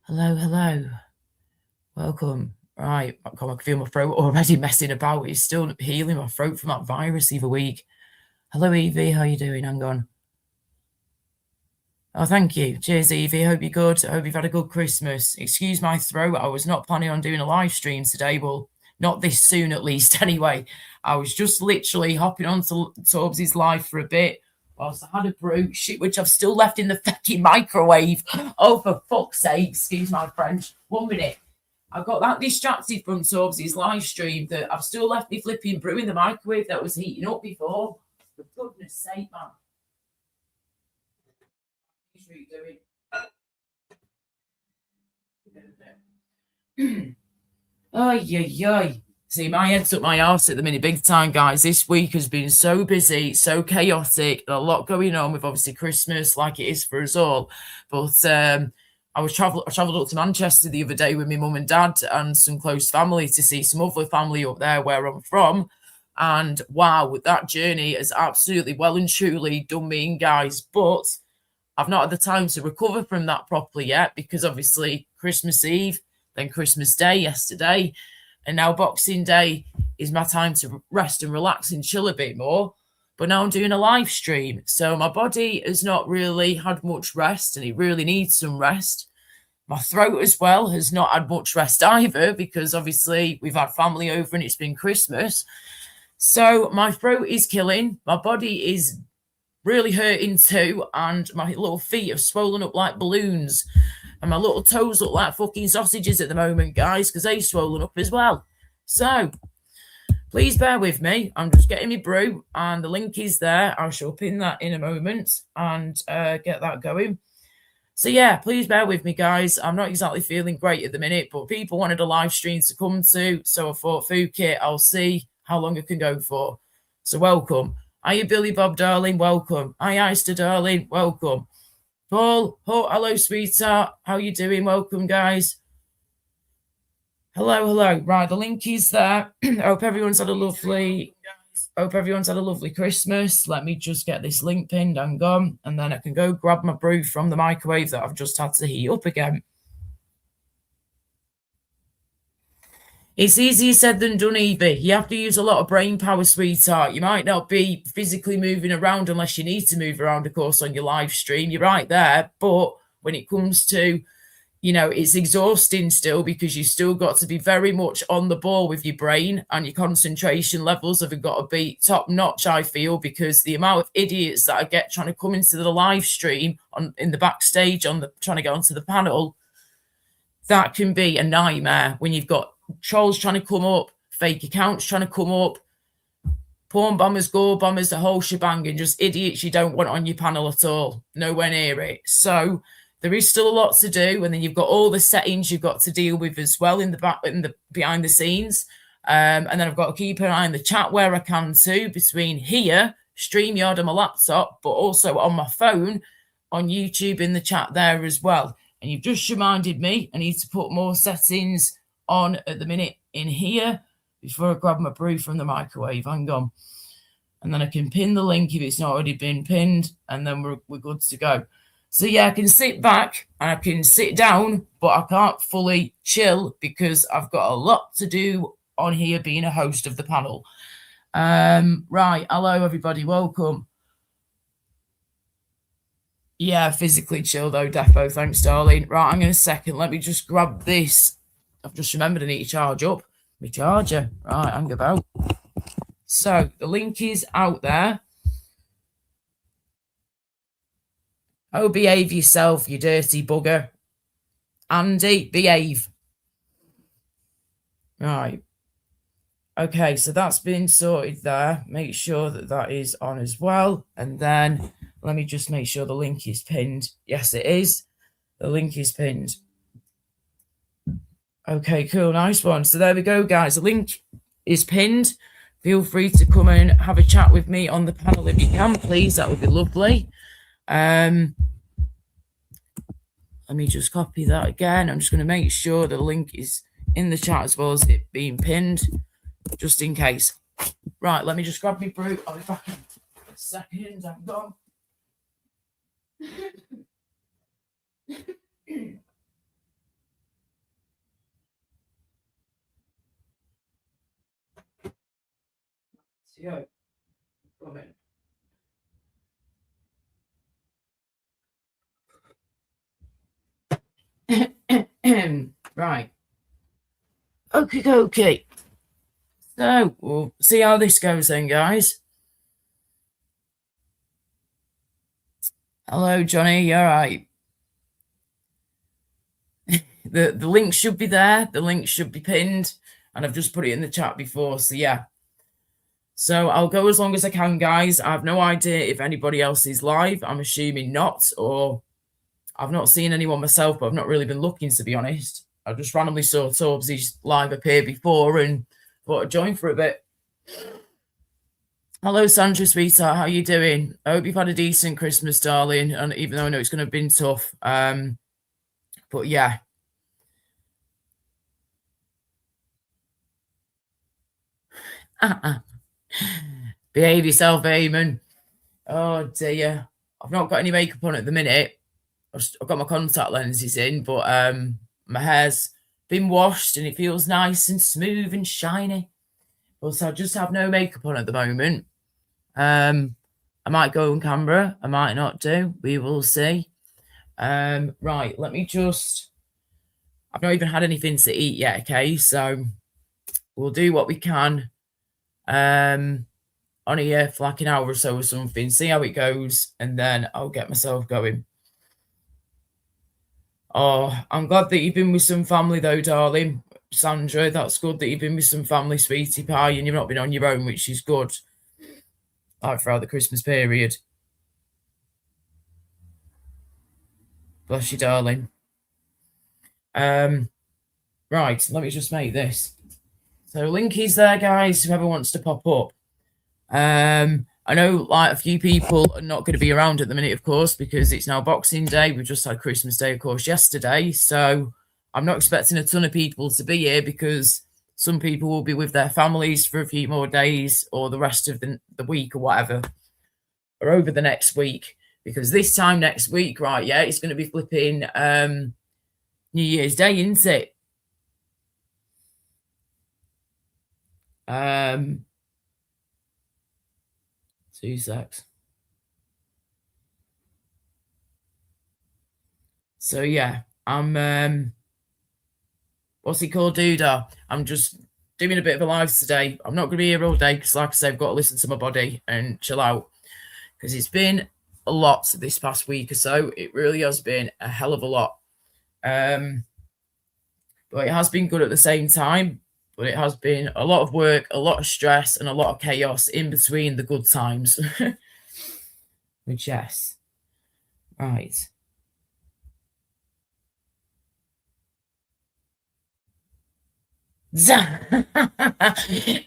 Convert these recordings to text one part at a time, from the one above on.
Hello, hello. Welcome. Right, I can feel my throat already messing about. It's still healing my throat from that virus the other week. Hello, Evie. How you doing? Hang on. Oh, thank you. Cheers, Evie. Hope you're good. I hope you've had a good Christmas. Excuse my throat. I was not planning on doing a live stream today. Well, not this soon, at least. Anyway, I was just literally hopping on to Torbs' live for a bit whilst I had a brew, shit, which I've still left in the fucking microwave. Oh, for fuck's sake. Excuse my French. 1 minute. I got that distracted from Torbs' live stream that I've still left me flipping brew in the microwave that was heating up before. For goodness sake, man. What are you doing? Ay, ay, ay. See, my head's up my arse at the minute, big time, guys. This week has been so busy, so chaotic, a lot going on with obviously Christmas, like it is for us all. But I travelled up to Manchester the other day with my mum and dad and some close family to see some other family up there where I'm from. And wow, that journey has absolutely well and truly done me in, guys. But I've not had the time to recover from that properly yet because obviously Christmas Eve, then Christmas Day yesterday, and now Boxing Day is my time to rest and relax and chill a bit more. But now I'm doing a live stream. So my body has not really had much rest and it really needs some rest. My throat as well has not had much rest either because obviously we've had family over and it's been Christmas. So my throat is killing. My body is really hurting too, and my little feet have swollen up like balloons, and my little toes look like fucking sausages at the moment, guys, because they've swollen up as well. So please bear with me. I'm just getting my brew, and the link is there. I shall pin that in a moment and get that going. So yeah, please bear with me, guys. I'm not exactly feeling great at the minute, but people wanted a live stream to come to, so I thought, fuck it, I'll see how long I can go for. So welcome. Hiya, Billy Bob, darling. Welcome. Hi, Easter, darling. Welcome. Paul. Oh, hello, sweetheart. How you doing? Welcome, guys. Hello, hello. Right, the link is there. I hope everyone's had a lovely Christmas. Let me just get this link pinned and gone, and then I can go grab my brew from the microwave that I've just had to heat up again. It's easier said than done, Evie. You have to use a lot of brain power, sweetheart. You might not be physically moving around unless you need to move around, of course, on your live stream. You're right there. But when it comes to, it's exhausting still because you still got to be very much on the ball with your brain, and your concentration levels have got to be top notch, I feel, because the amount of idiots that I get trying to come into the live stream in the backstage trying to get onto the panel, that can be a nightmare when you've got trolls trying to come up, fake accounts trying to come up, porn bombers, gore bombers, the whole shebang, and just idiots you don't want on your panel at all. Nowhere near it. So there is still a lot to do, and then you've got all the settings you've got to deal with as well in the behind the scenes. And then I've got to keep an eye on the chat where I can too, between here, StreamYard on my laptop, but also on my phone, on YouTube in the chat there as well. And you've just reminded me I need to put more settings on at the minute in here before I grab my brew from the microwave. Hang on. And then I can pin the link if it's not already been pinned, and then we're good to go. So yeah, I can sit back and I can sit down, but I can't fully chill because I've got a lot to do on here being a host of the panel. Right, hello everybody, welcome. Yeah, physically chill though, defo. Thanks, darling. Right, I'm going to second. Let me just grab this. I've just remembered I need to charge up my charger. Right, hang about. So the link is out there. Oh, behave yourself, you dirty bugger. Andy, behave. Right. Okay, so that's been sorted there. Make sure that is on as well. And then let me just make sure the link is pinned. Yes, it is. The link is pinned. Okay, cool. Nice one. So there we go, guys. The link is pinned. Feel free to come and have a chat with me on the panel if you can, please. That would be lovely. Let me just copy that again. I'm just going to make sure the link is in the chat as well as it being pinned, just in case. Right, let me just grab my brew. I'll be back in a second. I'm gone. Yo, come in. Right. Okay. So we'll see how this goes then, guys. Hello, Johnny. You all right? The link should be there. The link should be pinned, and I've just put it in the chat before. So yeah. So I'll go as long as I can, guys. I have no idea if anybody else is live. I'm assuming not, or I've not seen anyone myself, but I've not really been looking, to be honest. I just randomly saw Torbsy's live appear before and thought I'd join for a bit. Hello, Sandra, sweetheart. How you doing? I hope you've had a decent Christmas, darling. And even though I know it's going to have been tough, but yeah. Behave yourself, Eamon. Oh dear. I've not got any makeup on at the minute. I've got my contact lenses in, but my hair's been washed and it feels nice and smooth and shiny. But I just have no makeup on at the moment. I might go on camera. I might not do. We will see. Right, let me just... I've not even had anything to eat yet, okay? So we'll do what we can on here for like an hour or so or something, see how it goes, and then I'll get myself going. Oh, I'm glad that you've been with some family though, darling. Sandra, that's good that you've been with some family, sweetie pie, and you've not been on your own, which is good. Like throughout the Christmas period. Bless you, darling. Right, let me just make this. So link is there, guys, whoever wants to pop up. I know like a few people are not going to be around at the minute, of course, because it's now Boxing Day. We've just had Christmas Day, of course, yesterday. So I'm not expecting a ton of people to be here because some people will be with their families for a few more days or the rest of the week or whatever, or over the next week. Because this time next week, right, yeah, it's going to be flipping New Year's Day, isn't it? 2 secs. So yeah, I'm what's it called, Doodah? I'm just doing a bit of a live today. I'm not going to be here all day because, like I said, I've got to listen to my body and chill out because it's been a lot this past week or so. It really has been a hell of a lot. But it has been good at the same time. But it has been a lot of work, a lot of stress, and a lot of chaos in between the good times. Which, yes. Right.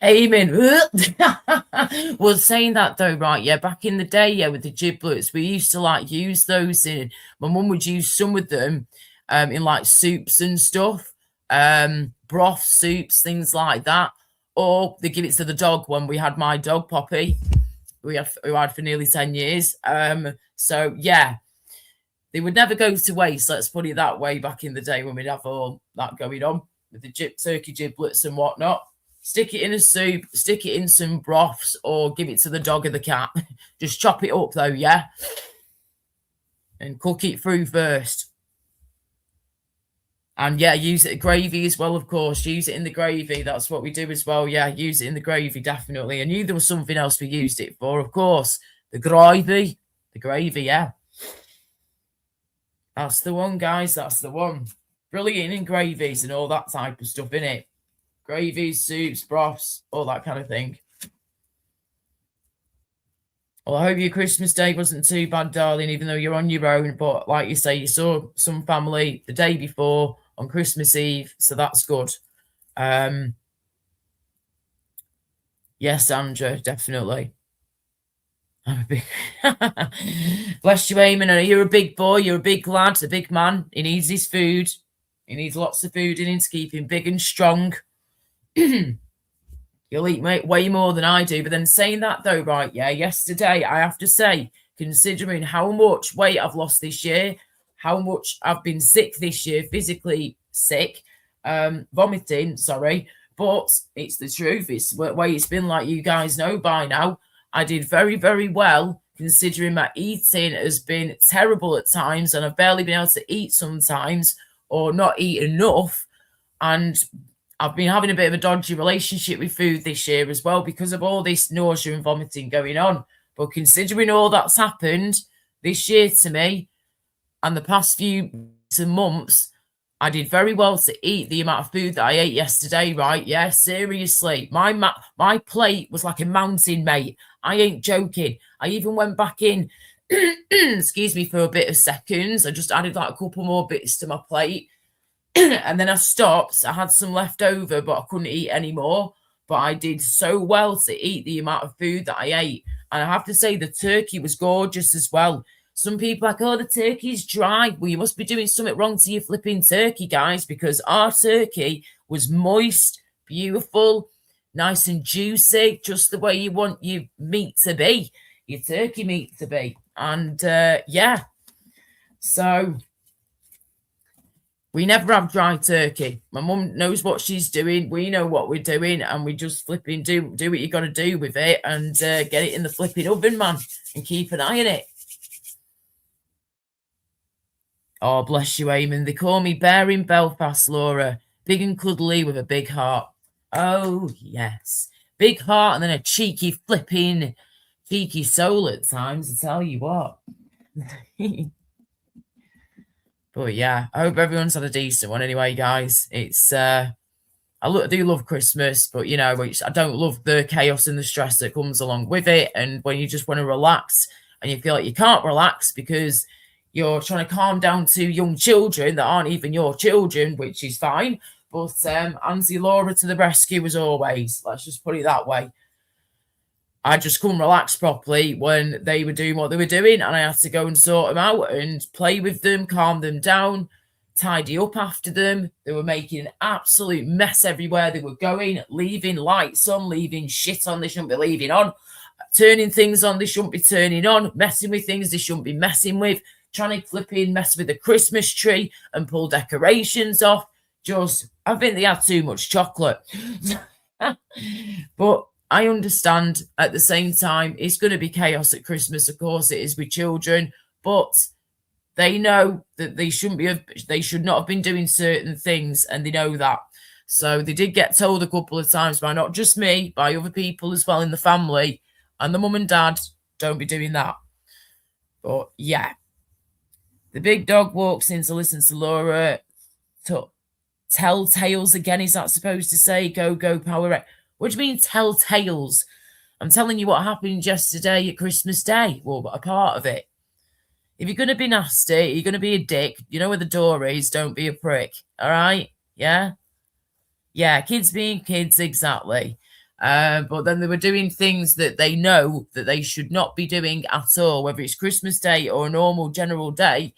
Amen. Well, saying that though, right? Yeah, back in the day, yeah, with the giblets, we used to like use those in. My mum would use some of them in like soups and stuff, broth soups, things like that. Or they give it to the dog when we had my dog Poppy, who had for nearly 10 years. So yeah, they would never go to waste. Let's put it that way. Back in the day when we'd have all that going on with the turkey giblets and whatnot. Stick it in a soup, stick it in some broths, or give it to the dog or the cat. Just chop it up though, yeah? And cook it through first. And yeah, use it in gravy as well, of course. Use it in the gravy. That's what we do as well. Yeah, use it in the gravy, definitely. I knew there was something else we used it for, of course. The gravy. The gravy, yeah. That's the one, guys. That's the one. Brilliant in gravies and all that type of stuff, in it. Gravies, soups, broths, all that kind of thing. Well, I hope your Christmas Day wasn't too bad, darling, even though you're on your own. But like you say, you saw some family the day before on Christmas Eve, so that's good. Yes, Andrew, definitely. I'm a big... Bless you, Eamon. You're a big boy. You're a big lad, a big man. He needs his food. He needs lots of food in him to keep him big and strong. You'll eat way more than I do. But then saying that, though, right, yeah, yesterday, I have to say, considering how much weight I've lost this year, how much I've been sick this year, physically sick, vomiting, sorry, But it's the truth. It's the way it's been, like you guys know by now. I did very, very well considering my eating has been terrible at times and I've barely been able to eat sometimes or not eat enough. And I've been having a bit of a dodgy relationship with food this year as well because of all this nausea and vomiting going on. But considering all that's happened this year to me and the past few months, I did very well to eat the amount of food that I ate yesterday, right? Yeah, seriously. My plate was like a mountain, mate. I ain't joking. I even went back in, excuse me, for a bit of seconds. I just added like a couple more bits to my plate. And then I stopped. I had some left over, but I couldn't eat anymore. But I did so well to eat the amount of food that I ate. And I have to say, the turkey was gorgeous as well. Some people are like, oh, the turkey's dry. Well, you must be doing something wrong to your flipping turkey, guys, because our turkey was moist, beautiful, nice and juicy, just the way you want your meat to be, your turkey meat to be. And yeah, so we never have dry turkey. My mum knows what she's doing. We know what we're doing, and we just flipping do what you got to do with it and get it in the flipping oven, man, and keep an eye on it. Oh, bless you, Eamon. They call me Bear in Belfast, Laura. Big and cuddly with a big heart. Oh, yes. Big heart and then a cheeky soul at times, I tell you what. But yeah, I hope everyone's had a decent one anyway, guys. It's I do love Christmas, but you know, I don't love the chaos and the stress that comes along with it. And when you just want to relax and you feel like you can't relax because you're trying to calm down two young children that aren't even your children, which is fine. But Auntie Laura to the rescue as always. Let's just put it that way. I just couldn't relax properly when they were doing what they were doing, and I had to go and sort them out and play with them, calm them down, tidy up after them. They were making an absolute mess everywhere they were going, leaving lights on, leaving shit on they shouldn't be leaving on, turning things on they shouldn't be turning on, messing with things they shouldn't be messing with, trying to mess with the Christmas tree and pull decorations off. I think they had too much chocolate. But I understand at the same time, it's going to be chaos at Christmas. Of course it is with children, but they know that they should not have been doing certain things, and they know that. So they did get told a couple of times by not just me, by other people as well in the family, and the mum and dad, don't be doing that. But yeah. The big dog walks in to listen to Laura tell tales again. Is that supposed to say go power? What do you mean tell tales? I'm telling you what happened yesterday at Christmas Day. Well, a part of it. If you're going to be nasty, you're going to be a dick. You know where the door is. Don't be a prick. All right? Yeah? Yeah, kids being kids, exactly. But then they were doing things that they know that they should not be doing at all, whether it's Christmas Day or a normal general day.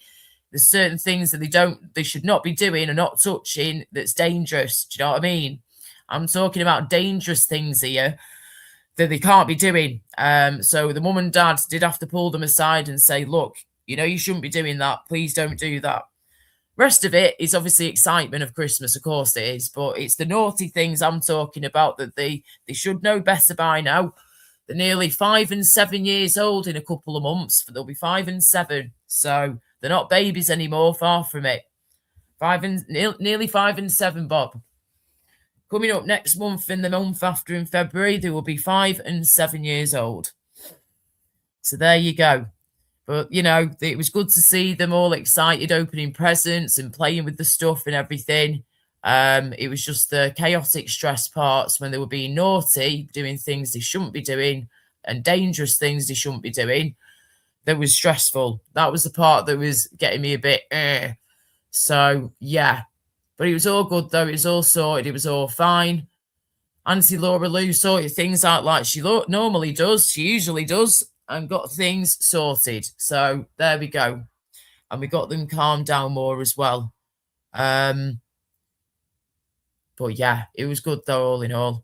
There's certain things that they should not be doing or not touching that's dangerous. Do you know what I mean? I'm talking about dangerous things here that they can't be doing. So the mum and dad did have to pull them aside and say, look, you know, you shouldn't be doing that. Please don't do that. Rest of it is obviously excitement of Christmas, of course it is, but it's the naughty things I'm talking about that they should know better by now. They're nearly 5 and 7 years old in a couple of months, but they'll be 5 and 7. So they're not babies anymore, far from it. Nearly 5 and 7, Bob. Coming up next month, in the month after in February, they will be 5 and 7 years old. So there you go. But, you know, it was good to see them all excited, opening presents and playing with the stuff and everything. It was just the chaotic stress parts when they were being naughty, doing things they shouldn't be doing and dangerous things they shouldn't be doing. That was stressful. That was the part that was getting me a bit, So, yeah. But it was all good, though. It was all sorted. It was all fine. Auntie Laura Lou sorted things out like she normally does. She usually does. And got things sorted. So there we go. And we got them calmed down more as well. But yeah, it was good though, all in all.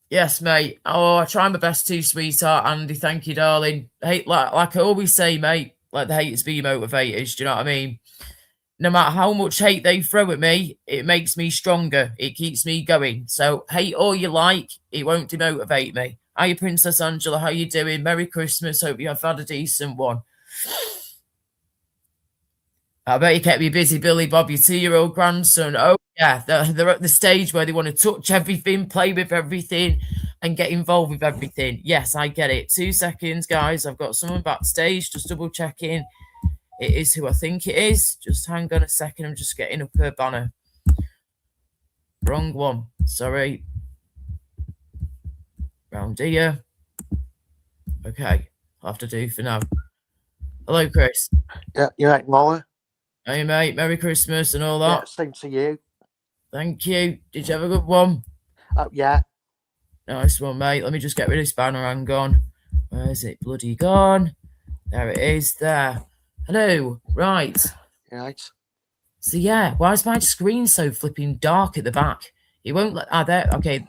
Yes, mate. Oh, I try my best too, sweetheart. Andy, thank you, darling. Like I always say, mate, let the haters be motivators. Do you know what I mean? no matter how much hate they throw at me, it makes me stronger. It keeps me going. So hate all you like, it won't demotivate me. Hiya, Princess Angela. How you doing? Merry Christmas. Hope you have had a decent one. I bet you kept me busy, Billy Bob, your 2-year-old grandson. Oh, yeah, they're at the stage where they want to touch everything, play with everything, and get involved with everything. Yes, I get it. 2 seconds, guys. I've got someone backstage. Just double checking. It is who I think it is. Just hang on a second. I'm just getting up her banner. Wrong one. Sorry. Round here. Okay. I'll have to do for now. Hello, Chris. Yeah, you right, Molly? Hey, mate. Merry Christmas and all that. Yeah, same to you. Thank you. Did you have a good one? Yeah. Nice one, mate. Let me just get rid of this banner. Hang on. Where is it? Bloody gone. There it is. There. Hello. Right. Right. So, yeah. Why is my screen so flipping dark at the back? It won't let... there. Okay.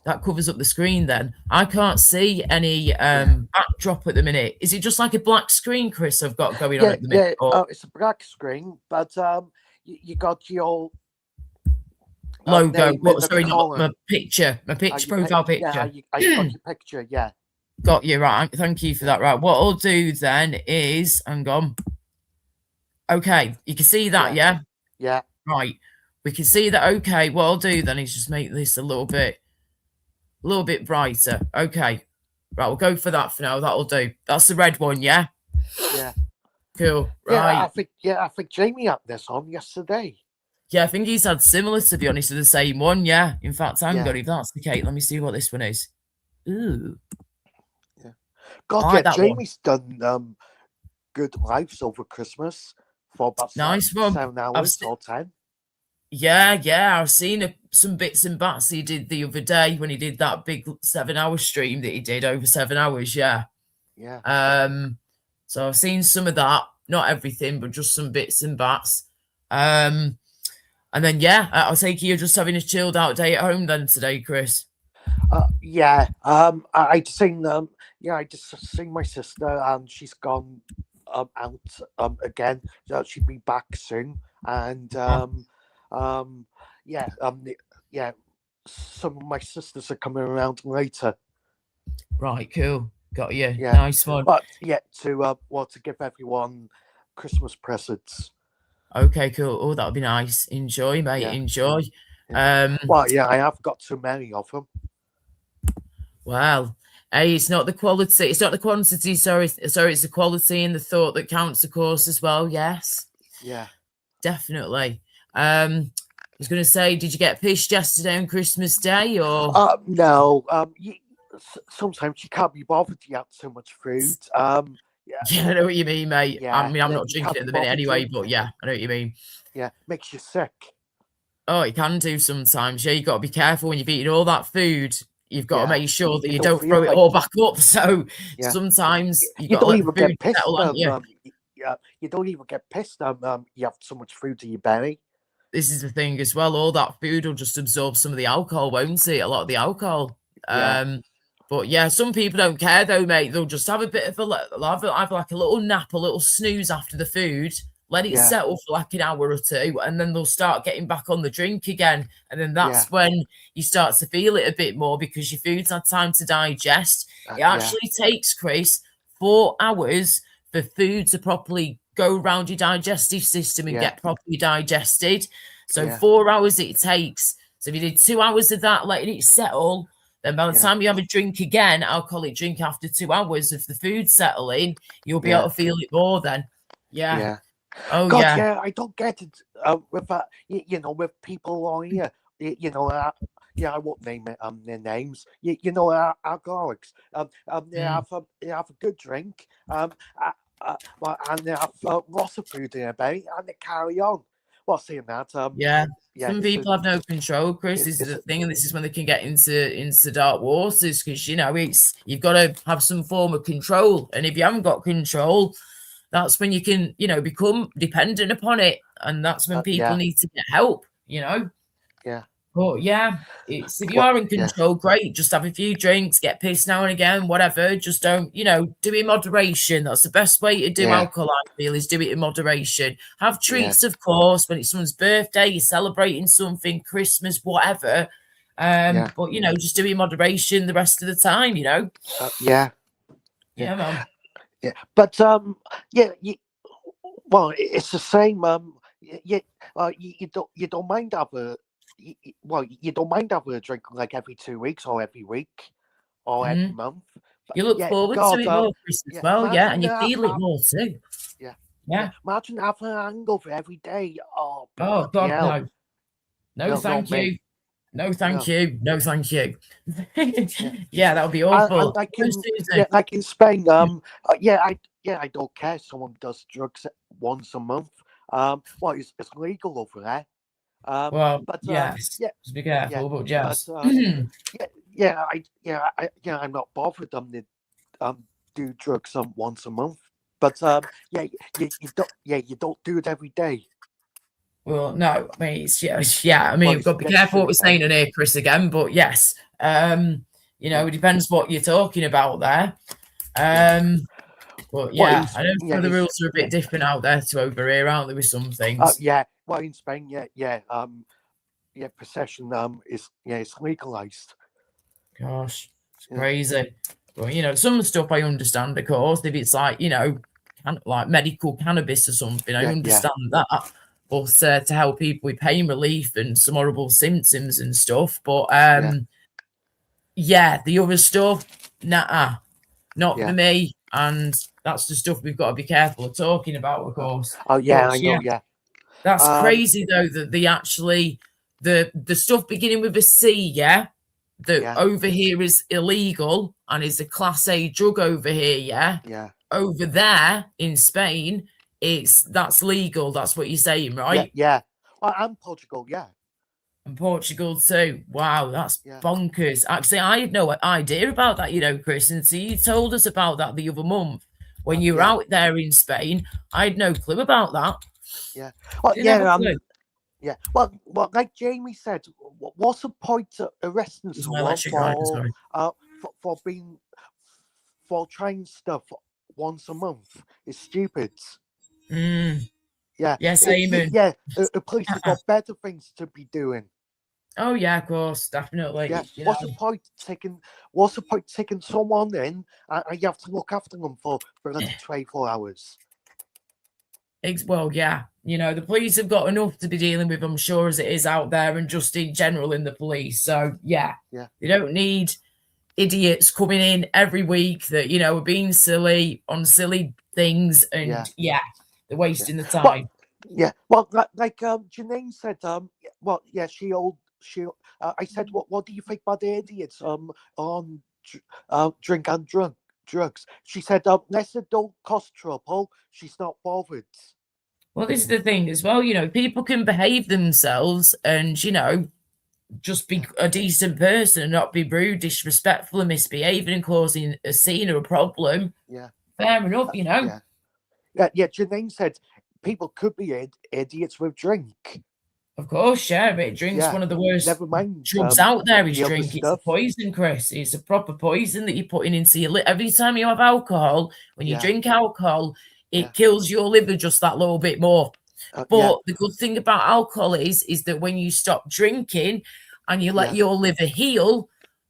That covers up the screen then. I can't see any backdrop at the minute. Is it just like a black screen, Chris, I've got going on at the minute? Yeah, it's a black screen, but you got your logo. Sorry, not my picture. My profile picture. Yeah, I got your picture, yeah. Got you, right. Thank you for that. Right. What I'll do then is, hang on. Okay, you can see that, yeah? Yeah. Right. We can see that. Okay, what I'll do then is just make this a little bit brighter. Okay. Right, we'll go for that for now. That'll do. That's the red one, yeah? Yeah. Cool. Right. I think Jamie had this on yesterday. Yeah, I think he's had similar, to be honest, to the same one, yeah. In fact, hang on, if that's the case, let me see what this one is. Ooh. Yeah. God, yeah, Jamie's done good lives over Christmas for about nice 7 hours or 10. Yeah, I've seen some bits and bats he did the other day when he did that big 7-hour stream that he did over 7 hours. Yeah. So I've seen some of that, not everything, but just some bits and bats. And then I'll take you're just having a chilled out day at home then today, Chris. Yeah. I just seen my sister and she's gone out again. She'll be back soon, and some of my sisters are coming around later. Right, cool. Got you. Yeah. Nice one. But to give everyone Christmas presents. Okay, cool. Oh, that'll be nice. Enjoy, mate. Yeah. Enjoy. Yeah. I have got too many of them. Well, hey, it's not the quality. It's not the quantity. Sorry, it's the quality and the thought that counts, of course, as well. Yes. Yeah. Definitely. I was going to say, did you get pissed yesterday on Christmas Day, or no? Sometimes you can't be bothered to have so much food. Yeah, I know what you mean, mate. Yeah, I mean, I'm not drinking it at the minute anyway, but yeah, I know what you mean. Yeah, makes you sick. Oh, it can do sometimes. Yeah, you've got to be careful when you've eaten all that food. You've got to make sure that you don't throw it all back up. So sometimes you don't even get pissed. You don't even get pissed. You have so much food in your belly. This is the thing as well. All that food will just absorb some of the alcohol, won't it? A lot of the alcohol. But yeah, some people don't care though, mate. They'll just have a bit of have like a little nap, a little snooze after the food, let it settle for like an hour or two, and then they'll start getting back on the drink again. And then that's when you start to feel it a bit more because your food's had time to digest. It actually takes, Chris, 4 hours for food to properly go around your digestive system and get properly digested. So 4 hours it takes. So if you did 2 hours of that, letting it settle, then by the time you have a drink again, alcoholic drink after 2 hours of the food settling, you'll be able to feel it more then. Yeah. Oh, God, I don't get it with that, with people on here, I won't name it, their names, alcoholics, they have a good drink, and they have lots of food in their belly, and they carry on. Well, saying that, some people have no control, Chris. This is the thing, and this is when they can get into dark waters because you've got to have some form of control, and if you haven't got control, that's when you can become dependent upon it, and that's when people need to get help. Yeah. But yeah, it's if you Well, are in control, great. Just have a few drinks, get pissed now and again, whatever. Just don't, do it in moderation. That's the best way to do yeah, alcohol, I feel, is do it in moderation. Have yeah, treats, of course, when it's someone's birthday, you're celebrating something, Christmas, whatever. yeah, But just do it in moderation the rest of the time, yeah, yeah, Yeah, man. yeah. But yeah, well, it's the same. You don't mind having you don't mind having a drink like every 2 weeks or every week or every Mhm. month. But You look yeah, forward to God, it more, Chris, as yeah. well, yeah, Imagine and you that. feel it more too. Yeah, yeah. Yeah. Imagine having a hangover every day. Oh Oh bloody God, hell! no. No, No, not thank me. you. No, thank No. you. No, thank you. Yeah. Yeah, that would be And awful. like No, in Susie. like in Spain, I don't care. If someone does drugs once a month. Well, it's legal over there. Well, But yes. yeah, Just be yeah. careful, but But yes. I'm not bothered. Um, do drugs once a month. But you don't do it every day. Well, no, I mean, yeah. I Well, mean, we've it's got to be careful what we're yesterday. saying in here, Chris, again. But yes, Yeah, it depends what you're talking about there. yeah. But Well, yeah, I know some of the it's rules are a yeah. bit different out there to over here, aren't there, with some things? Yeah. Well, in Spain, possession it's legalized. Gosh, it's Yeah, crazy. But some of the stuff I understand, of course, if it's like, like medical cannabis or something, I yeah, understand that. But to help people with pain relief and some horrible symptoms and stuff. But yeah, yeah, the other stuff, nah, not for yeah. me. And that's the stuff we've got to be careful of talking about, of course. Oh yeah, But I yeah, know. Yeah. that's Um. crazy though that they actually the stuff beginning with a C, yeah, that Yeah. over here is illegal and is a class A drug over here, yeah. Yeah. Over there in Spain, that's legal. That's what you're saying, Yeah. right? Yeah. Well, and Portugal. Yeah. And Portugal too. Wow, that's Yeah. bonkers. Actually, I had no idea about that, Chris. And so you told us about that the other month when you were Yeah. out there in Spain. I had no clue about that. Yeah. Well, Didn't have a clue. yeah. Well, like Jamie said, what's the point of arresting It's my someone electric right, sorry. for for trying stuff once a month? It's stupid. Mm. Yeah. Yes, Eamon. Yeah. The police have got better things to be doing. Oh yeah, of course, definitely. Yeah. What's the point taking someone in and you have to look after them for another 24 hours? Well, yeah, the police have got enough to be dealing with, I'm sure, as it is out there, and just in general in the police. So yeah, they don't need idiots coming in every week that are being silly on silly things, and they're wasting the time. Well, like Janine said, I said, what do you think about the idiots on drink and drugs? She said, unless it don't cost trouble, she's not bothered. Well, this is the thing as well, people can behave themselves and just be a decent person and not be rude, disrespectful, and misbehaving and causing a scene or a problem. Yeah, fair enough, Yeah, Janine said people could be idiots with drink. Of course, yeah, but drink's one of the worst never mind, drugs out there is the drink. It's stuff. a poison, Chris. It's a proper poison that you're putting into your liver. Every time you have alcohol, when you drink alcohol, it kills your liver just that little bit more. But the good thing about alcohol is that when you stop drinking and you let your liver heal,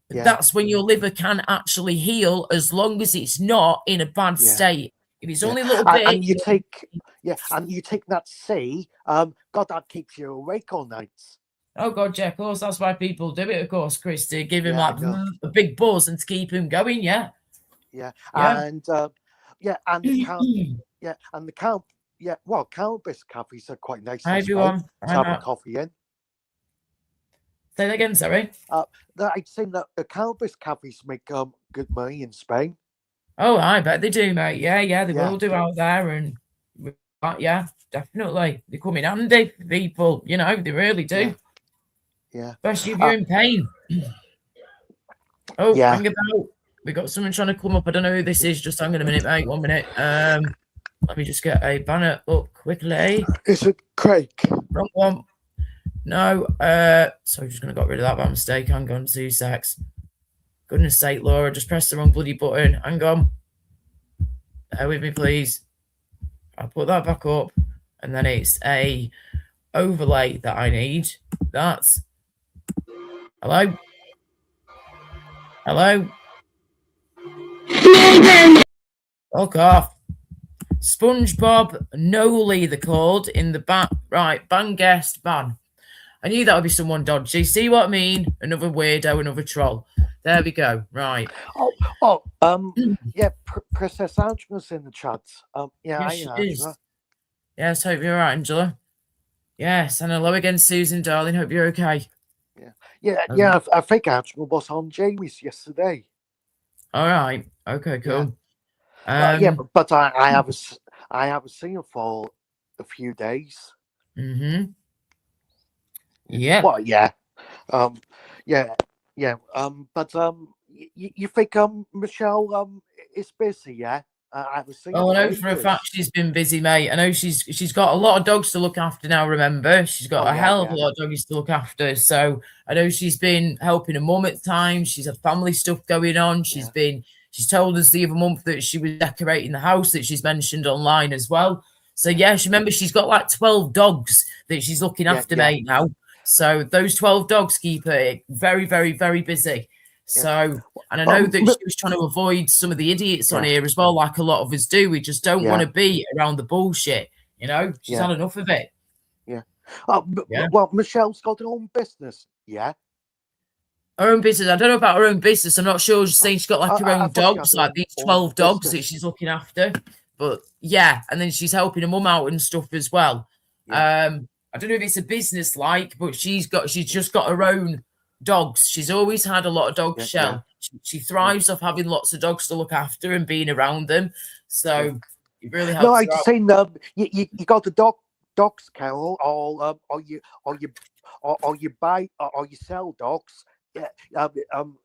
that's when your liver can actually heal, as long as it's not in a bad state. If it's only a little bit, and you take that C, God, that keeps you awake all night. Oh God, yeah, of course. That's why people do it, of course, Chris, to give him like a big buzz and to keep him going. And and cannabis cafes are quite nice. Hi everyone. To have a coffee in. Say that again, sorry. I'd say that the cannabis cafes make good money in Spain. Oh, I bet they do, mate. Yeah, they will do out there, and yeah, definitely, they come in handy for people. They really do. Yeah. Especially if you're in pain. Oh, hang about. We got someone trying to come up. I don't know who this is. Just hang on a minute, mate. 1 minute. Let me just get a banner up quickly. Is it Craig? Wrong one. No, so I'm just gonna got rid of that by mistake. Hang on, 2 secs. Goodness sake, Laura, just pressed the wrong bloody button. Hang on. Bear with me, please. I'll put that back up, and then it's a overlay that I need. That's hello. Hello. Fuck off. SpongeBob Noli, they're called in the back. Right, ban guest, ban. I knew that would be someone dodgy. See what I mean? Another weirdo, another troll. There we go. Right. Yeah, Princess Angela's in the chat. Yeah, Yes, she hi, is. Angela. Yes, hope you're all right, Angela. Yes, and hello again, Susan, darling. Hope you're okay. Yeah. I think Angela was on Jamie's yesterday. All right. Okay, cool. Yeah, but I haven't seen her for a few days. Mm-hmm. Yeah. Well, yeah. Yeah. But you think Michelle is busy? Yeah. I haven't seen. Oh, I her know for a ages. fact she's been busy, mate. I know she's got a lot of dogs to look after now. Remember, she's got a hell of a lot of doggies to look after. So I know she's been helping her mum at times. She's had family stuff going on. She's told us the other month that she was decorating the house that she's mentioned online as well. So yeah, she remember she's got like 12 dogs that she's looking after, mate, now. So those 12 dogs keep her very, very, very busy. So, and I know that she was trying to avoid some of the idiots on here as well, like a lot of us do. We just don't want to be around the bullshit. You know, she's had enough of it. Yeah. Well, Michelle's got her own business. Yeah. Her own business. I don't know about her own business. I'm not sure. She's saying she's got like her own dogs, like these 12 dogs that she's looking after. But yeah, and then she's helping her mum out and stuff as well. I don't know if it's a business like, but she's just got her own dogs. She's always had a lot of dogs, Shell. She thrives off having lots of dogs to look after and being around them. So it really helps. No, I just saying you got the dogs, Carol, or you buy or you sell dogs. Yeah,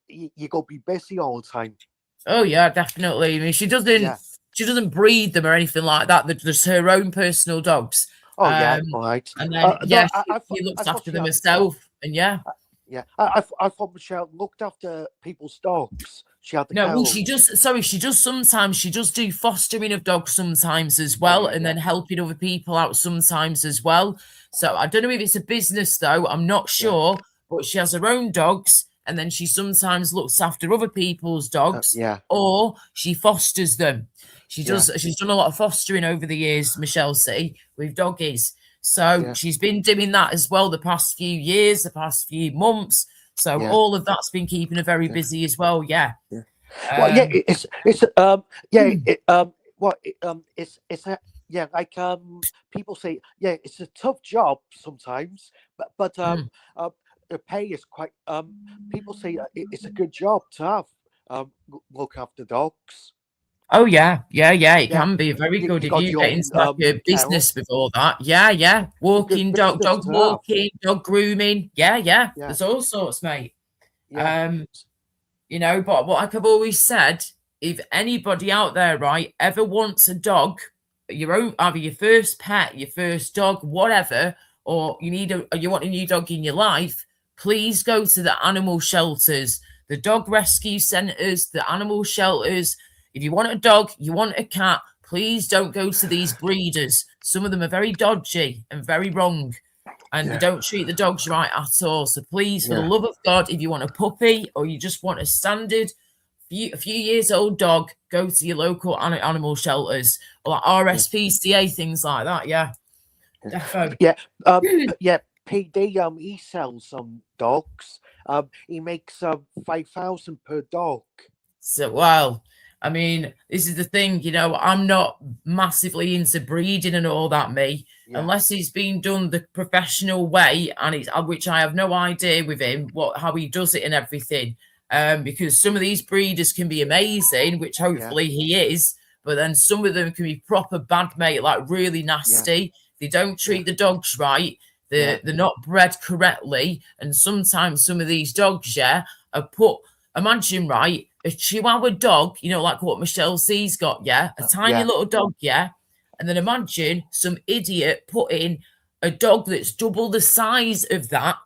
you go be busy all the time. Oh yeah, definitely. I mean, she doesn't breed them or anything like that. There's her own personal dogs. Oh yeah, right. And then she looks after them herself. And yeah. I thought Michelle looked after people's dogs. She had the no, well, she does sometimes. She does do fostering of dogs sometimes as well, and then helping other people out sometimes as well. So I don't know if it's a business though. I'm not sure, but she has her own dogs, and then she sometimes looks after other people's dogs, or she fosters them. She does. She's done a lot of fostering over the years, Michelle C, with doggies. So she's been doing that as well the past few years, the past few months. So all of that's been keeping her very busy as well. Yeah. Well, it's like people say, it's a tough job sometimes, but the pay is quite. People say it's a good job to have. Look after dogs. Oh yeah, it can be very good if you get into like a business before that. Yeah. Walking dog walking, dog grooming. Yeah. There's all sorts, mate. You know, but what I've always said, if anybody out there, right, ever wants a dog, your own, either your first pet, your first dog, whatever, or you want a new dog in your life, please go to the animal shelters, the dog rescue centres, the animal shelters. If you want a dog, you want a cat, please don't go to these breeders. Some of them are very dodgy and very wrong, and they don't treat the dogs right at all. So please, for the love of God, if you want a puppy or you just want a standard, a few years old dog, go to your local animal shelters or like RSPCA, things like that. Yeah. Defo. PD, he sells some dogs. He makes 5,000 per dog. So, well, I mean, this is the thing, you know, I'm not massively into breeding and all that, unless it's been done the professional way, and which I have no idea with him how he does it and everything. Because some of these breeders can be amazing, which hopefully he is, but then some of them can be proper bad, mate, like really nasty. They don't treat the dogs right. They're not bred correctly, and sometimes some of these dogs, are put. Imagine, right, a Chihuahua dog, you know, like what Michelle C's got, a tiny little dog, and then imagine some idiot putting a dog that's double the size of that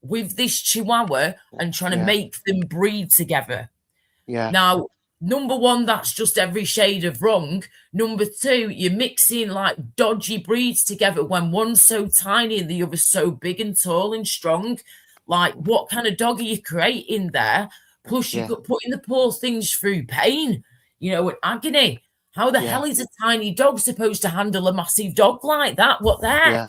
with this Chihuahua and trying to Yeah. make them breed together. Yeah. Now, number one, that's just every shade of wrong. Number two, you're mixing like dodgy breeds together when one's so tiny and the other's so big and tall and strong. Like, what kind of dog are you creating there? Plus, you're putting the poor things through pain, and agony. How the hell is a tiny dog supposed to handle a massive dog like that? What the heck? Yeah.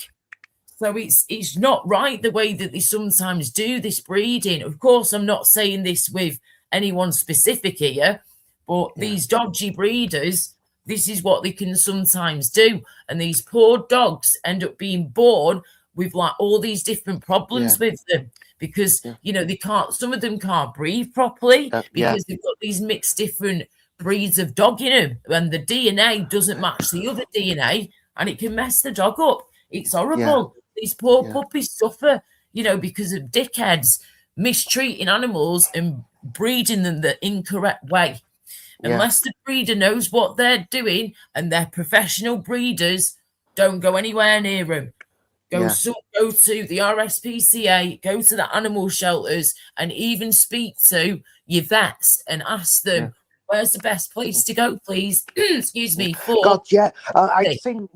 So it's not right the way that they sometimes do this breeding. Of course, I'm not saying this with anyone specific here, but these dodgy breeders, this is what they can sometimes do. And these poor dogs end up being born with like all these different problems with them because, they can't, some of them can't breathe properly because they've got these mixed different breeds of dog in them and the DNA doesn't match the other DNA and it can mess the dog up. It's horrible. These poor puppies suffer, because of dickheads mistreating animals and breeding them the incorrect way. Unless the breeder knows what they're doing and they're professional breeders, don't go anywhere near them. Go to the RSPCA, go to the animal shelters and even speak to your vets and ask them, where's the best place to go, please? Excuse me. God, I think,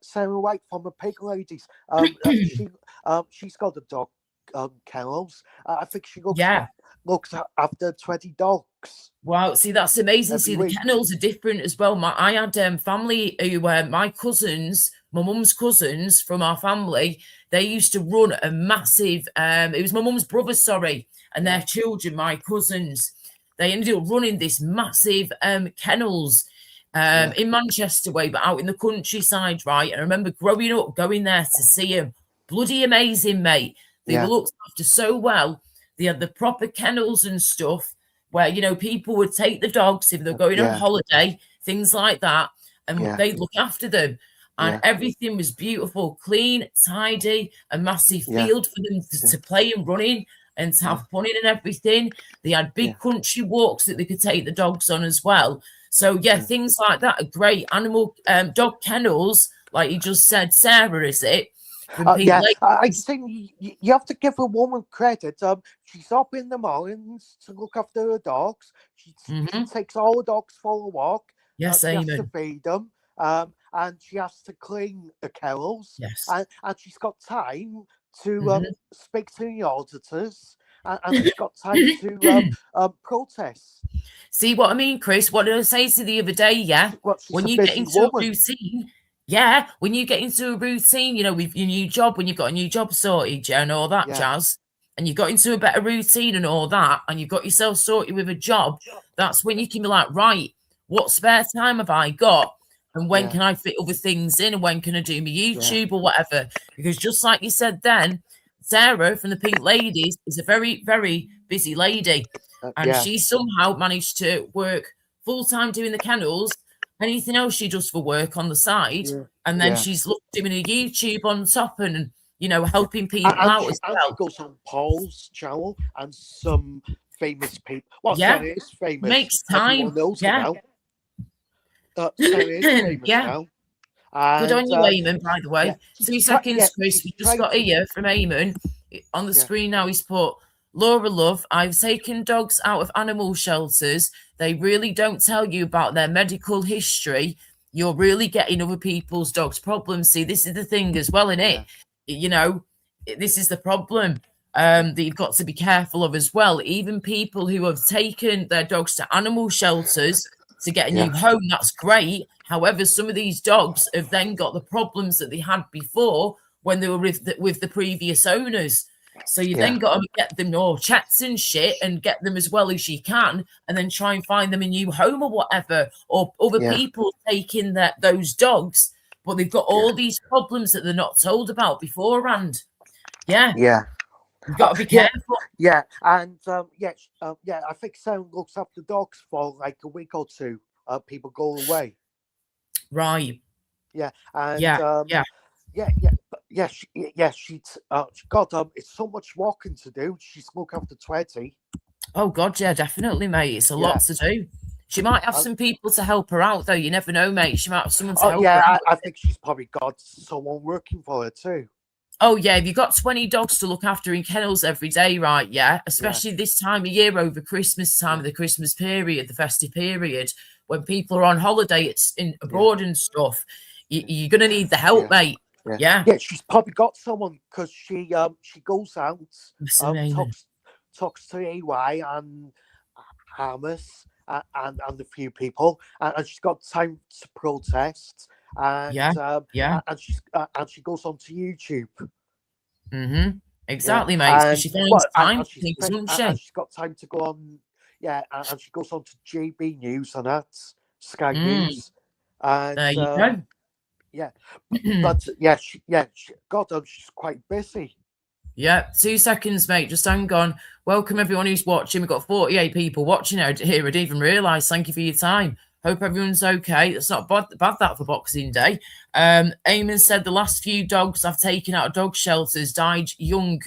Sarah White from the Pig Ladies. She's got a dog, kennels. I think she looks after 20 dogs. Wow, see, that's amazing. See, the kennels are different as well. I had family who were my cousins, my mum's cousins from our family. They used to run a massive, it was my mum's brother, and their children, my cousins. They ended up running this massive kennels in Manchester way, but out in the countryside, right? And I remember growing up, going there to see them. Bloody amazing, mate. They were looked after so well. They had the proper kennels and stuff where, people would take the dogs if they're going on holiday, things like that, and they'd look after them. And everything was beautiful, clean, tidy, a massive field for them to play and run in and to have fun in and everything. They had big country walks that they could take the dogs on as well. So, things like that are great. Animal dog kennels, like you just said, Sarah, is it? I think you have to give a woman credit. She's up in the mornings to look after her dogs. She takes all the dogs for a walk. Yes, she has to feed them. And she has to clean the kennels. Yes. And she's got time to speak to the auditors. And she's got time to protest. See what I mean, Chris? What did I say to you the other day? When you get into a routine. When you get into a routine, with your new job, when you've got a new job sorted, and all that jazz, and you've got into a better routine and all that, and you've got yourself sorted with a job, that's when you can be like, right, what spare time have I got? And when can I fit other things in? And when can I do my YouTube or whatever? Because just like you said then, Sarah from the Pink Ladies is a very, very busy lady. And she somehow managed to work full-time doing the kennels, anything else she does for work on the side, and then she's doing a YouTube on top and helping people out as well. She goes on Paul's channel and some famous people. Well, Sarah is famous. Makes time. Knows about. Sarah is famous now. And, good on you, Eamon, by the way. 2 seconds, Chris. We just got here from Eamon on the screen now. He's put, Laura Love, I've taken dogs out of animal shelters. They really don't tell you about their medical history. You're really getting other people's dogs' problems. See, this is the thing as well, innit? This is the problem that you've got to be careful of as well. Even people who have taken their dogs to animal shelters to get a new home, that's great. However, some of these dogs have then got the problems that they had before when they were with the previous owners. So you then got to get them all checked and shit and get them as well as you can, and then try and find them a new home or whatever, or other people taking those dogs, but they've got all these problems that they're not told about beforehand. You've got to be careful. And I think Sam looks after dogs for like a week or two. People go away. Right. She's got it's so much walking to do. She's look after 20. Oh God, yeah, definitely, mate. It's a lot to do. She might have Oh. some people to help her out, though. You never know, mate. She might have someone to Oh help yeah, her out. I think she's probably got someone working for her too. Oh, yeah. If you've got 20 dogs to look after in kennels every day, right? Yeah. Especially this time of year over Christmas time, of the Christmas period, the festive period, when people are on holiday it's in abroad and stuff. You're going to need the help, mate. Yeah. Yeah, she's probably got someone because she goes out, That's amazing. talks to AY and Hamas and a few people, and she's got time to protest, and and she goes onto YouTube. Exactly, mate. So she finds time for things, doesn't she? And she's got time to go on, and she goes on to JB News and that Sky News, and there you go. but God, she's quite busy. Yeah, 2 seconds, mate. Just hang on. Welcome everyone who's watching. We've got 48 people watching out here. I didn't even realise. Thank you for your time. Hope everyone's okay. It's not bad that for Boxing Day. Eamon said the last few dogs I've taken out of dog shelters died young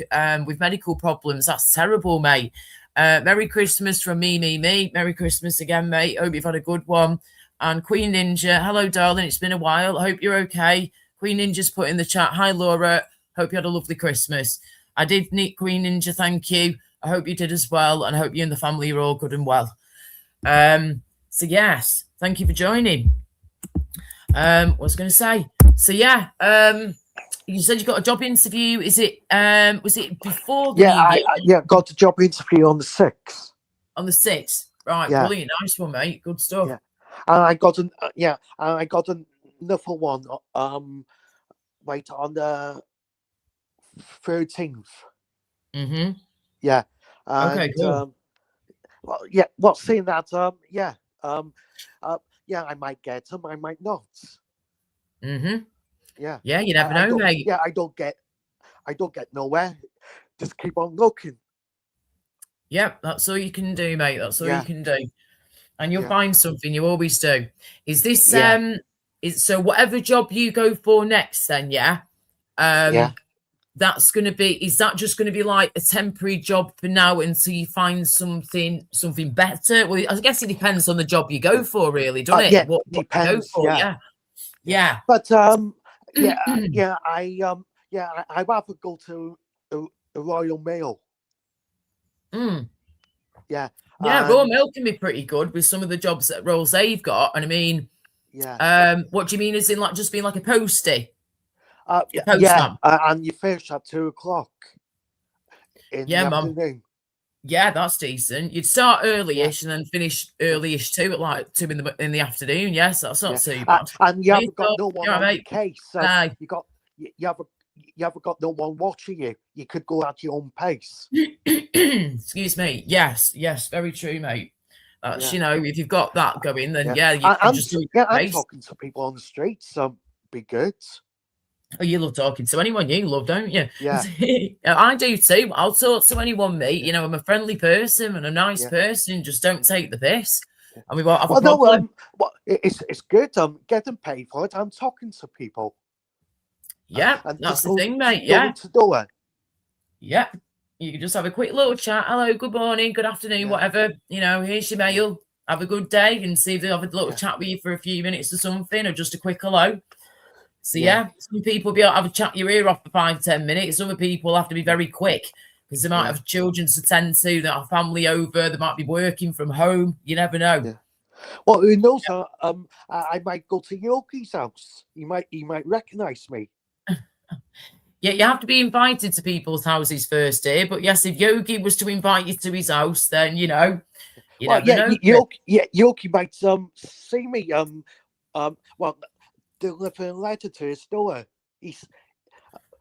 with medical problems. That's terrible, mate. Merry Christmas from me. Merry Christmas again, mate. Hope you've had a good one. And Queen Ninja, hello, darling. It's been a while. I hope you're okay. Queen Ninja's put in the chat. Hi, Laura. Hope you had a lovely Christmas. I did, Nick Queen Ninja. Thank you. I hope you did as well. And I hope you and the family are all good and well. So, yes, thank you for joining. What was I going to say? So, yeah, you said you got a job interview. Is it, was it before the New Year? Got a job interview on the 6th. On the 6th. Right, brilliant. Nice one, mate. Good stuff. Yeah. And I got another one right on the 13th. Yeah. And, okay, cool. What's saying that? I might get them, I might not. Yeah. Yeah, you never know, mate. Yeah, I don't get nowhere. Just keep on looking. Yep, that's all you can do, mate. That's all you can do. And you'll find something. You always do. Is this so whatever job you go for next then, that's going to be, is that just going to be like a temporary job for now until you find something better? Well, I guess it depends on the job you go for, really, doesn't it? Yeah, what depends. You go for, yeah. But I rather go to a Royal Mail. Yeah. Yeah, Royal Mail can be pretty good with some of the jobs that roles they've got. And I mean, what do you mean? Is in like just being like a postie? And you finish at 2:00 in the afternoon. Yeah, that's decent. You'd start early-ish and then finish early-ish too at like 2 in the afternoon. Yes, that's not too bad. And you haven't got no one on case. You haven't got no one watching you. You could go at your own pace. Excuse me. Yes, very true, mate. That's if you've got that going, then you can just do I'm talking to people on the streets. Be good. Oh, you love talking to anyone you love, don't you? Yeah. I do too. I'll talk to anyone, mate. I'm a friendly person and a nice person. Just don't take the piss. And we won't have a problem. It's good. Getting paid for it. I'm talking to people. Yeah, that's the thing, mate. Yeah. To door. Yeah. You can just have a quick little chat. Hello, good morning, good afternoon, whatever. Here's your mail. Have a good day and see if they'll have a little chat with you for a few minutes or something, or just a quick hello. So, some people will be able to have a chat your ear off for 5-10 minutes. Other people have to be very quick because they might have children to tend to, that have family over, they might be working from home. You never know. Yeah. Well, who knows? I might go to Yogi's house. He might recognize me. Yeah, you have to be invited to people's houses first, dear. But yes, if Yogi was to invite you to his house, then you never know. Yogi might see me deliver a letter to his door. He's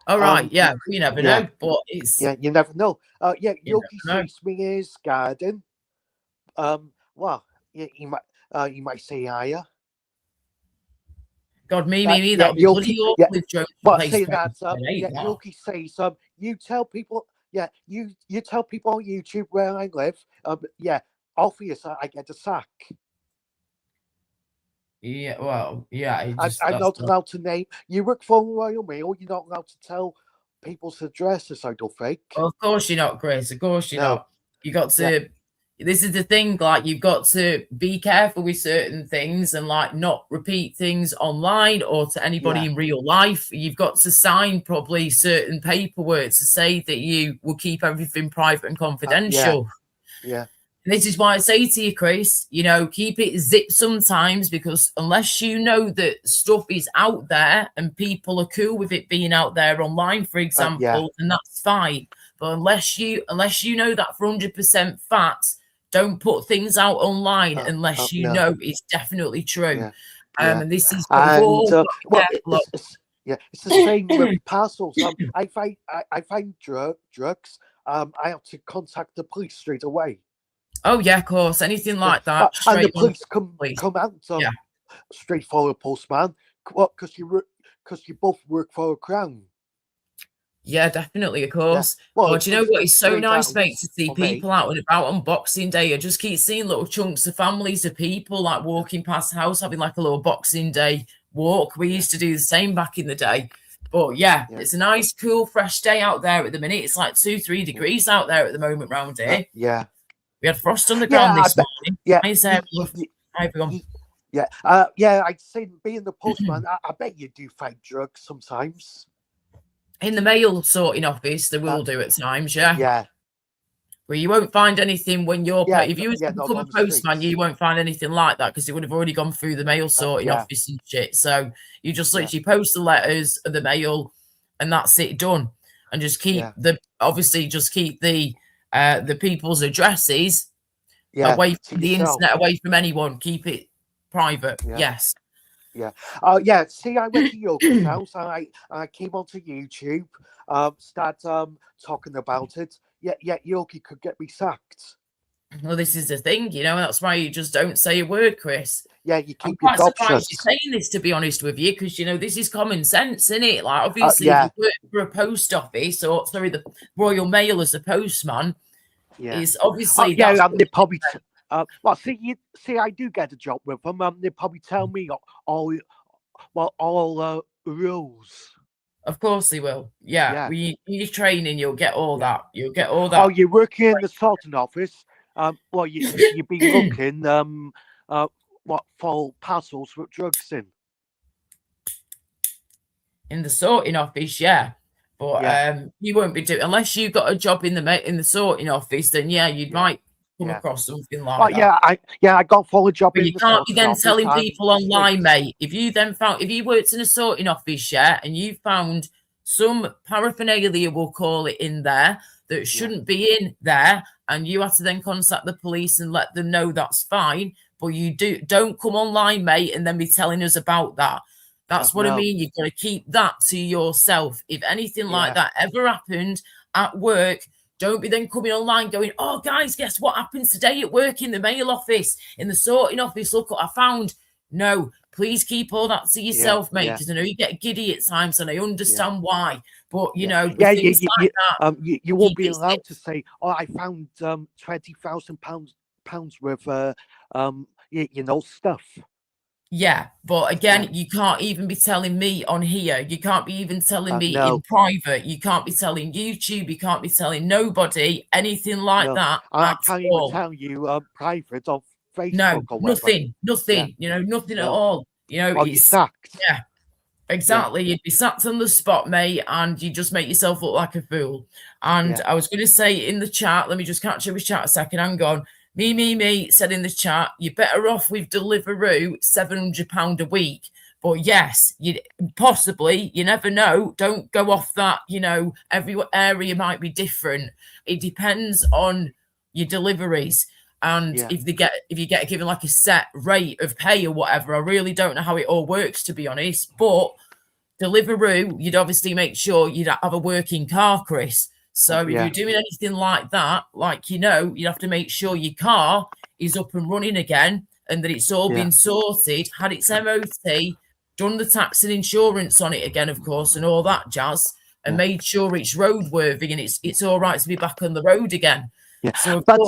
all right. You never know, but it's you never know. Yogi sees me in his garden. He might say hiya. God, me, that was bloody awful with Joe. But say that, Yogi says, you tell people, you tell people on YouTube where I live, obvious I get a sack. Yeah, well, yeah. I'm not allowed to name. You work for Royal Mail, you're not allowed to tell people's addresses, I don't think. Well, of course you're not, Chris. Of course you're not. You got to this is the thing, like you've got to be careful with certain things and like not repeat things online or to anybody Yeah. in real life. You've got to sign probably certain paperwork to say that you will keep everything private and Yeah. confidential. Yeah. And this is why I say to you, Chris, you know, keep it zipped sometimes, because unless you know that stuff is out there and people are cool with it being out there online, for Yeah. example, then that's fine. But unless you know that for 100% fact, don't put things out online unless you No. know it's definitely true. Yeah. Yeah. And this is And we've all got to be well, careful of. it's the same with parcels. I find drugs. I have to contact the police straight away. Oh yeah, of course. Anything Yeah. like that, And the straight on. police come out Yeah. straight for a postman. What? Because you both work for a crown. Yeah, definitely, of Yeah. course. Well, Oh, do you know what? It's so straight nice, out mate, to see for me. people out and about on Boxing Day. I just keep seeing little chunks of families of people like walking past the house, having like a little Boxing Day walk. We used to do the same back in the day. But yeah, Yeah. it's a nice, cool, fresh day out there at the minute. It's like 2-3 degrees out there at the moment round here. Yeah. We had frost on the ground this morning. Yeah. Nice everyone. Yeah. I'd say being the postman, I bet you do find drugs sometimes. In the mail sorting office, they will do at times, yeah. Yeah. Well, you won't find anything when you're if you was to not become a on the postman, streets. you won't find anything like that because it would have already gone through the mail sorting yeah. office and shit. So you just Yeah. literally post the letters of the mail, and that's it done. And just keep the people's addresses away from the internet, away from anyone. Keep it private. Yeah. Yes. Yeah. Yeah. See, I went to Yogi's house and I came onto YouTube, started talking about it. Yeah, Yogi could get me sacked. Well, this is the thing, you know, that's why you just don't say a word, Chris. Yeah, you keep I'm your quite gob surprised shut. you're saying this, to be honest with you, because, you know, this is common sense, isn't it? Like, obviously, if you work for a post office or, sorry, the Royal Mail as a postman, is obviously... they probably... well, see, I do get a job with them. They probably tell me all rules. Of course they will. Yeah. Well, you training, you'll get all that. You'll get all that. Oh, you're working in the sorting office. Well, you've been looking for parcels with drugs in the sorting office, yeah. But you won't be doing, unless you've got a job in the sorting office, then you might come across something like that. I got for a job. But in you the can't be then office, telling people online, mate. If you worked in a sorting office, and you found some paraphernalia, we'll call it, in there that shouldn't be in there, and you have to then contact the police and let them know, that's fine. But you don't come online, mate, and then be telling us about that. That's what I mean. You've got to keep that to yourself. If anything like that ever happened at work, don't be then coming online going, oh, guys, guess what happens today at work in the mail office, in the sorting office? Look what I found. No, please keep all that to yourself, mate, because I know you get giddy at times and I understand why. But, you know, things like that. You won't be allowed to say, oh, I found £20,000 worth of, stuff. Yeah, but again, you can't even be telling me on here. You can't be even telling me in private. You can't be telling YouTube. You can't be telling nobody anything like that. I can't even tell you private or Facebook or whatever. Nothing. You know, nothing at all. You know, well, you're sacked. Yeah, exactly. You'd be sacked on the spot, mate, and you just make yourself look like a fool. And I was going to say in the chat, let me just catch up with chat a second. Hang on. Me said in the chat, you're better off with Deliveroo, £700 a week. But yes, you possibly, you never know. Don't go off that, you know, every area might be different. It depends on your deliveries. And if you get given like a set rate of pay or whatever, I really don't know how it all works, to be honest. But Deliveroo, you'd obviously make sure you'd have a working car, Chris. So if you're doing anything like that, like, you know, you have to make sure your car is up and running again and that it's all been sorted, had its MOT, done the tax and insurance on it again, of course, and all that jazz, and made sure it's roadworthy and it's all right to be back on the road again. Yeah, so but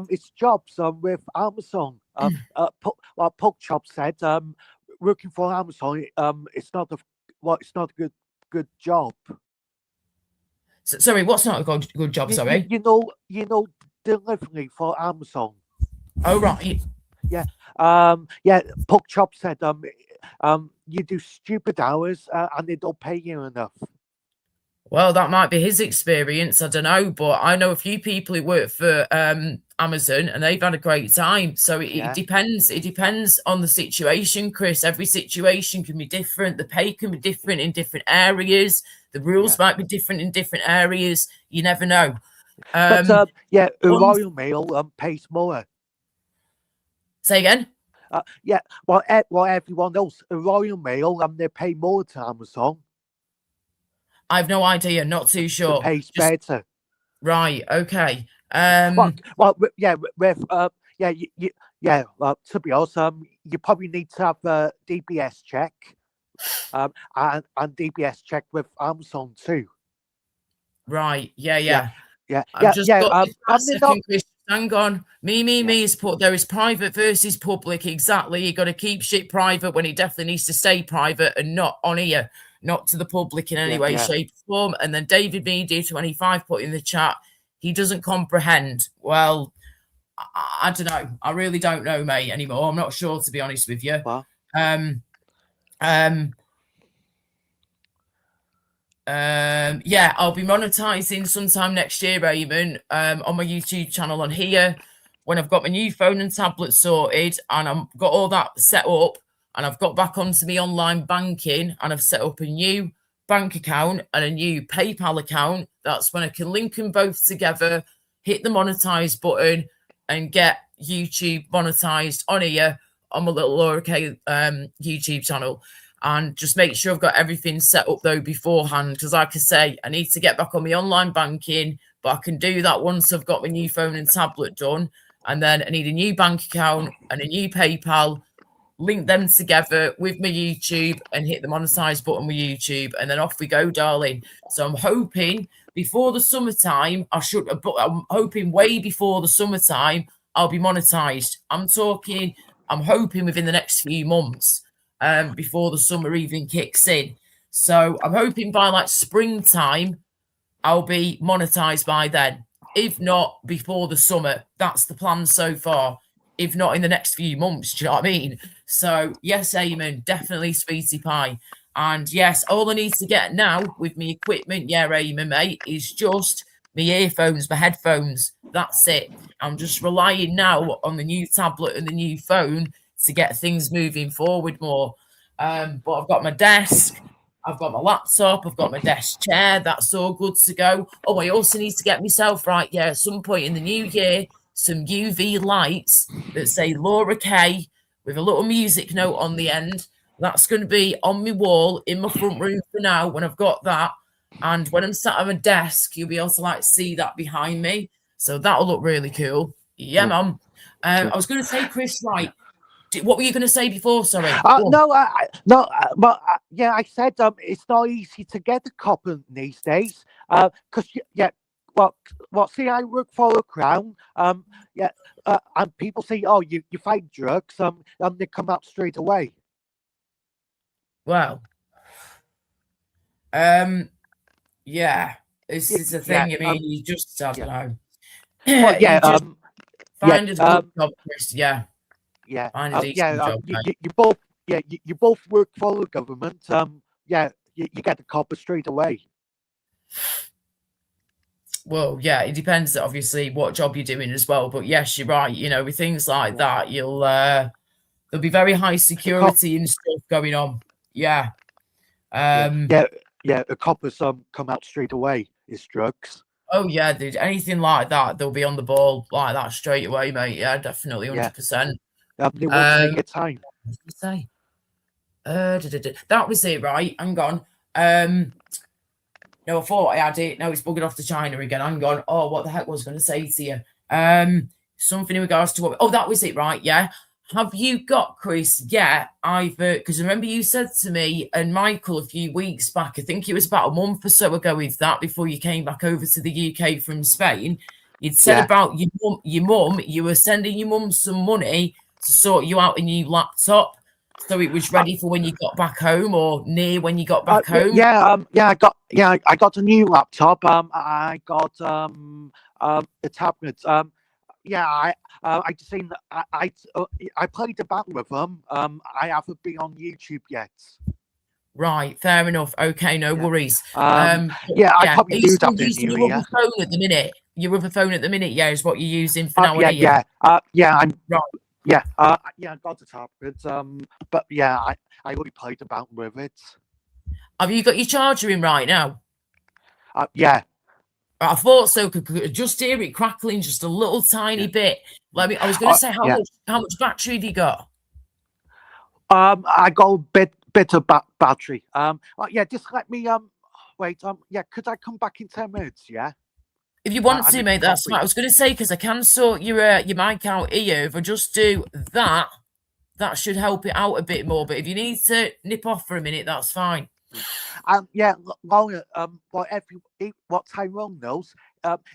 it's jobs with Amazon. Pork Chop said, working for Amazon, it's not a good job. Sorry, what's not a good job? Sorry, you know delivery for Amazon. Oh, right. Yeah, Puck Chop said, you do stupid hours and they don't pay you enough. Well, that might be his experience. I don't know, but I know a few people who work for Amazon and they've had a great time. So it depends. It depends on the situation, Chris. Every situation can be different. The pay can be different in different areas. The rules might be different in different areas. You never know. But a Royal Mail pays more. Say again? Well, everyone else, a Royal Mail, they pay more to Amazon. I've no idea. Not too sure. It pays better. Right. Okay. To be honest, you probably need to have a DBS check, and DBS check with Amazon too. Right. Yeah. Hang on. Me is put there is private versus public. Exactly. You got to keep shit private when it definitely needs to stay private and not on here, not to the public in any way, shape, or form. And then David Media 25 put in the chat, he doesn't comprehend. Well, I don't know. I really don't know, mate, anymore. I'm not sure, to be honest with you. What? I'll be monetizing sometime next year, Eamon, on my YouTube channel on here when I've got my new phone and tablet sorted and I've got all that set up and I've got back onto my online banking and I've set up a new bank account and a new PayPal account. That's when I can link them both together, hit the monetize button and get YouTube monetized on here on my little Laura K YouTube channel. And just make sure I've got everything set up though beforehand, because like I say, I need to get back on my online banking, but I can do that once I've got my new phone and tablet done. And then I need a new bank account and a new PayPal, link them together with my YouTube and hit the monetize button with YouTube. And then off we go, darling. So I'm hoping before the summertime, I'm hoping way before the summertime, I'll be monetized. I'm hoping within the next few months. Before the summer even kicks in. So I'm hoping by like springtime, I'll be monetized by then. If not before the summer, that's the plan so far. If not in the next few months, do you know what I mean? So yes, Eamon, definitely Sweetie Pie. And yes, all I need to get now with my equipment, Eamon, mate, is just my earphones, my headphones. That's it. I'm just relying now on the new tablet and the new phone to get things moving forward more. But I've got my desk, I've got my laptop, I've got my desk chair, that's all good to go. Oh, I also need to get myself right, at some point in the new year, some UV lights that say Laura K with a little music note on the end. That's going to be on my wall in my front room for now when I've got that. And when I'm sat at my desk, you'll be able to see that behind me. So that'll look really cool. Yeah, Mum. I was going to say, Chris, what were you going to say before? Sorry. I said it's not easy to get a copper these days. Because see, I work for the Crown. And people say, oh, you fight drugs. And they come out straight away. Well, this is the thing. I mean, you just I don't know. Find a good job, Chris. Yeah. Yeah, job, you both work for the government. You get the copper straight away. Well, yeah, it depends obviously what job you're doing as well. But yes, you're right. With things like that, you'll there'll be very high security and stuff going on. Yeah. The coppers come out straight away. It's drugs. Oh yeah, dude. Anything like that, they'll be on the ball like that straight away, mate. Yeah, definitely, 100%. They won't take your time. Say, that was it, right? Hang on. No, I thought I had it. No, it's bugging off to China again. Hang on. Oh, what the heck was I going to say to you? Something in regards to what? Oh, that was it, right? Yeah. Have you got, Chris? Yeah, because remember you said to me and Michael a few weeks back, I think it was about a month or so ago with that before you came back over to the UK from Spain. You'd said about your mum, you were sending your mum some money to sort you out a new laptop, so it was ready for when you got back home or near when you got back home. I got a new laptop. I got a tablet. yeah, I just seen I played about with them. I haven't been on YouTube yet. Right, fair enough. Okay, no Yeah. worries. Yeah, I Yeah, probably are you do still that in using New your Year. other phone at the minute? Your other phone at the minute, yeah, is what you're using for now, Yeah, are you? yeah, I'm Right. yeah, yeah, I got the tablet. But yeah, I already played about with it. Have you got your charger in right now? Yeah, I thought so. Could just hear it crackling just a little tiny yeah, bit. I was going to say, yeah. how much battery have you got? I got a bit of battery. Yeah, just let me wait. Yeah, could I come back in 10 minutes? Yeah. If you want I to, make mate, that's coffee. fine. I was going to say because I can sort your mic out here. If I just do that, that should help it out a bit more. But if you need to nip off for a minute, that's fine. Yeah, Laura, what Tyrone knows,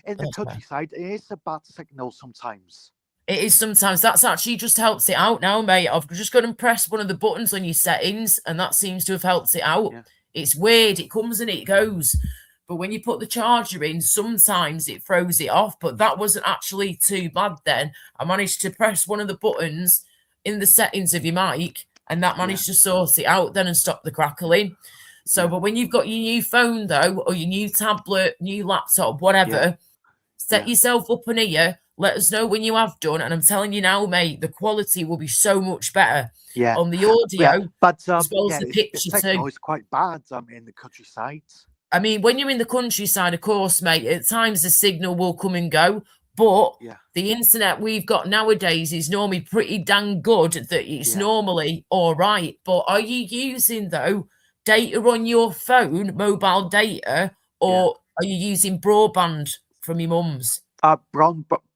in the Okay. countryside, it is a bad signal sometimes. It is sometimes. That's actually just helps it out now, mate. I've just got to press one of the buttons on your settings, and that seems to have helped it out. Yeah. It's weird. It comes and it goes. But when you put the charger in, sometimes it throws it off. But that wasn't actually too bad then. I managed to press one of the buttons in the settings of your mic, and that managed to sort it out then and stop the crackling. So, but when you've got your new phone, though, or your new tablet, new laptop, whatever, set yourself up an ear. Let us know when you have done. And I'm telling you now, mate, the quality will be so much better Yeah. on the audio But as well as the the picture, signal too. is quite bad in the countryside. I mean, when you're in the countryside, of course, mate, at times the signal will come and go. But the internet we've got nowadays is normally pretty dang good that it's normally all right. But are you using, though, data on your phone, mobile data, or are you using broadband from your mum's?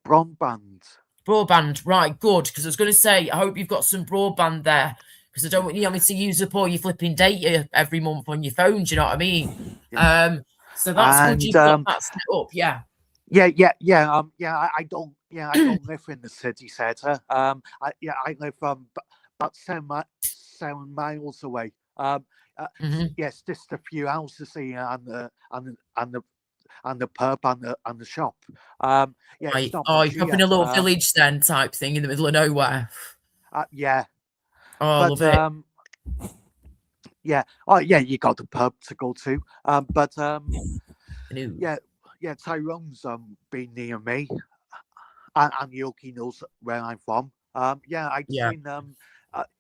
Broadband. Broadband, right, good. Because I was going to say, I hope you've got some broadband there. Because I don't want you having to use up all your flipping data every month on your phone. Do you know what I mean? So that's good. You've got that set up, yeah. Yeah. I don't live in the city centre. I live about 7 miles away. Yes, just a few houses here and the pub and the shop. It's not you're much up in a little village then, type thing in the middle of nowhere. Yeah. Oh, I love it. Yeah. Oh, yeah. You got the pub to go to. Tyrone's been near me, and Yoki knows where I'm from.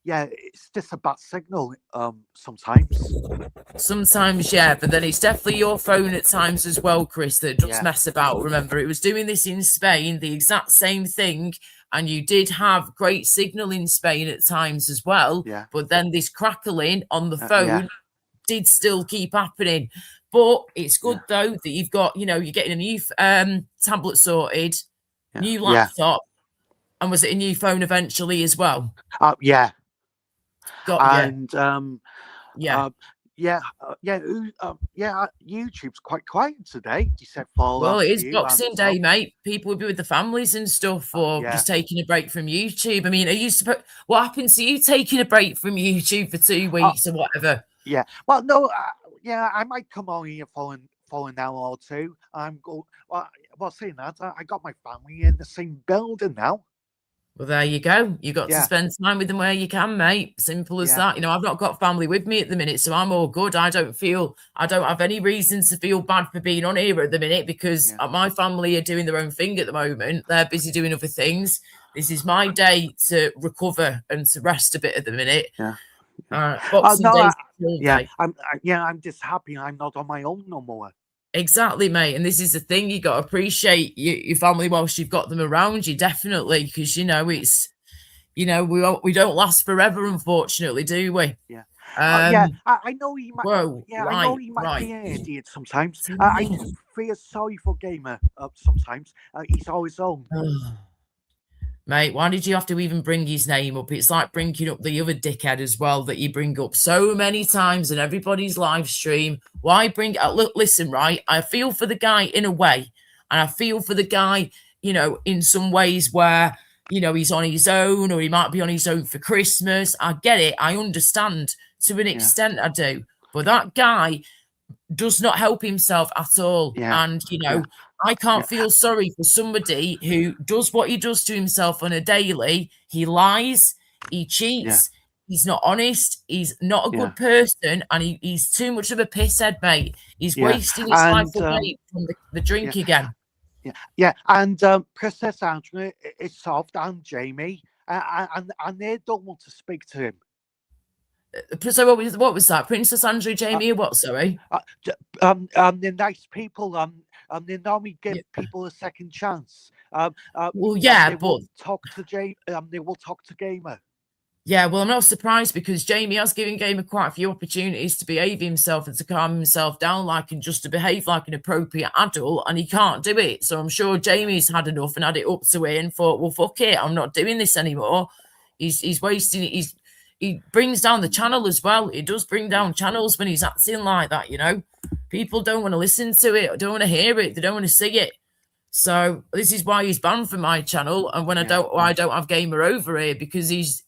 It's just a bad signal sometimes. Sometimes, yeah, but then it's definitely your phone at times as well, Chris, that does mess about. Remember, it was doing this in Spain, the exact same thing, and you did have great signal in Spain at times as well. Yeah. But then this crackling on the phone did still keep happening. But it's good though that you've got, you're getting a new tablet sorted, new laptop, and was it a new phone eventually as well? Yeah. Got and YouTube's quite quiet today. You said well, it is Boxing Day, mate. People will be with the families and stuff, or just taking a break from YouTube. I mean, what happened to you taking a break from YouTube for 2 weeks or whatever? Yeah. Well, no. I might come on here for an hour or two. Saying that, I got my family in the same building now. Well, there you go. You got to spend time with them where you can, mate. Simple as that. I've not got family with me at the minute, so I'm all good. I don't have any reason to feel bad for being on here at the minute because my family are doing their own thing at the moment. They're busy doing other things. This is my day to recover and to rest a bit at the minute. Boxing Day. I'm just happy I'm not on my own no more. Exactly, mate. And this is the thing, you got to appreciate your family whilst you've got them around you, definitely, because it's we don't last forever, unfortunately, do we? I know he might. I know he might right. be an idiot sometimes. I feel sorry for Gamer sometimes. He's on his own. Mate, why did you have to even bring his name up? It's like bringing up the other dickhead as well that you bring up so many times in everybody's live stream. Why bring look, listen, right? I feel for the guy in a way, and I feel for the guy, in some ways where, he's on his own or he might be on his own for Christmas. I get it. I understand to an extent, I do. But that guy, does not help himself at all. Yeah. And, Yeah. I can't Yeah. feel sorry for somebody who does what he does to himself on a daily. He lies, he cheats, he's not honest, he's not a Yeah. good person, and he's too much of a pisshead, mate. He's Yeah. wasting his life And, away from the drink again. Yeah. And Princess Andrew is soft, and Jamie, and they don't want to speak to him. So what was that? Princess Andrew, Jamie, or what? Sorry. They're nice people. They normally give people a second chance. Well, yeah, they but will talk to they will talk to Gamer. Yeah, well, I'm not surprised because Jamie has given Gamer quite a few opportunities to behave himself and to calm himself down, and just to behave like an appropriate adult, and he can't do it. So I'm sure Jamie's had enough and had it up to it and thought, well, fuck it, I'm not doing this anymore. He's wasting it. He brings down the channel as well. He does bring down channels when he's acting like that, People don't want to listen to it, don't want to hear it, they don't want to see it. So this is why he's banned from my channel, and when I don't have Gamer over here, because he's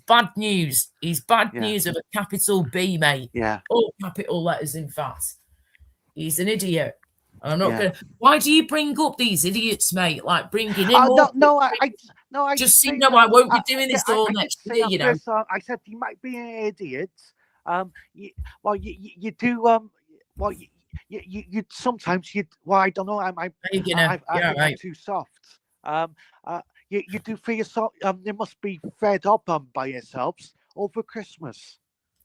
bad news. He's bad news of a capital B, mate. Yeah. All capital letters, in fact. He's an idiot. And I'm not gonna. Why do you bring up these idiots, mate? Like bringing him up. I just see. No, I won't be doing this all next year. I said he might be an idiot. You do. You sometimes I don't know. I'm too soft. You do feel yourself. They must be fed up by yourselves over Christmas.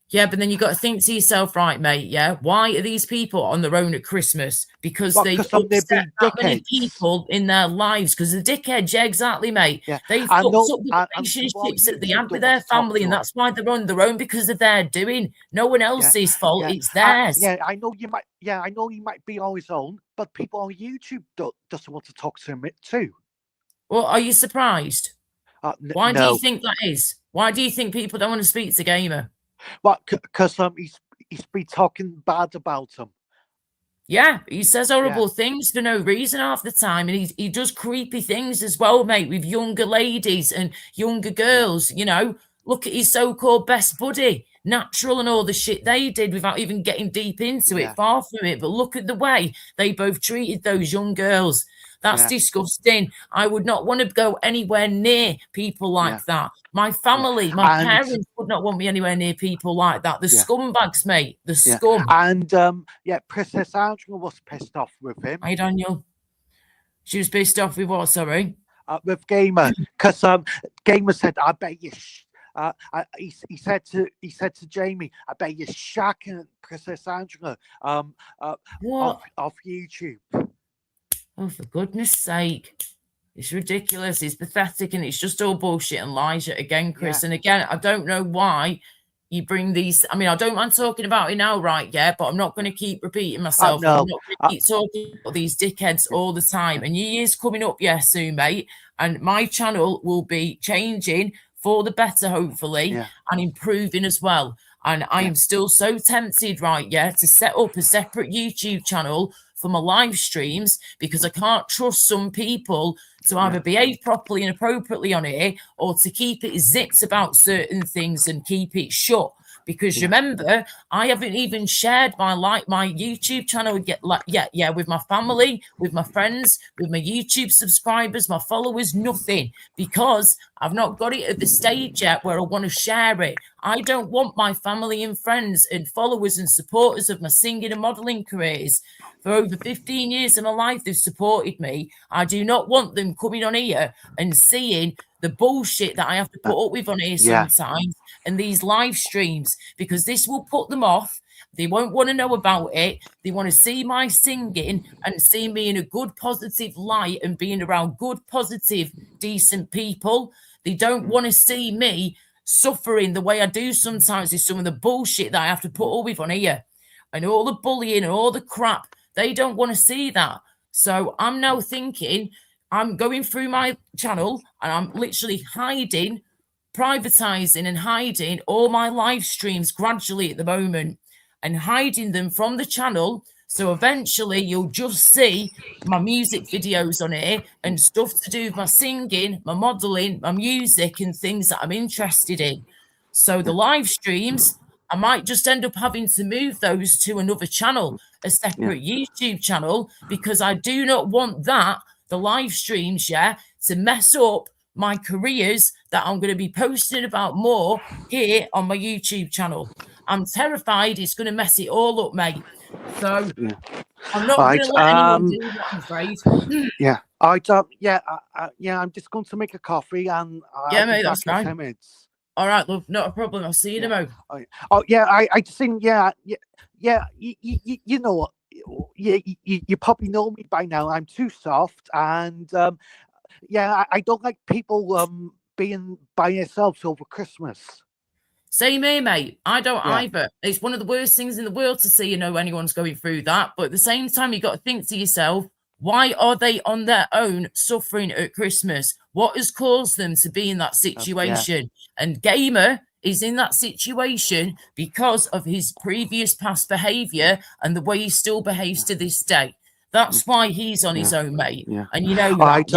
Yeah, but then you got to think to yourself, right, mate? Yeah, why are these people on their own at Christmas? Because they've upset that many people in their lives. Because the dickheads, yeah, exactly, mate. Yeah. They fucked up the relationships that they had with their family, and that's why they're on their own because of their doing. No one else's fault; it's theirs. I know you might. Yeah, I know he might be on his own, but people on YouTube doesn't want to talk to him too. Well, are you surprised? Why do you think that is? Why do you think people don't want to speak to Gamer? Well, because he's been talking bad about him. Yeah, he says horrible things for no reason half the time, and he does creepy things as well, mate, with younger ladies and younger girls. Look at his so-called best buddy, Natural, and all the shit they did without even getting deep into it. Far from it, but look at the way they both treated those young girls. That's disgusting. I would not want to go anywhere near people like that. My family, my parents would not want me anywhere near people like that. The scumbags, mate. The scum. And Princess Andrew was pissed off with him. Hey, Daniel. She was pissed off with what? Sorry. With Gamer, because Gamer said, "I bet you." He said to Jamie, "I bet you're shacking Princess Andrew off YouTube." Oh, for goodness sake. It's ridiculous. It's pathetic, and it's just all bullshit and lies yet again, Chris. And again, I don't know why you bring these. I mean, I don't mind talking about it now, right? Yeah, but I'm not going to keep repeating myself. I'm not going to keep talking about these dickheads all the time. And New Year's coming up, soon, mate. And my channel will be changing for the better, hopefully, and improving as well. And I am still so tempted, right, to set up a separate YouTube channel for my live streams, because I can't trust some people to either behave properly and appropriately on here, or to keep it zipped about certain things and keep it shut. Because remember, I haven't even shared my YouTube channel yet, with my family, with my friends, with my YouTube subscribers, my followers, nothing, because I've not got it at the stage yet where I want to share it. I don't want my family and friends and followers and supporters of my singing and modeling careers for over 15 years of my life. They've supported me. I do not want them coming on here and seeing the bullshit that I have to put up with on here sometimes and these live streams, because this will put them off. They won't want to know about it. They want to see my singing and see me in a good, positive light and being around good, positive, decent people. They don't want to see me suffering the way I do sometimes with some of the bullshit that I have to put up with on here and all the bullying and all the crap. They don't want to see that. So I'm now thinking, I'm going through my channel and I'm literally hiding, privatizing and hiding all my live streams gradually at the moment and hiding them from the channel. So eventually you'll just see my music videos on here and stuff to do with my singing, my modeling, my music and things that I'm interested in. So the live streams, I might just end up having to move those to another channel, a separate YouTube channel, because I do not want the live streams, to mess up my careers that I'm going to be posting about more here on my YouTube channel. I'm terrified it's going to mess it all up, mate. So I'm not going to let anyone do that, I'm afraid. I'm just going to make a coffee and mate, that's fine. 10 minutes. All right, love, not a problem. I'll see you in a moment. I just think, you know what? You probably know me by now. I'm too soft, and I don't like people being by themselves over Christmas. Same here, mate. I don't either. It's one of the worst things in the world to see, anyone's going through that. But at the same time, you got to think to yourself, why are they on their own suffering at Christmas? What has caused them to be in that situation? And Gamer is in that situation because of his previous past behavior and the way he still behaves to this day. That's why he's on his own, mate. And you know that,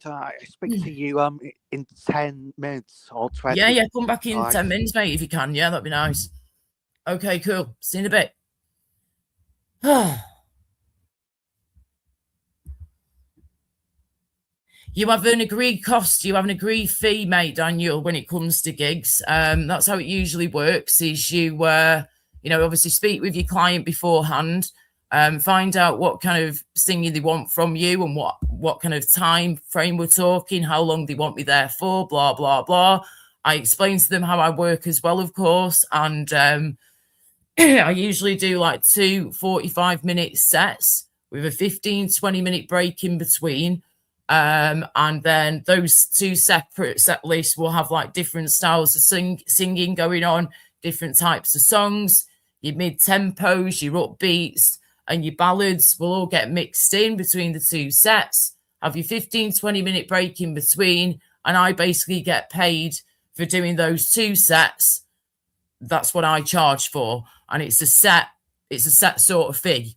I speak to you in 10 minutes or 20. Yeah, come back in 10 minutes, mate, if you can. Yeah, that'd be nice. Okay, cool. See you in a bit. You have an agreed cost, you have an agreed fee, mate, Daniel, when it comes to gigs. That's how it usually works, is you obviously speak with your client beforehand, find out what kind of singing they want from you and what kind of time frame we're talking, how long they want me there for, blah, blah, blah. I explain to them how I work as well, of course, and I usually do like 2 45-minute sets with a 15-20-minute break in between. And then those two separate set lists will have like different styles of singing going on, different types of songs, your mid-tempos, your upbeats, and your ballads will all get mixed in between the two sets. Have your 15-20-minute break in between, and I basically get paid for doing those two sets. That's what I charge for, and it's a set sort of fee.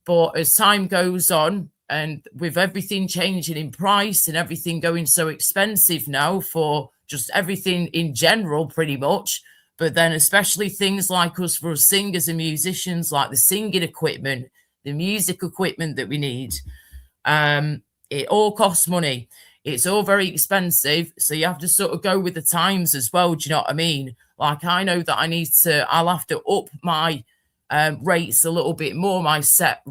But as time goes on, and with everything changing in price and everything going so expensive now for just everything in general, pretty much, but then especially things like us for us singers and musicians, like the singing equipment, the music equipment that we need, it all costs money. It's all very expensive. So you have to sort of go with the times as well. Do you know what I mean? Like, I know that I'll have to up my rates a little bit more, my set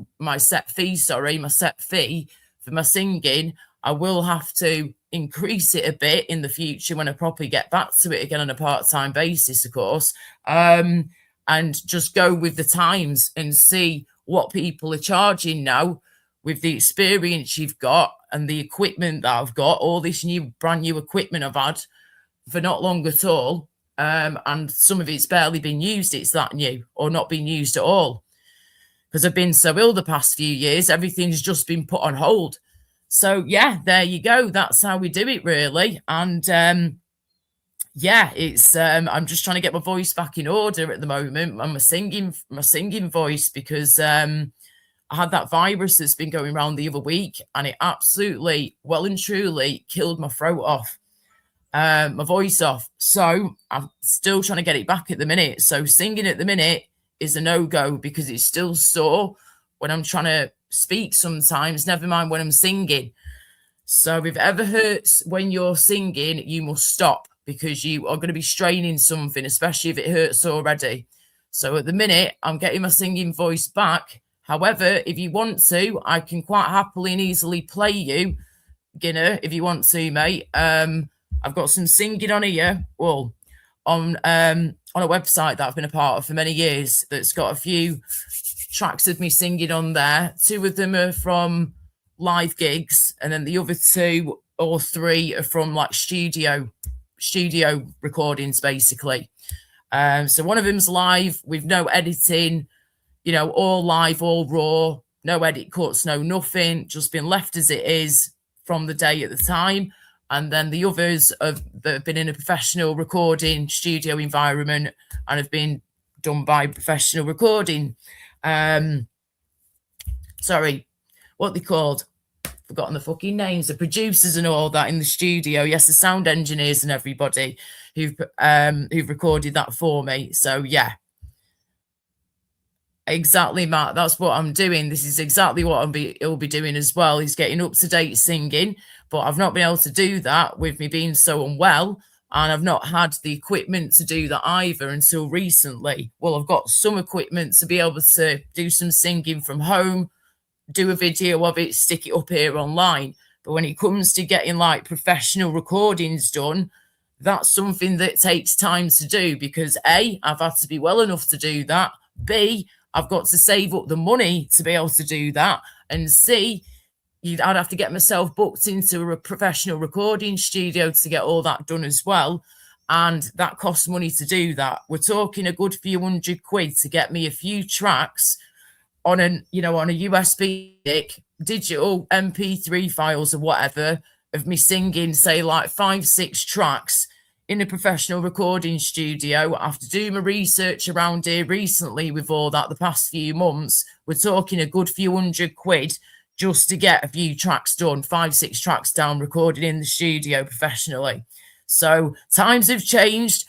fee for my singing. I will have to increase it a bit in the future when I properly get back to it again on a part-time basis, of course, and just go with the times and see what people are charging now with the experience you've got and the equipment that I've got, all this brand new equipment I've had for not long at all. And some of it's barely been used. It's that new or not been used at all. Because I've been so ill the past few years, everything's just been put on hold. So, yeah, there you go. That's how we do it, really. And, it's I'm just trying to get my voice back in order at the moment. And my singing voice, because I had that virus that's been going around the other week, and it absolutely, well and truly, killed my throat off. My voice off. So I'm still trying to get it back at the minute. So singing at the minute is a no-go because it's still sore when I'm trying to speak sometimes, never mind when I'm singing. So if it ever hurts when you're singing, you must stop because you are going to be straining something, especially if it hurts already. So at the minute, I'm getting my singing voice back. However, if you want to, I can quite happily and easily play you, Ginner, if you want to, mate. I've got some singing on here, well, on a website that I've been a part of for many years that's got a few tracks of me singing on there. 2 of them are from live gigs, and then the other 2 or 3 are from like studio recordings, basically. So one of them's live with no editing, all live, all raw, no edit cuts, no nothing, just been left as it is from the day at the time. And then the others that have been in a professional recording studio environment and have been done by professional recording. Sorry, what they called? Forgotten the fucking names. The producers and all that in the studio. Yes, the sound engineers and everybody. who've recorded that for me. So yeah. Exactly, Matt. That's what I'm doing. This is exactly what he'll be doing as well. He's getting up to date singing, but I've not been able to do that with me being so unwell, and I've not had the equipment to do that either until recently. Well, I've got some equipment to be able to do some singing from home, do a video of it, stick it up here online. But when it comes to getting like professional recordings done, that's something that takes time to do because A, I've had to be well enough to do that. B, I've got to save up the money to be able to do that. And C, I'd have to get myself booked into a professional recording studio to get all that done as well. And that costs money to do that. We're talking a good few £100 to get me a few tracks on a USB stick, digital MP3 files or whatever of me singing, say like 5-6 tracks in a professional recording studio. After doing my research around here recently with all that the past few months, we're talking a good few £100 just to get a few tracks done, 5-6 tracks down, recorded in the studio professionally. So times have changed.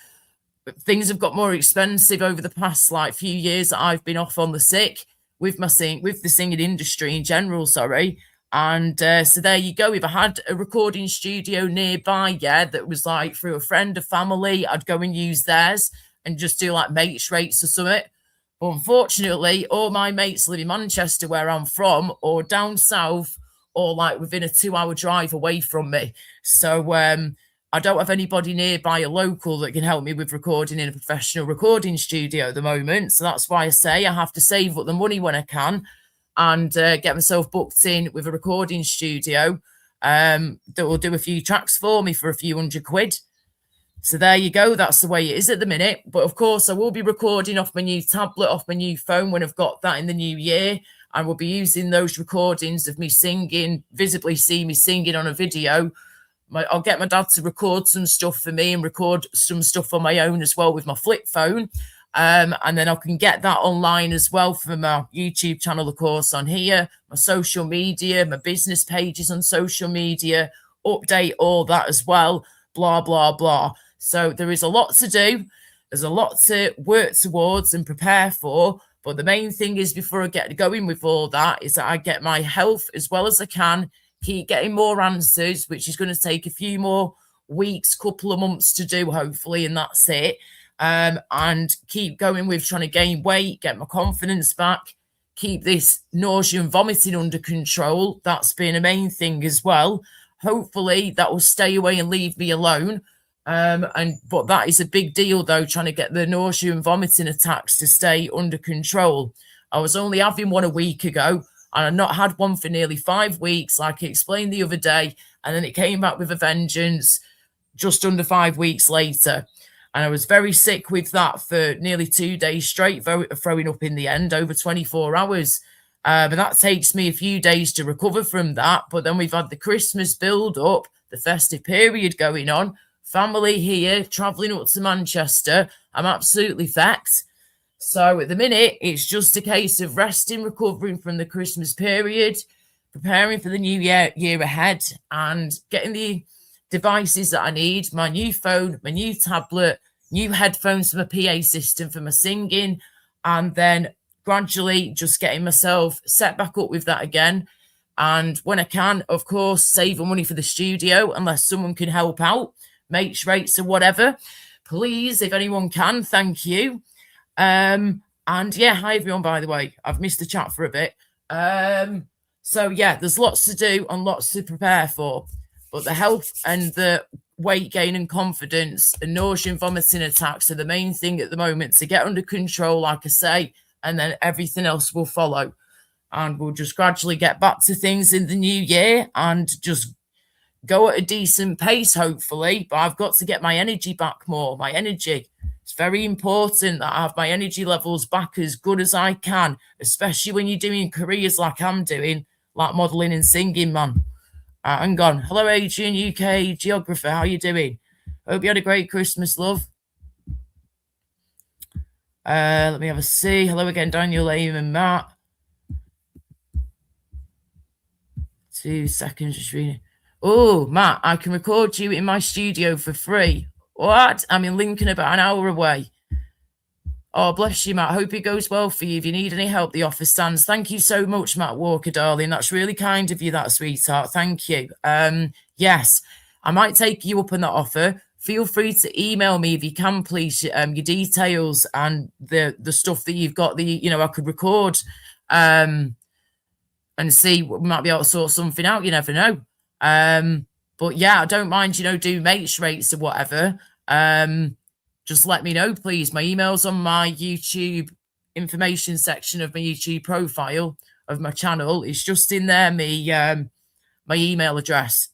Things have got more expensive over the past like few years that I've been off on the sick with the singing industry in general, sorry. And so there you go. If I had a recording studio nearby, that was like through a friend, a family, I'd go and use theirs and just do like mates rates or something. But unfortunately, all my mates live in Manchester, where I'm from, or down south, or like within a 2-hour drive away from me. So I don't have anybody nearby, a local, that can help me with recording in a professional recording studio at the moment. So that's why I say I have to save up the money when I can and get myself booked in with a recording studio that will do a few tracks for me for a few £100. So there you go. That's the way it is at the minute. But of course, I will be recording off my new tablet, off my new phone when I've got that in the new year. And we'll be using those recordings of me singing, visibly see me singing on a video. I'll get my dad to record some stuff for me and record some stuff on my own as well with my flip phone. And then I can get that online as well from my YouTube channel, of course, on here, my social media, my business pages on social media, update all that as well, blah, blah, blah. So there is a lot to do. There's a lot to work towards and prepare for. But the main thing is, before I get going with all that, is that I get my health as well as I can, keep getting more answers, which is going to take a few more weeks, couple of months to do, hopefully, and that's it. And keep going with trying to gain weight, get my confidence back, keep this nausea and vomiting under control. That's been a main thing as well. Hopefully that will stay away and leave me alone. But that is a big deal though, trying to get the nausea and vomiting attacks to stay under control. I was only having one a week ago, and I've not had one for nearly 5 weeks, like I explained the other day, and then it came back with a vengeance just under 5 weeks later. And I was very sick with that for nearly 2 days straight, throwing up in the end, over 24 hours. But that takes me a few days to recover from that. But then we've had the Christmas build-up, the festive period going on, family here, travelling up to Manchester. I'm absolutely fecked. So at the minute, it's just a case of resting, recovering from the Christmas period, preparing for the new year ahead, and getting the devices that I need, my new phone, my new tablet, new headphones for my PA system for my singing, and then gradually just getting myself set back up with that again. And when I can, of course, saving money for the studio, unless someone can help out, mates rates or whatever. Please, if anyone can, thank you. And yeah, hi everyone, by the way. I've missed the chat for a bit. So yeah, there's lots to do and lots to prepare for. But the health and the weight gain and confidence and nausea and vomiting attacks are the main thing at the moment to get under control, like I say, and then everything else will follow. And we'll just gradually get back to things in the new year and just go at a decent pace, hopefully. But I've got to get my energy back more, my energy. It's very important that I have my energy levels back as good as I can, especially when you're doing careers like I'm doing, like modelling and singing, man. Hang on. Hello, Adrian, UK geographer. How you doing? Hope you had a great Christmas, love. Let me have a see. Hello again, Daniel, Aim, and Matt. 2 seconds, just reading. Oh, Matt, I can record you in my studio for free. What? I'm in Lincoln, about an hour away. Oh, bless you, Matt. Hope it goes well for you. If you need any help, the office stands. Thank you so much, Matt Walker, darling. That's really kind of you, that sweetheart. Thank you. Yes, I might take you up on that offer. Feel free to email me if you can, please, your details and the stuff that you've got. I could record, and see, we might be able to sort something out. You never know. But yeah, I don't mind, do mates rates or whatever. Just let me know, please. My email's on my YouTube information section of my YouTube profile of my channel. It's just in there, my email address.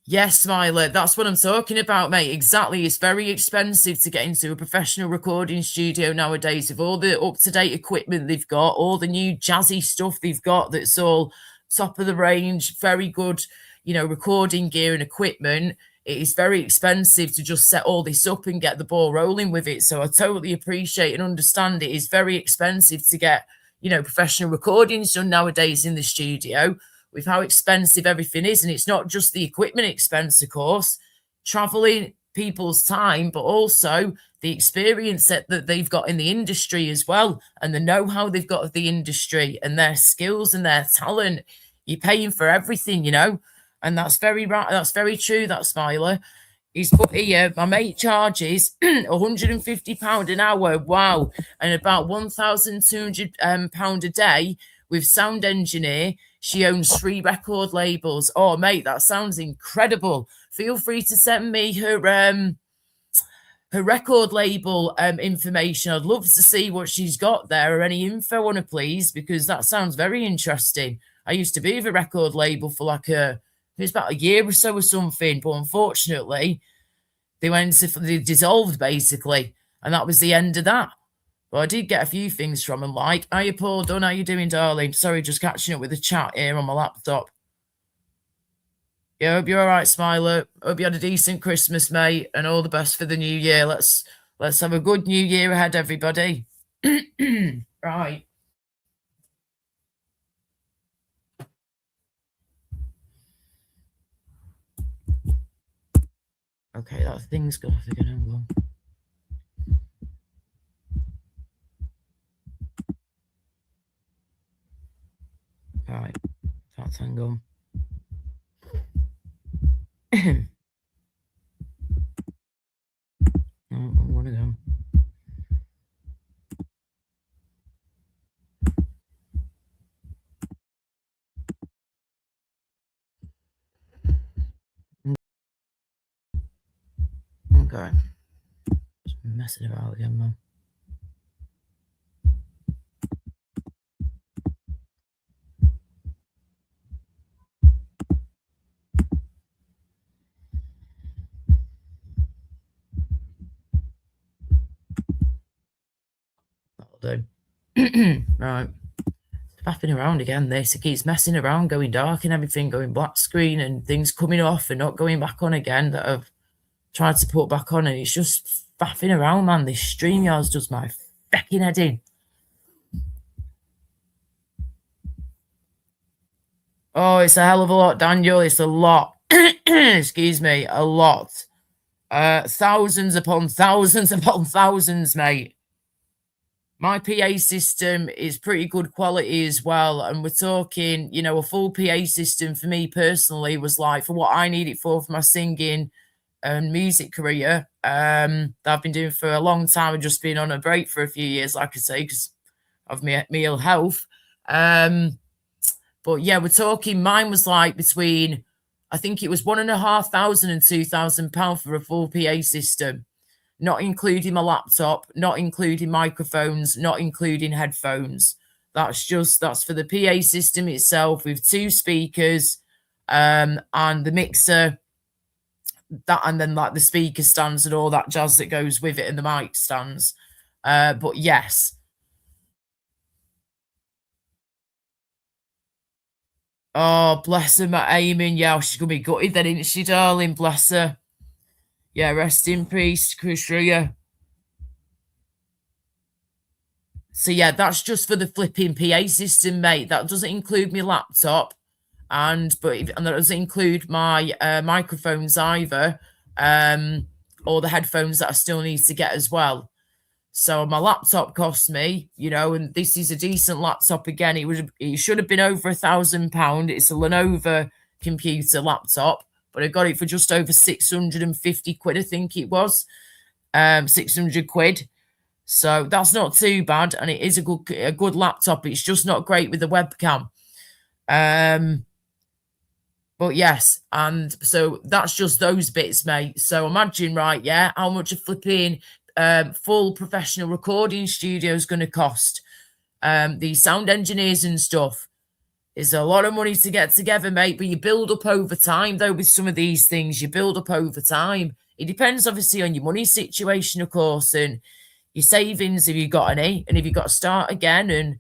Yes, Smiler, that's what I'm talking about, mate. Exactly. It's very expensive to get into a professional recording studio nowadays with all the up-to-date equipment they've got, all the new jazzy stuff they've got that's all top of the range, very good, recording gear and equipment. It is very expensive to just set all this up and get the ball rolling with it. So I totally appreciate and understand it is very expensive to get, professional recordings done nowadays in the studio with how expensive everything is. And it's not just the equipment expense, of course, traveling, people's time, but also the experience that they've got in the industry as well, and the know-how they've got of the industry and their skills and their talent. You're paying for everything, and that's very right. That's very true, that Smiler. He's put here, my mate charges £150 an hour. Wow. And about £1,200 a day with sound engineer. She owns 3 record labels. Oh, mate, that sounds incredible. Feel free to send me her record label information. I'd love to see what she's got there, or any info on her, please, because that sounds very interesting. I used to be with a record label for it was about a year or so or something, but unfortunately they dissolved basically, and that was the end of that. But I did get a few things from them, like, hiya Paul Dunn, how you doing, darling? Sorry, just catching up with the chat here on my laptop. Yeah, hope you're all right, Smiler. Hope you had a decent Christmas, mate, and all the best for the new year. Let's have a good new year ahead, everybody. Right. Okay, that thing's got off again. Hang on. Right, that's hang on. No, one of them. Okay. Just messing about again, man. That'll do. Right. Faffing around again, this. It keeps messing around, going dark and everything, going black screen and things coming off and not going back on again that I've tried to put back on, and it's just faffing around, man. This StreamYards does my fucking head in. Oh, it's a hell of a lot, Daniel. It's a lot. Excuse me, a lot. Thousands upon thousands upon thousands, mate. My PA system is pretty good quality as well. And we're talking, a full PA system for me personally was like, for what I need it for my singing and music career, that I've been doing for a long time. I've just been on a break for a few years, like I say, because of my ill health. But yeah, we're talking, mine was like between, I think it was £1,500 and £2,000 for a full PA system, not including my laptop, not including microphones, not including headphones. That's for the PA system itself with 2 speakers, and the mixer, that, and then like the speaker stands and all that jazz that goes with it, and the mic stands. But yes. Oh, bless her, Matt Eamon. Yeah, she's gonna be gutted then, isn't she, darling? Bless her. Yeah, rest in peace, Chris Ria. So yeah, that's just for the flipping PA system, mate. That doesn't include my laptop. and that doesn't include my microphones either, or the headphones that I still need to get as well. So my laptop cost me, and this is a decent laptop again. It should have been over £1,000. It's a Lenovo computer laptop, but I got it for just over 650 quid, I think it was. 600 quid. So that's not too bad, and it is a good laptop. It's just not great with the webcam. But yes, and so that's just those bits, mate. So imagine, right, yeah, how much a flipping full professional recording studio is going to cost. These sound engineers and stuff. It's a lot of money to get together, mate, but you build up over time, though, with some of these things. You build up over time. It depends, obviously, on your money situation, of course, and your savings, if you've got any, and if you've got to start again and,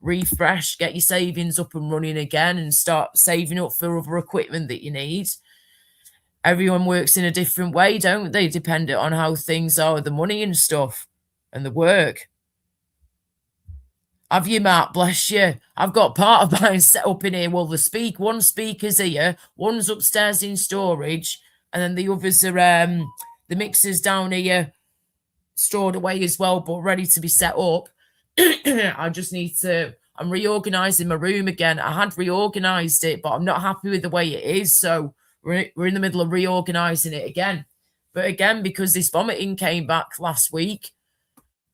refresh, get your savings up and running again and start saving up for other equipment that you need. Everyone works in a different way, don't they? Depending on how things are, the money and stuff and the work. Have you, Matt? Bless you. I've got part of mine set up in here. Well, one speaker's here, one's upstairs in storage, and then the others are the mixers down here stored away as well, but ready to be set up. I'm reorganizing my room again. I had reorganized it, but I'm not happy with the way it is. So we're in the middle of reorganizing it again. But again, because this vomiting came back last week,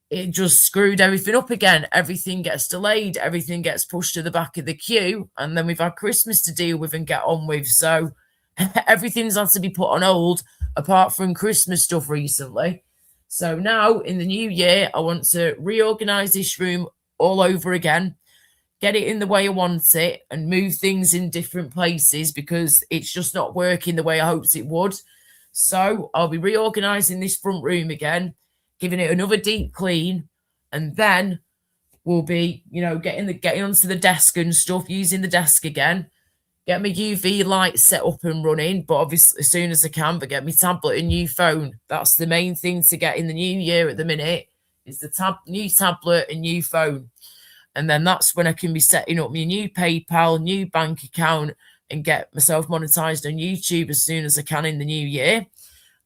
it just screwed everything up again. Everything gets delayed. Everything gets pushed to the back of the queue. And then we've had Christmas to deal with and get on with. So everything's had to be put on hold apart from Christmas stuff recently. So now in the new year, I want to reorganize this room all over again, get it in the way I want it, and move things in different places because it's just not working the way I hoped it would. So I'll be reorganizing this front room again, giving it another deep clean, and then we'll be, getting onto the desk and stuff, using the desk again. Get my UV light set up and running, but obviously as soon as I can, but get my tablet and new phone. That's the main thing to get in the new year at the minute, is the new tablet and new phone. And then that's when I can be setting up my new PayPal, new bank account, and get myself monetized on YouTube as soon as I can in the new year.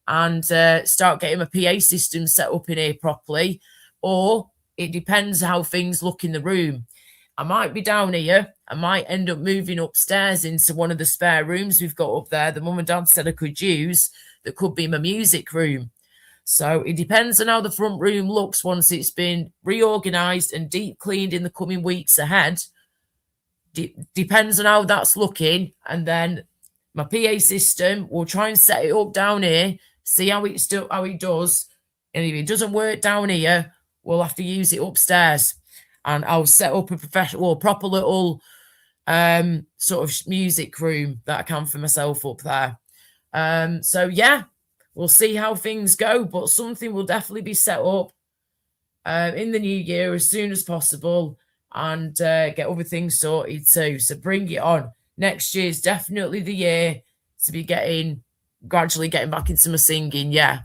And start getting my PA system set up in here properly. Or it depends how things look in the room. I might be down here. I might end up moving upstairs into one of the spare rooms we've got up there that Mum and Dad said I could use. That could be my music room. So it depends on how the front room looks once it's been reorganised and deep cleaned in the coming weeks ahead. Depends on how that's looking. And then my PA system, we'll try and set it up down here, see how it does. And if it doesn't work down here, we'll have to use it upstairs. And I'll set up a proper little sort of music room that I can for myself up there. So yeah, we'll see how things go, but something will definitely be set up in the new year as soon as possible, and get other things sorted too. So bring it on. Next year is definitely the year to be gradually getting back into my singing, yeah.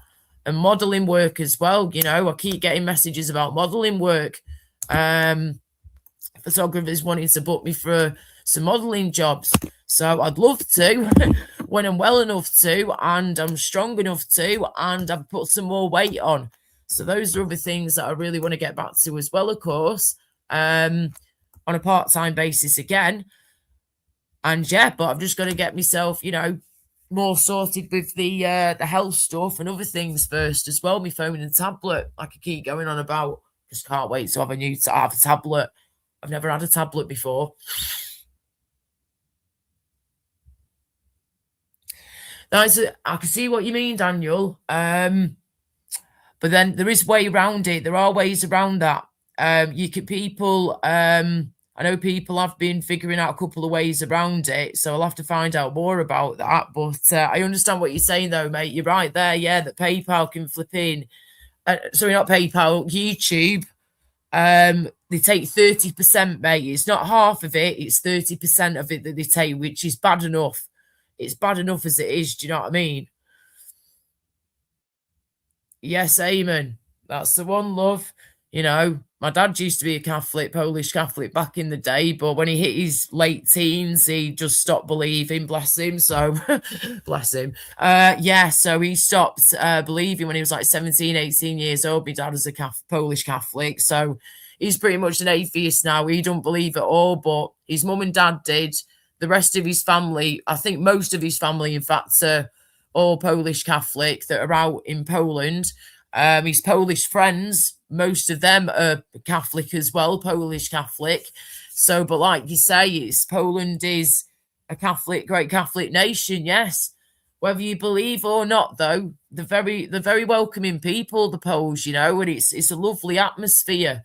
And modelling work as well, I keep getting messages about modelling work. Photographers wanting to book me for some modelling jobs. So I'd love to when I'm well enough to, and I'm strong enough to, and I've put some more weight on. So those are other things that I really want to get back to as well, of course, on a part-time basis again. And yeah, but I've just got to get myself, more sorted with the health stuff and other things first as well. My phone and tablet, I could keep going on about. Just can't wait to have a tablet. I've never had a tablet before. Now, I can see what you mean, Daniel. But then there is way around it. There are ways around that. I know people have been figuring out a couple of ways around it, so I'll have to find out more about that. But I understand what you're saying, though, mate. You're right there, yeah, that PayPal can flip in. Sorry, not PayPal, YouTube. They take 30%, mate. It's not half of it, it's 30% of it that they take, which is bad enough. It's bad enough as it is, do you know what I mean? Yes, amen. That's the one, love. You know, my dad used to be a Catholic, Polish Catholic back in the day, but when he hit his late teens, he just stopped believing, bless him. So, bless him. Yeah, so he stopped believing when he was like 17, 18 years old. My dad was a Polish Catholic. So, he's pretty much an atheist now. He don't believe at all, but his mum and dad did. The rest of his family, I think most of his family, in fact, are all Polish Catholic that are out in Poland. His Polish friends, most of them are Catholic as well, Polish Catholic. So, but like you say, Poland is a Catholic, great Catholic nation, yes. Whether you believe or not, though, they're very welcoming people, the Poles, you know, and it's a lovely atmosphere.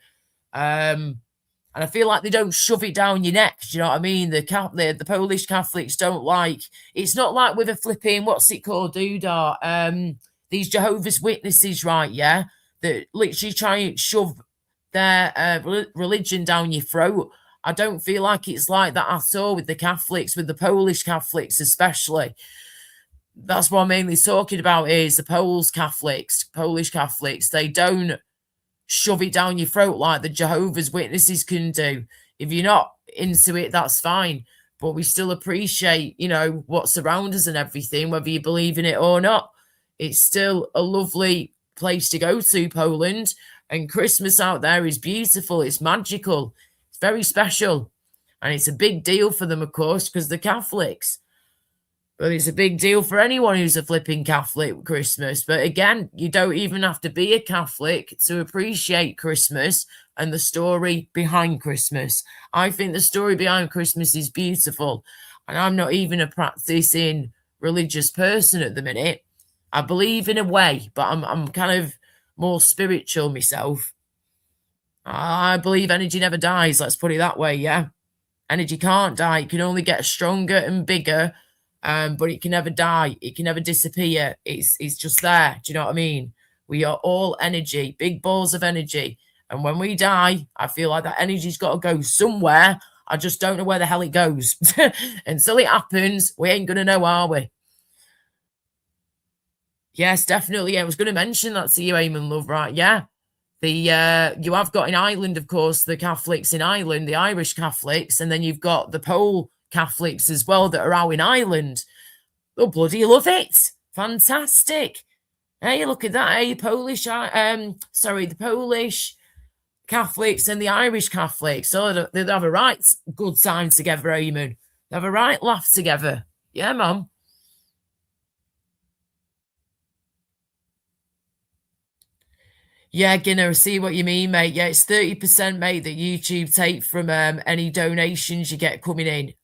And I feel like they don't shove it down your neck. Do you know what I mean? The Polish Catholics don't like. It's not like with a flipping, what's it called, Doodah? These Jehovah's Witnesses, right? Yeah, that literally try and shove their religion down your throat. I don't feel like it's like that at all with the Catholics, with the Polish Catholics especially. That's what I'm mainly talking about is the Polish Catholics. They don't shove it down your throat like the Jehovah's Witnesses can do. If you're not into it, that's fine. But we still appreciate, you know, what's around us and everything, whether you believe in it or not. It's still a lovely place to go to, Poland. And Christmas out there is beautiful. It's magical. It's very special. And it's a big deal for them, of course, because they're Catholics. But it's a big deal for anyone who's a flipping Catholic, Christmas. But again, you don't even have to be a Catholic to appreciate Christmas and the story behind Christmas. I think the story behind Christmas is beautiful. And I'm not even a practicing religious person at the minute. I believe in a way, but I'm kind of more spiritual myself. I believe energy never dies, let's put it that way, yeah? Energy can't die. It can only get stronger and bigger. But it can never die. It can never disappear. It's just there. Do you know what I mean? We are all energy, big balls of energy. And when we die, I feel like that energy's got to go somewhere. I just don't know where the hell it goes. Until it happens, we ain't going to know, are we? Yes, definitely. I was going to mention that to you, Eamon Love, right? Yeah. You have got in Ireland, of course, the Catholics in Ireland, the Irish Catholics, and then you've got the Pole Catholics as well that are out in Ireland. Oh, bloody love it. Fantastic. Hey, look at that. Hey, the Polish Catholics and the Irish Catholics. Oh, they'd have a right good time together, Eamon. They have a right laugh together. Yeah, Mum. Yeah, Ginner, I see what you mean, mate. Yeah, it's 30%, mate, that YouTube take from any donations you get coming in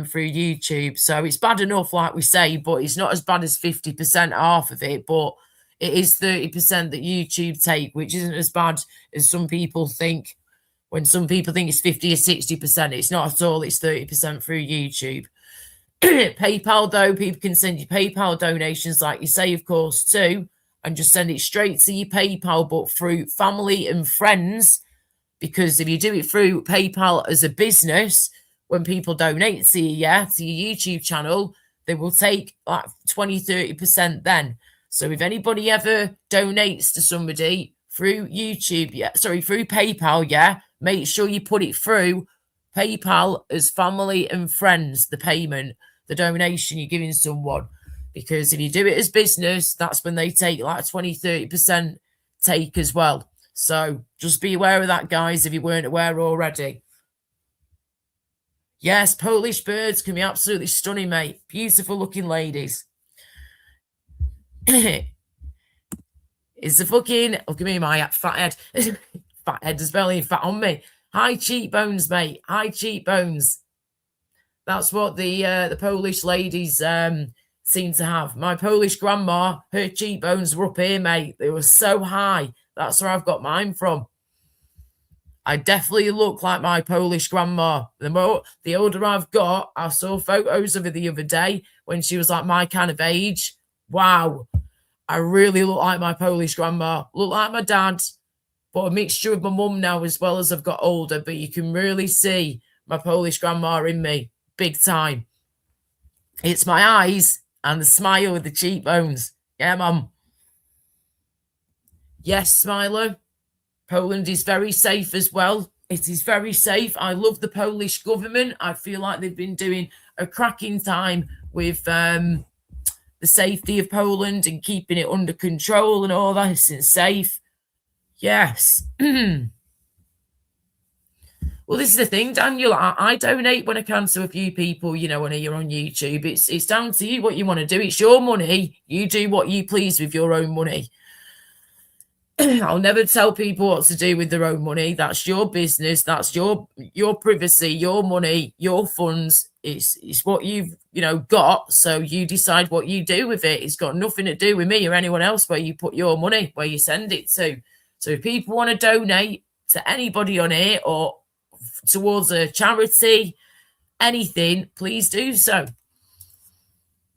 through YouTube. So it's bad enough, like we say, but it's not as bad as 50% half of it. But it is 30% that YouTube take, which isn't as bad as some people think. When some people think it's 50 or 60%, it's not at all. It's 30% through YouTube. PayPal, though, people can send you PayPal donations, like you say, of course, too. And just send it straight to your PayPal, but through family and friends. Because if you do it through PayPal as a business, when people donate to you, to your YouTube channel, they will take like 20, 30% then. So if anybody ever donates to somebody through YouTube, through PayPal, make sure you put it through PayPal as family and friends, the payment, the donation you're giving someone. Because if you do it as business, that's when they take like 20, 30% take as well. So just be aware of that, guys, if you weren't aware already. Yes, Polish birds can be absolutely stunning, mate. Beautiful looking ladies. It's a fucking, look at me, my fat head. Fat head is barely fat on me. High cheekbones, mate. High cheekbones. That's what the Polish ladies seem to have. My Polish grandma, her cheekbones were up here, mate. They were so high. That's where I've got mine from. I definitely look like my Polish grandma. The older I've got, I saw photos of her the other day when she was like my kind of age. Wow. I really look like my Polish grandma. Look like my dad, but a mixture of my mum now as well as I've got older. But you can really see my Polish grandma in me. Big time. It's my eyes and the smile with the cheekbones. Yeah, Mum. Yes, Smiler. Poland is very safe as well. It is very safe. I love the Polish government. I feel like they've been doing a cracking time with the safety of Poland and keeping it under control and all that. It's safe. Yes. Well, this is the thing, Daniel. I donate when I can to a few people, you know, when you're on YouTube. It's down to you what you want to do. It's your money. You do what you please with your own money. I'll never tell people what to do with their own money. That's your business. That's your privacy, your money, your funds. It's what you've, you know, got. So you decide what you do with it. It's got nothing to do with me or anyone else where you put your money, where you send it to. So if people want to donate to anybody on here or towards a charity, anything, please do so.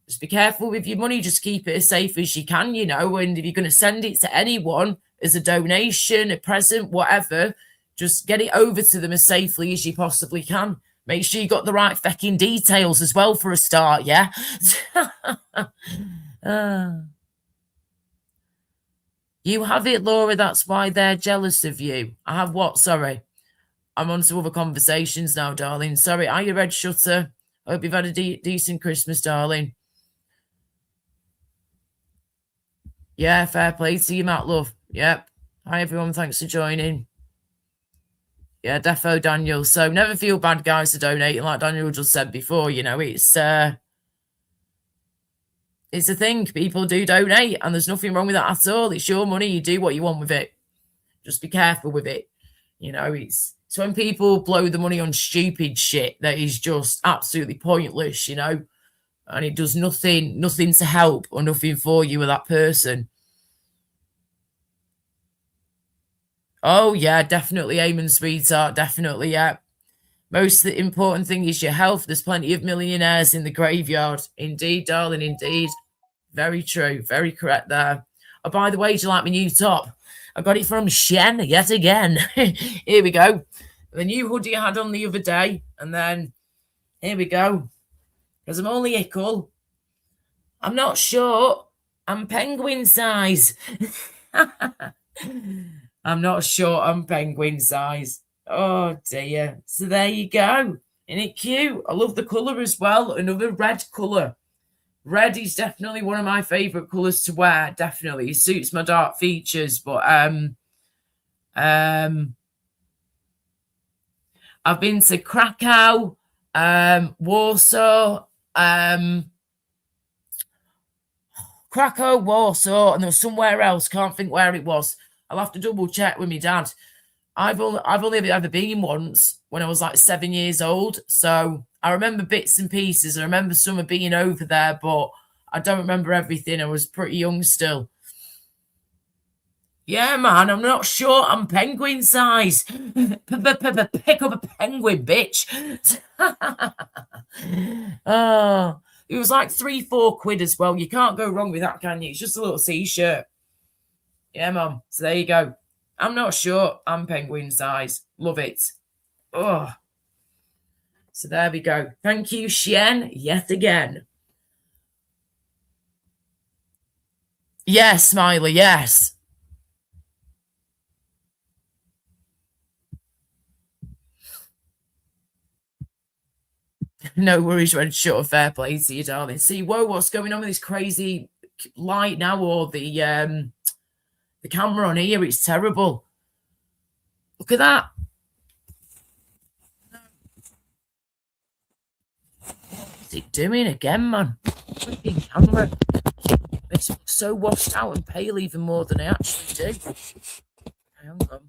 Just be careful with your money. Just keep it as safe as you can, you know. And if you're going to send it to anyone as a donation, a present, whatever, just get it over to them as safely as you possibly can. Make sure you got the right fecking details as well for a start, yeah? You have it, Laura. That's why they're jealous of you. I have what? Sorry. I'm on to other conversations now, darling. Sorry. Are you Red Shutter? Hope you've had a decent Christmas, darling. Yeah, fair play to you, Matt Love. Yep. Hi, everyone. Thanks for joining. Yeah, defo, Daniel. So never feel bad, guys, to donating. Like Daniel just said before, you know, it's a thing. People do donate, and there's nothing wrong with that at all. It's your money. You do what you want with it. Just be careful with it. You know, it's when people blow the money on stupid shit that is just absolutely pointless, you know, and it does nothing to help or nothing for you with that person. Oh, yeah, definitely, Eamon, sweetheart, definitely, yeah. Most of the important thing is your health. There's plenty of millionaires in the graveyard. Indeed, darling, indeed. Very true, very correct there. Oh, by the way, do you like my new top? I got it from Shen yet again. Here we go. The new hoodie I had on the other day. And then, here we go. Because I'm only ickle. I'm not short. I'm penguin size. I'm not short. I'm penguin size. Oh, dear. So there you go. Isn't it cute? I love the colour as well. Another red colour. Red is definitely one of my favourite colours to wear. Definitely. It suits my dark features. But I've been to Krakow, Warsaw, Warsaw, and there was somewhere else. Can't think where it was. I'll have to double check with my dad. I've only ever been once when I was like 7 years old. So I remember bits and pieces. I remember summer being over there, but I don't remember everything. I was pretty young still. Yeah, man, I'm not sure. I'm penguin size. Pick up a penguin, bitch. Oh, it was like 3-4 quid as well. You can't go wrong with that, can you? It's just a little t-shirt. Yeah, Mum. So there you go. I'm not sure. I'm penguin size. Love it. Oh. So there we go. Thank you, Shen, yet again. Yes, Smiley, yes. No worries, Red Shutter. Fair play to you, darling. See, whoa, what's going on with this crazy light now, or the camera on here? It's terrible. Look at that. What's it doing again, man? Freaking camera. It's so washed out and pale even more than I actually do. Hang on.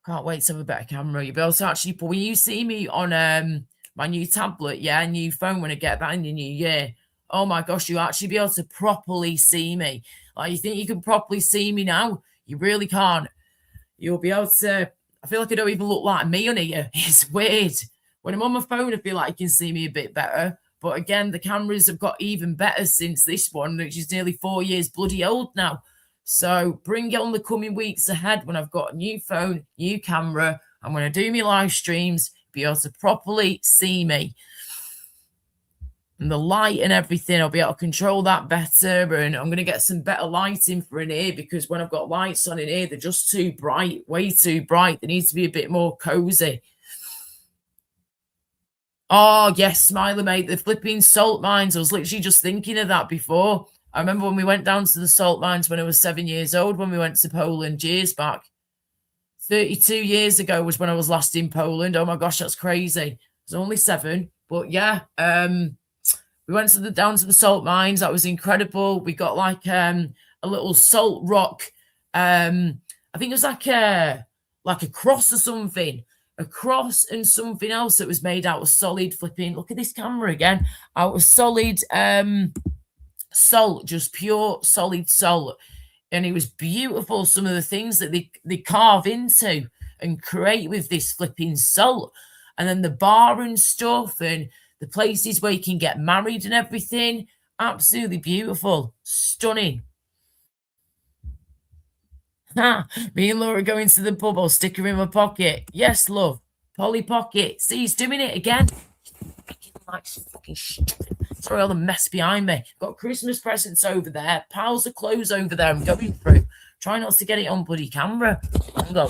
Can't wait to have a better camera. You'll be able to actually, but when you see me on my new tablet, yeah, new phone, when I get that in the new year, oh my gosh, you'll actually be able to properly see me. Like, you think you can properly see me now? You really can't. You'll be able to, I feel like I don't even look like me on here. It's weird. When I'm on my phone, I feel like you can see me a bit better. But again, the cameras have got even better since this one, which is nearly 4 years bloody old now. So bring it on the coming weeks ahead when I've got a new phone, new camera. I'm going to do my live streams be able to properly see me. And the light and everything, I'll be able to control that better. And I'm going to get some better lighting for in here, because when I've got lights on in here, they're just too bright, way too bright. They need to be a bit more cozy. Oh, yes, Smiler, mate, the flipping salt mines. I was literally just thinking of that before. I remember when we went down to the salt mines when I was 7 years old, when we went to Poland years back. 32 years ago was when I was last in Poland. Oh my gosh, that's crazy. I was only 7. But yeah, we went down to the salt mines. That was incredible. We got like a little salt rock. I think it was like a cross or something. A cross and something else that was made out of solid flipping. Look at this camera again. Out of solid salt, just pure solid salt. And it was beautiful, some of the things that they carve into and create with this flipping salt. And then the bar and stuff, and the places where you can get married and everything. Absolutely beautiful. Stunning. Me and Laura going to the pub. I'll stick her in my pocket. Yes, love. Polly Pocket. See, he's doing it again. Like fucking stupid. Sorry, all the mess behind me. Got Christmas presents over there. Piles of clothes over there I'm going through. Try not to get it on bloody camera. Hang on.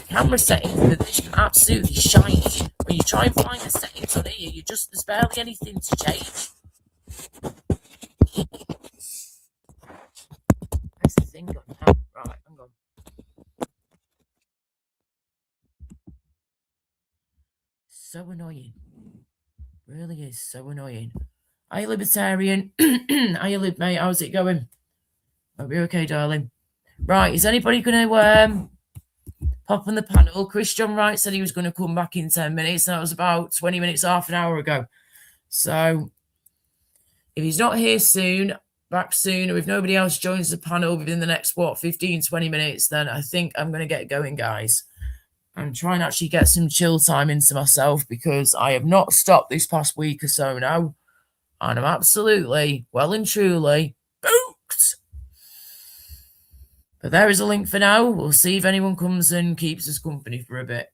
Camera settings are just absolutely shite. When you try and find the settings on here, there's barely anything to change. Where's the thing gone now? Right, hang on. So annoying. Really is so annoying. Are you Libertarian? Are you Lib, mate? How's it going? Hope you're okay, darling. Right, is anybody going to pop on the panel? Chris John Wright said he was going to come back in 10 minutes. That was about 20 minutes, half an hour ago. So if he's not here soon, back soon, or if nobody else joins the panel within the next, 15, 20 minutes, then I think I'm going to get going, guys. I'm trying to actually get some chill time into myself, because I have not stopped this past week or so now. And I'm absolutely, well and truly, booked. But there is a link for now. We'll see if anyone comes and keeps us company for a bit.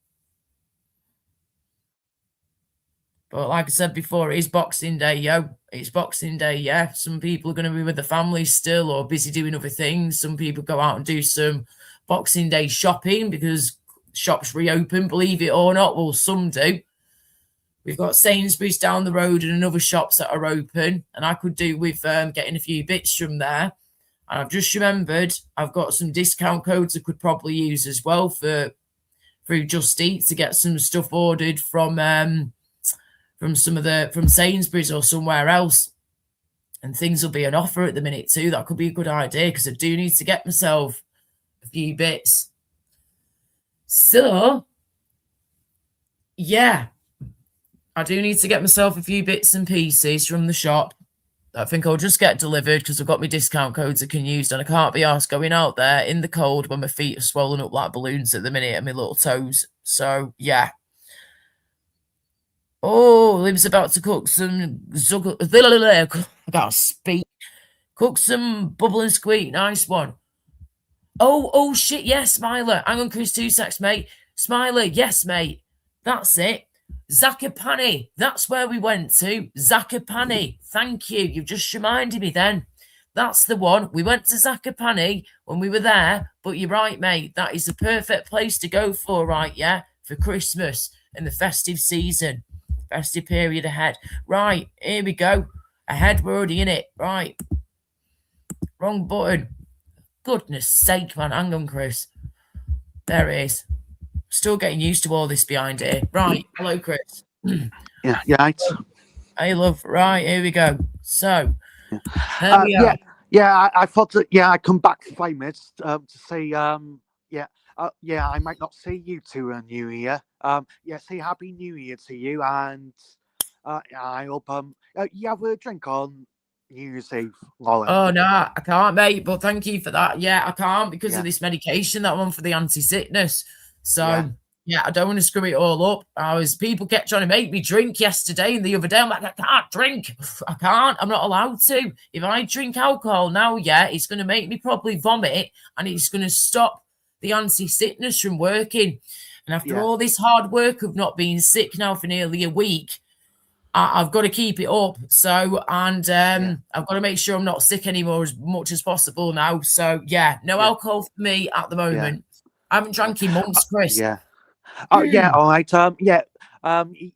But like I said before, it is Boxing Day, yo. It's Boxing Day, yeah. Some people are going to be with the families still or busy doing other things. Some people go out and do some Boxing Day shopping because shops reopen, believe it or not. Well, some do. We've got Sainsbury's down the road and other shops that are open. And I could do with getting a few bits from there. And I've just remembered I've got some discount codes I could probably use as well through Just Eat to get some stuff ordered from Sainsbury's or somewhere else. And things will be an offer at the minute too. That could be a good idea, because I do need to get myself a few bits. So, yeah, I do need to get myself a few bits and pieces from the shop. I think I'll just get delivered because I've got my discount codes I can use, and I can't be asked going out there in the cold when my feet are swollen up like balloons at the minute and my little toes. So, yeah. Oh, Liv's about to cook some... I gotta speak. Cook some bubble and squeak. Nice one. Oh, shit, yes, Smiler. Hang on, Chris, 2 secs, mate. Smiler, yes, mate. That's it. Zakopane. That's where we went to. Zakopane. Thank you. You've just reminded me then. That's the one. We went to Zakopane when we were there, but you're right, mate. That is the perfect place to go for, right, yeah? For Christmas and the festive season. Festive period ahead. Right, here we go. Ahead, we're already in it. Right. Wrong button. Goodness sake, man. Hang on, Chris. There it is. Still getting used to all this behind here. Right. Hello, Chris. Yeah, right. Hey, love. Right, here we go. So, I thought that, I come back for 5 minutes to say, I might not see you to New Year. Say Happy New Year to you, and I hope you have a drink on New Year's Eve, Laura. Oh, no, I can't, mate, but thank you for that. Yeah, I can't because of this medication that I'm on for the anti-sickness. So, I don't want to screw it all up. People kept trying to make me drink yesterday and the other day. I'm like, I can't drink. I can't. I'm not allowed to. If I drink alcohol now, it's going to make me probably vomit, and it's going to stop the anti-sickness from working. And after Yeah. all this hard work of not being sick now for nearly a week, I've got to keep it up. So, and I've got to make sure I'm not sick anymore as much as possible now. So, yeah, no Yeah. alcohol for me at the moment. I haven't drank in months, Chris. Yeah. Oh, yeah. All right. Yeah.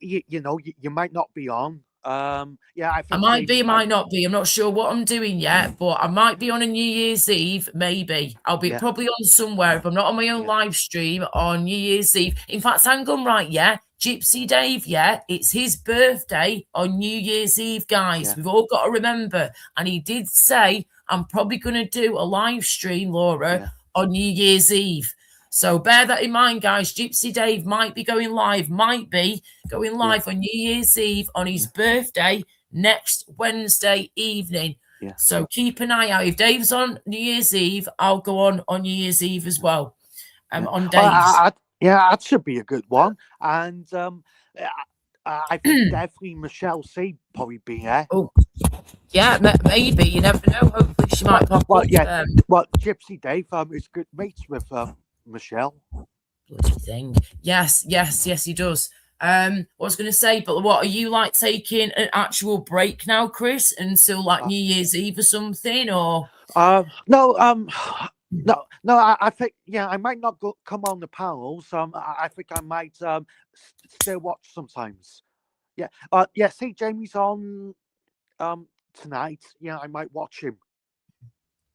You know, you might not be on. Yeah, I I think might be, Jamie might not be. I'm not sure what I'm doing yet, but I might be on a New Year's Eve, maybe. I'll be Yeah. probably on somewhere if I'm not on my own Yeah. live stream on New Year's Eve. In fact, hang on, right, yeah. Gypsy Dave, yeah, it's his birthday on New Year's Eve, guys. Yeah. We've all got to remember. And he did say, I'm probably going to do a live stream, Laura, Yeah. on New Year's Eve. So bear that in mind, guys. Gypsy Dave might be going live on New Year's Eve on his birthday next Wednesday evening. Yeah. So keep an eye out. If Dave's on New Year's Eve, I'll go on New Year's Eve as well. On Dave's. Yeah, that should be a good one. And I think definitely Michelle C probably be there. Oh, yeah, maybe. You never know. Hopefully she might pop up. Yeah. Gypsy Dave is good mates with Michelle. Bloody thing. Yes, he does. What I was going to say, but what are you like taking an actual break now, Chris, until like New Year's Eve or something, or? No. I think I might not come on the panels. I think I might still watch sometimes. Yeah. See, Jamie's on tonight. Yeah, I might watch him.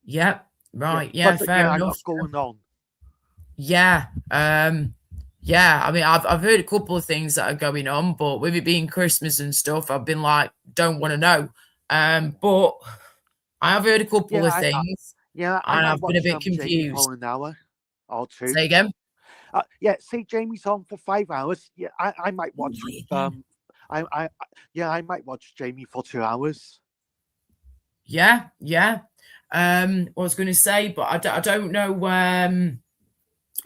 Yeah. Right. Yeah. Fair enough. I'm not going on. Yeah. Yeah, I mean, I've heard a couple of things that are going on, but with it being Christmas and stuff, I've been like, don't want to know. But I have heard a couple of things. And I've been a bit confused. For an hour or two. Say again. See, Jamie's on for 5 hours. Yeah, I might watch. I might watch Jamie for 2 hours. Yeah. What I was going to say, but I don't know.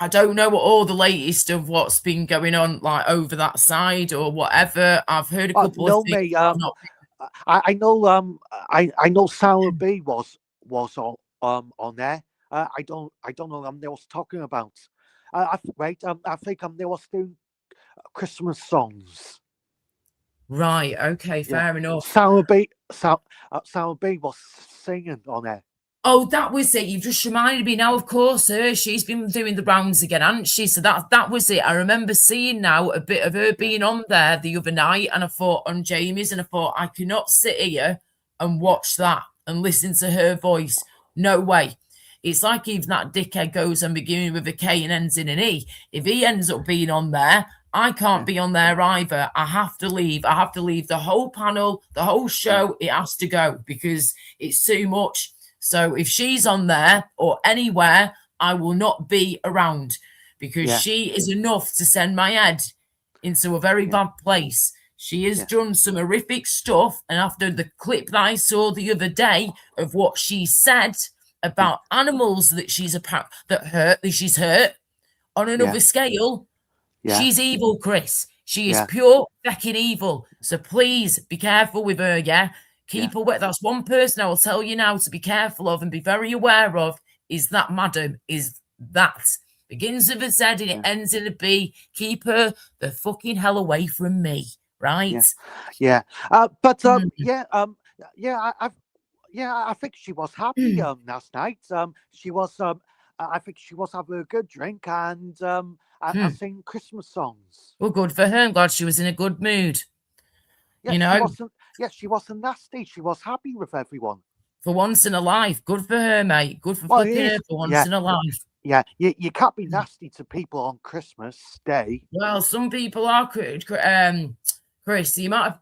I don't know what all the latest of what's been going on, like over that side or whatever. I've heard a couple of things. I know. I know Sarah B was on there. I don't know. They was talking about. I think they was doing Christmas songs. Right. Okay. Fair enough. Sarah B was singing on there. Oh, that was it. You just reminded me now, of course, her. She's been doing the rounds again, hasn't she? So that was it. I remember seeing now a bit of her being on there the other night, and I thought on Jamie's, and I thought, I cannot sit here and watch that and listen to her voice. No way. It's like even that dickhead goes and beginning with a K and ends in an E. If he ends up being on there, I can't be on there either. I have to leave. I have to leave the whole panel, the whole show. It has to go because it's too much. So if she's on there or anywhere, I will not be around because she is enough to send my head into a very bad place. She has done some horrific stuff. And after the clip that I saw the other day of what she said about animals that she's hurt on another scale, she's evil, Chris. She is pure fucking evil. So please be careful with her, Keep away. That's one person I will tell you now to be careful of and be very aware of is that madam, is that. Begins with a Z and it ends in a B. Keep her the fucking hell away from me, right? I think she was happy last night. She was I think she was having a good drink and singing Christmas songs. Well, good for her. I'm glad she was in a good mood. She wasn't nasty. She was happy with everyone. For once in a life. Good for her, mate. Good for flipping her for once in a life. Yeah, you can't be nasty to people on Christmas Day. Well, some people are, Chris. The amount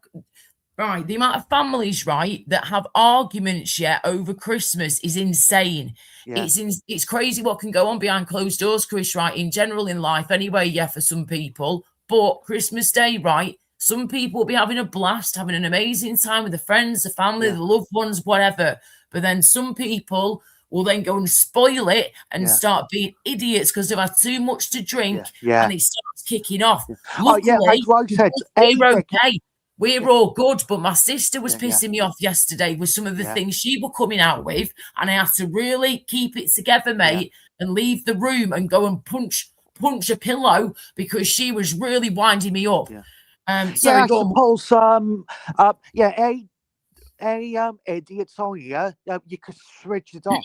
of families, that have arguments over Christmas is insane. Yeah. It's crazy what can go on behind closed doors, Chris, in general in life anyway, for some people. But Christmas Day, some people will be having a blast, having an amazing time with the friends, the family, the loved ones, whatever. But then some people will then go and spoil it and start being idiots because they've had too much to drink and it starts kicking off. Luckily, we're okay. We're all good, but my sister was pissing me off yesterday with some of the things she was coming out with, and I had to really keep it together, mate, and leave the room and go and punch punch a pillow because she was really winding me up. Yeah, Sorry, I go on. suppose yeah, idiots on here. You could switch it off.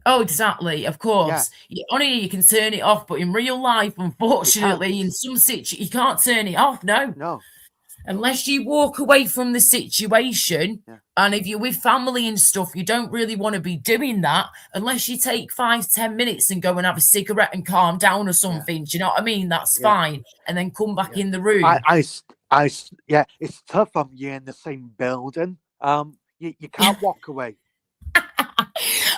Oh, exactly. Of course. On here you can turn it off, but in real life, unfortunately, in some situations, you can't turn it off. No. Unless you walk away from the situation. Yeah. And if you're with family and stuff, you don't really want to be doing that unless you take 5-10 minutes and go and have a cigarette and calm down or something. Do you know what I mean? That's fine. And then come back in the room. Yeah, it's tough on you in the same building. You can't walk away.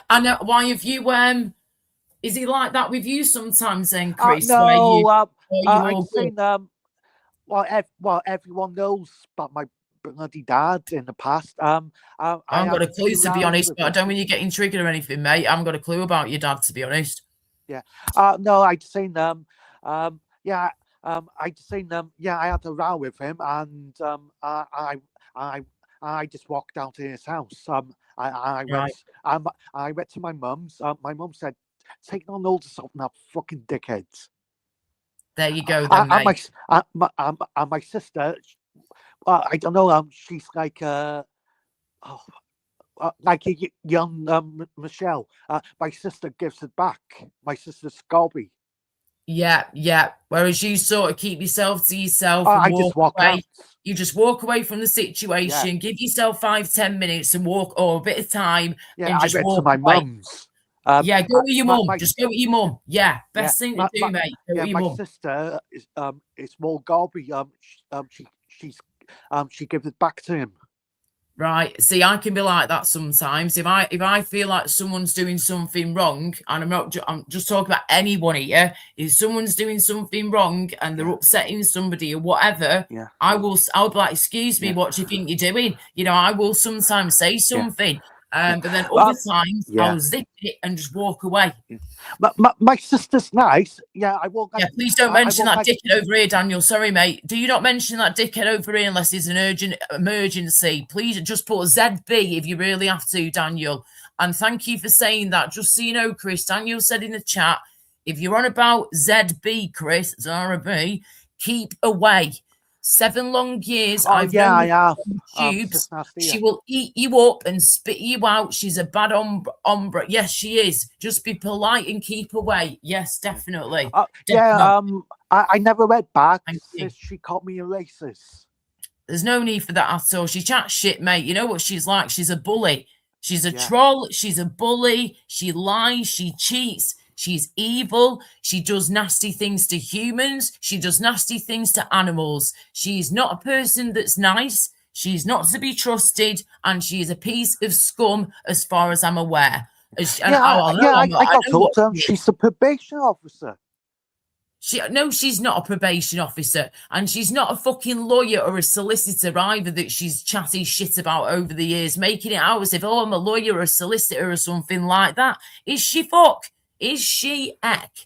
I know. Why have you is he like that with you sometimes then, Chris? No, I've seen well, everyone knows about my bloody dad in the past. I haven't got a clue, to be honest, but I don't mean you're getting triggered or anything, mate. I haven't got a clue about your dad, to be honest. Yeah. No, I'd seen them. Yeah. I'd seen them. Yeah, I had a row with him, and I just walked down to his house. I went to my mum's. My mum said, "Take no notice of that fucking dickheads." There you go, then, mate. And my sister, I don't know. She's like a young Michelle. My sister gives it back. My sister's Scobby. Yeah. Whereas you sort of keep yourself to yourself. I just walk away. You just walk away from the situation, give yourself 5-10 minutes and walk, or a bit of time. Yeah, and just I went walk to my away. mum's. Go with your mum. Just go with your mum. Yeah, best thing to do, mate. Go with your my mum. sister is more Gobby. She gives it back to him. Right. See, I can be like that sometimes. If I feel like someone's doing something wrong, and I'm just talking about anyone here, if someone's doing something wrong and they're upsetting somebody or whatever, I'll be like, excuse me, what do you think you're doing? You know, I will sometimes say something. But then other times I'll zip it and just walk away. My sister's nice. Yeah, I won't. Yeah, please don't mention that dickhead over here, Daniel. Sorry, mate. Do you not mention that dickhead over here unless it's an urgent emergency? Please just put ZB if you really have to, Daniel. And thank you for saying that. Just so you know, Chris, Daniel said in the chat, if you're on about ZB, Chris, ZB, keep away. 7 long years. I have. Tubes. She will eat you up and spit you out. She's a bad ombre. Yes, she is. Just be polite and keep away. Yes, definitely. I never went back since she called me a racist. There's no need for that at all. She chats shit, mate. You know what she's like? She's a bully. She's a troll. She's a bully. She lies. She cheats. She's evil. She does nasty things to humans. She does nasty things to animals. She's not a person that's nice. She's not to be trusted. And she is a piece of scum as far as I'm aware. I got told her she's a probation officer. No, she's not a probation officer. And she's not a fucking lawyer or a solicitor either that she's chatty shit about over the years, making it out as if, oh, I'm a lawyer or a solicitor or something like that. Is she fuck? Is she heck?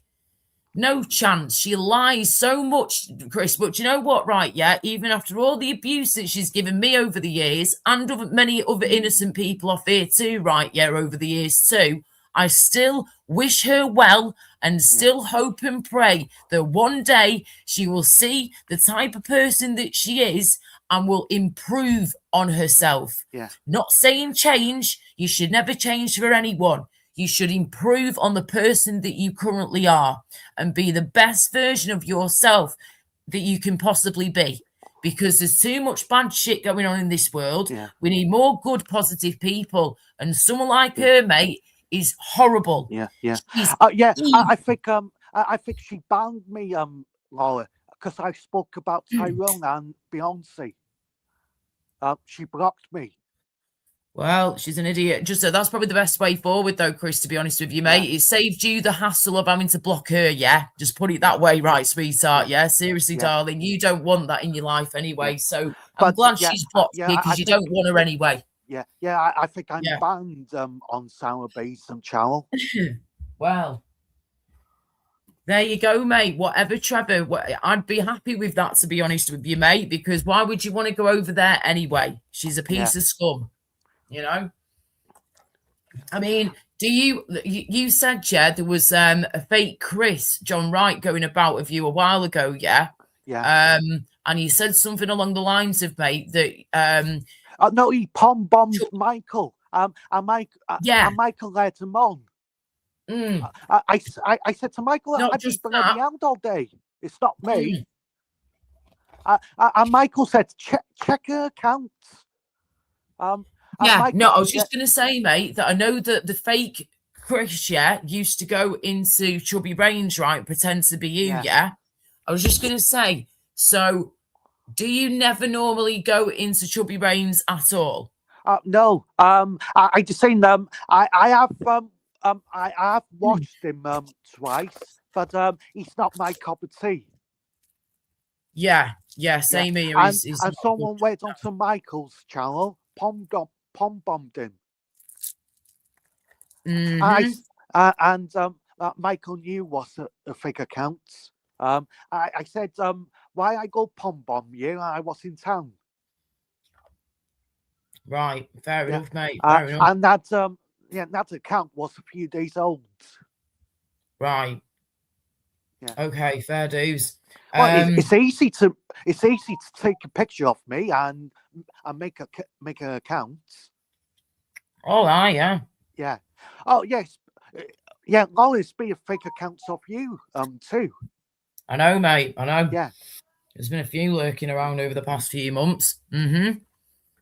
No chance. She lies so much, Chris. But you know what, right? Yeah, even after all the abuse that she's given me over the years and many other innocent people off here too, right? Yeah, over the years too. I still wish her well and still hope and pray that one day she will see the type of person that she is and will improve on herself. Yeah. Not saying change. You should never change for anyone. You should improve on the person that you currently are and be the best version of yourself that you can possibly be. Because there's too much bad shit going on in this world. Yeah. We need more good, positive people. And someone like her, mate, is horrible. Yeah. I think she banned me, Laura, because I spoke about Tyrone and Beyonce. She blocked me. Well, she's an idiot. Just that's probably the best way forward, though, Chris, to be honest with you, mate. It saved you the hassle of having to block her, yeah? Just put it that way, right, sweetheart, yeah? Seriously, darling, you don't want that in your life anyway. So I'm glad she's blocked you because you don't want her anyway. Yeah, I think I'm banned on Sour Base and Channel. Well, there you go, mate. Whatever, Trevor. I'd be happy with that, to be honest with you, mate, because why would you want to go over there anyway? She's a piece of scum. You know, I mean, you said, yeah, there was a fake Chris John Wright going about of you a while ago, yeah? Yeah. And he said something along the lines of, mate, that No, he pom bombed Chuck- Michael. yeah, And Michael led him on. mm, I said to Michael, not I'd be just bloody that. out all day. It's not me. Mm, And Michael said, check her accounts. And yeah, no, Michael, I was just gonna say, mate, that I know that the fake Chris, yeah, used to go into Chubby Range, right, pretend to be you, yeah. yeah. I was just gonna say, so do you never normally go into Chubby Range at all? No. I just seen them. I have watched him twice, but he's not my cup of tea. Yeah, Yeah. same here. He's And not good. someone went onto Michael's channel, pom bombed him. Mhm. And Michael knew what a fake account. I said, why I go pom bomb you? I was in town. Right, fair Yeah. enough, mate. Fair enough. And that account was a few days old. Right. Yeah. Okay, fair dues. Well, it's easy to take a picture of me and make an account. Oh, yeah. Yeah. Oh yes. Yeah. Always be a fake accounts of you too. I know, mate. I know. Yeah. There's been a few lurking around over the past few months.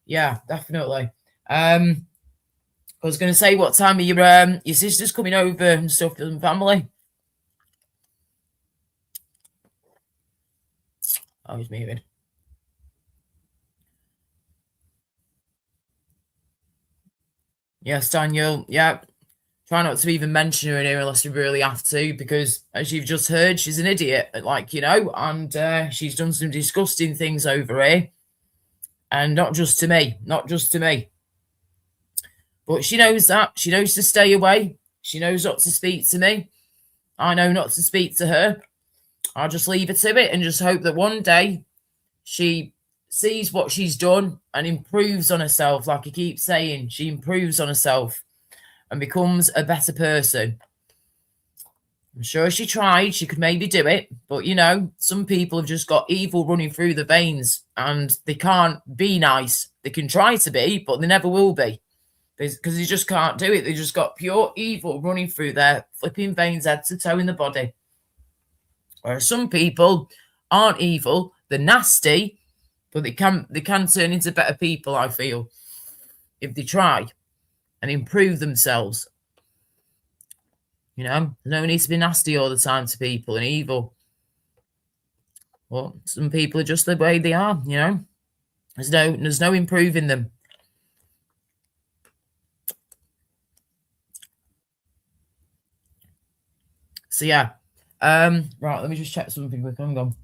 Yeah, definitely. I was going to say, what time are your sisters coming over and stuff and family? Oh, he's moving. Yes, Daniel. Yeah. Try not to even mention her in here unless you really have to, because as you've just heard, she's an idiot, like, and she's done some disgusting things over here. And not just to me. But she knows that. She knows to stay away. She knows not to speak to me. I know not to speak to her. I'll just leave her to it and just hope that one day she sees what she's done and improves on herself. Like I keep saying, she improves on herself and becomes a better person. I'm sure she tried, she could maybe do it, but some people have just got evil running through the veins and they can't be nice. They can try to be, but they never will be because they just can't do it. They just got pure evil running through their flipping veins, head to toe in the body. Whereas some people aren't evil, they're nasty, but they can turn into better people, I feel, if they try and improve themselves. No need to be nasty all the time to people and evil. Well, some people are just the way they are, There's no improving them. So yeah. Right, let me just check something quick. Hang on.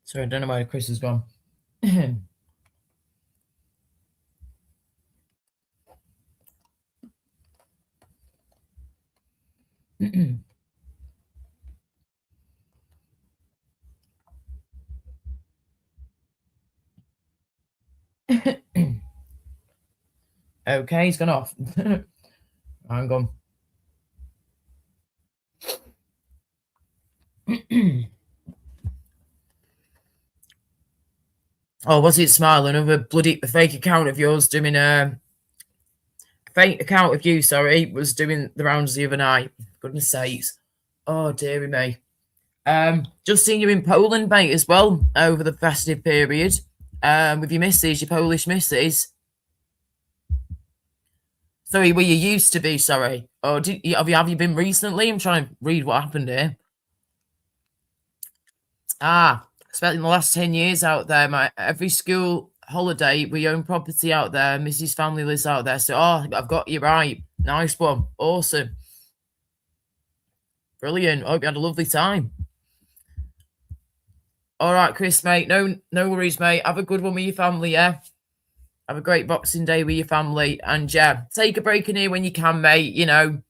Sorry, I don't know where Chris has gone. Okay, he's gone off. Hang on. Oh, was it Smile? Another bloody fake account of yours doing a fake account of you, sorry, was doing the rounds the other night. Goodness sakes. Oh, dearie me. Just seen you in Poland, mate, as well, over the festive period. With your missus, your Polish missus. Sorry, where you used to be, sorry. Or have you been recently? I'm trying to read what happened here. Spent in the last 10 years out there. Every school holiday, we own property out there. Mrs. family lives out there. So, I've got you right. Nice one. Awesome. Brilliant. Hope you had a lovely time. All right, Chris, mate. No worries, mate. Have a good one with your family, yeah? Have a great Boxing Day with your family. And yeah, take a break in here when you can, mate. You know,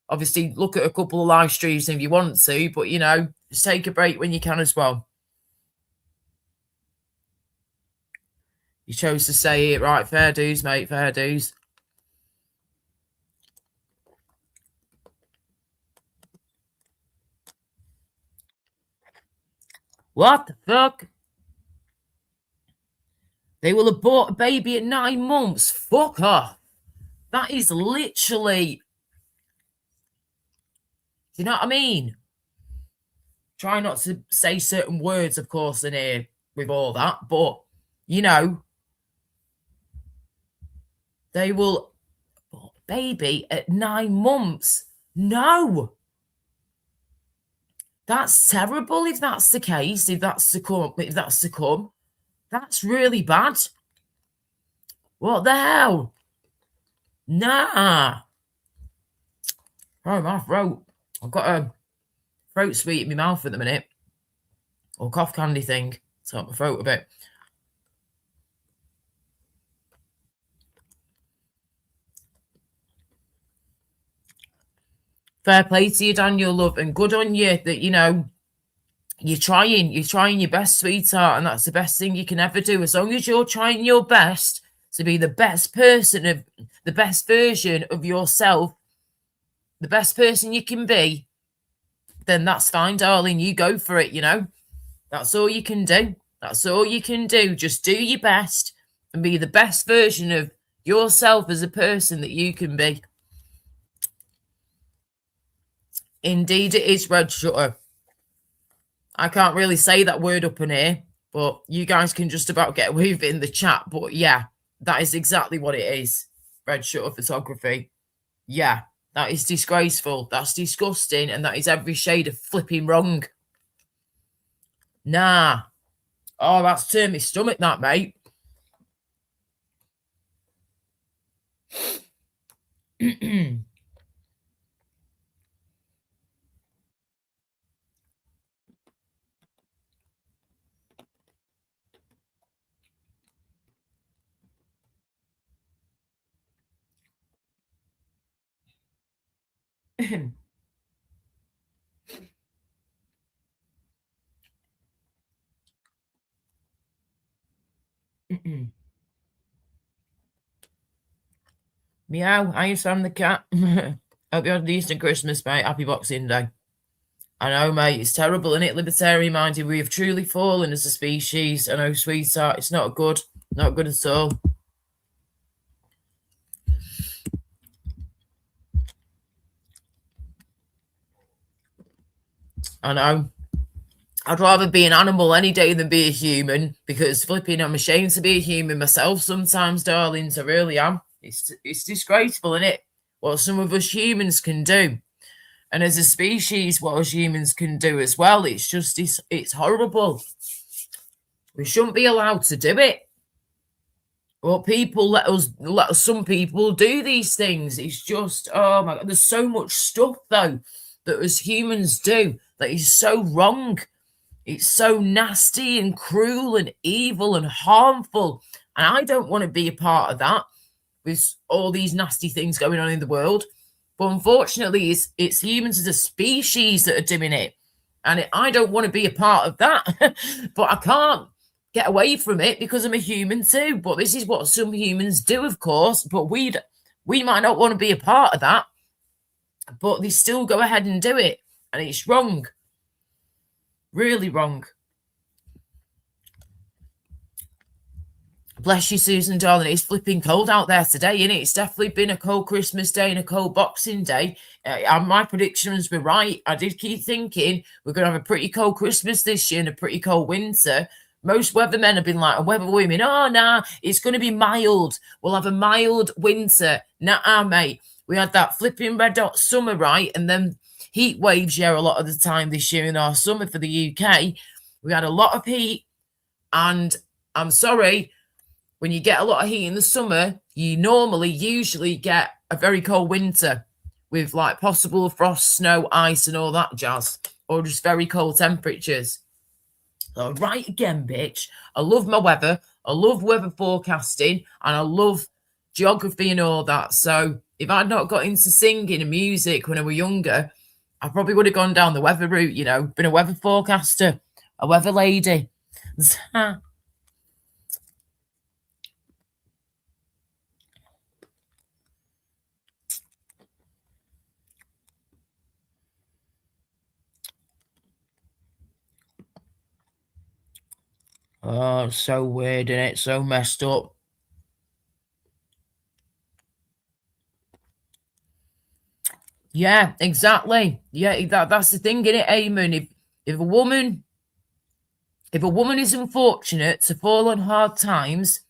obviously look at a couple of live streams if you want to, but you know, just take a break when you can as well. You chose to say it, right? Fair dues, mate. Fair dues. What the fuck? They will abort a baby at 9 months. Fuck off. That is literally... Do you know what I mean? Try not to say certain words, of course, in here with all that, but, you know, they will abort a baby at 9 months. No. That's terrible if that's the case, if that's to come. That's really bad. What the hell? Nah. Oh, my throat. I've got a throat sweet in my mouth at the minute. Or cough candy thing. It's got my throat a bit. Fair play to you, Daniel, love, and good on you that, you know, you're trying your best, sweetheart, and that's the best thing you can ever do. As long as you're trying your best to be the best person of the best version of yourself, the best person you can be, then that's fine, darling. You go for it, you know. That's all you can do. That's all you can do. Just do your best and be the best version of yourself as a person that you can be. Indeed, it is, Red Shutter. I can't really say that word up in here, but you guys can just about get away with it in the chat. But yeah, that is exactly what it is. Red Shutter Photography. Yeah, that is disgraceful. That's disgusting. And that is every shade of flipping wrong. Nah. Oh, that's turned my stomach, that, mate. Meow, I Sam the cat. Hope you had a decent Christmas, mate. Happy Boxing Day. I know, mate. It's terrible, isn't it? Libertarian minded. We have truly fallen as a species. I know, sweetheart. It's not good. Not good at all. I know. I'd rather be an animal any day than be a human because flipping, I'm ashamed to be a human myself sometimes, darlings. I really am. It's disgraceful, isn't it? What some of us humans can do. And as a species, what us humans can do as well. It's just, it's horrible. We shouldn't be allowed to do it. Well, people let us, some people do these things. It's just, oh my God. There's so much stuff, though, that us humans do that is so wrong. It's so nasty and cruel and evil and harmful. And I don't want to be a part of that with all these nasty things going on in the world. But unfortunately, it's humans as a species that are doing it. And I don't want to be a part of that. But I can't get away from it because I'm a human too. But this is what some humans do, of course. But we might not want to be a part of that. But they still go ahead and do it. And it's wrong. Really wrong. Bless you, Susan, darling. It's flipping cold out there today, isn't it? It's definitely been a cold Christmas day and a cold Boxing Day. And my predictions were right. I did keep thinking we're going to have a pretty cold Christmas this year and a pretty cold winter. Most weathermen have been like, and weather women, oh, nah, it's going to be mild. We'll have a mild winter. Nah, mate. We had that flipping red hot summer, right? And then heat waves, yeah, a lot of the time this year in our summer for the UK. We had a lot of heat. And I'm sorry, when you get a lot of heat in the summer, you usually get a very cold winter with like possible frost, snow, ice, and all that jazz, or just very cold temperatures. So right again, bitch. I love my weather. I love weather forecasting, and I love geography and all that. So if I'd not got into singing and music when I was younger, I probably would have gone down the weather route, you know, been a weather forecaster, a weather lady. Oh, it's so weird, and it's so messed up. Yeah, exactly. Yeah, that's the thing, innit, Eamon? If a woman is unfortunate to fall on hard times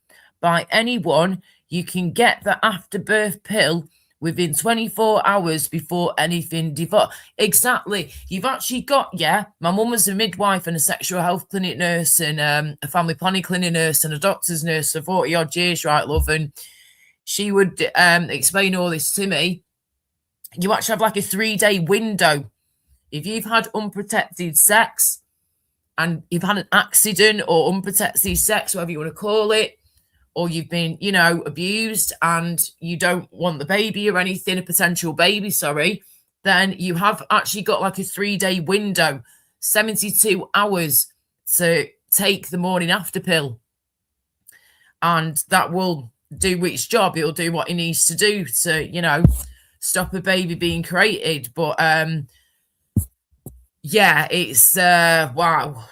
by anyone, you can get the afterbirth pill within 24 hours before anything develops. Exactly. You've actually got, yeah, my mum was a midwife and a sexual health clinic nurse and a family planning clinic nurse and a doctor's nurse for 40 odd years, right, love? And she would explain all this to me. You actually have like a 3-day window. If you've had unprotected sex and you've had an accident or unprotected sex, whatever you want to call it, or you've been, you know, abused and you don't want the baby or anything, a potential baby, sorry, then you have actually got like a 3-day window, 72 hours to take the morning after pill. And that will do its job. It'll do what it needs to do to, you know, stop a baby being created. But yeah, it's wow.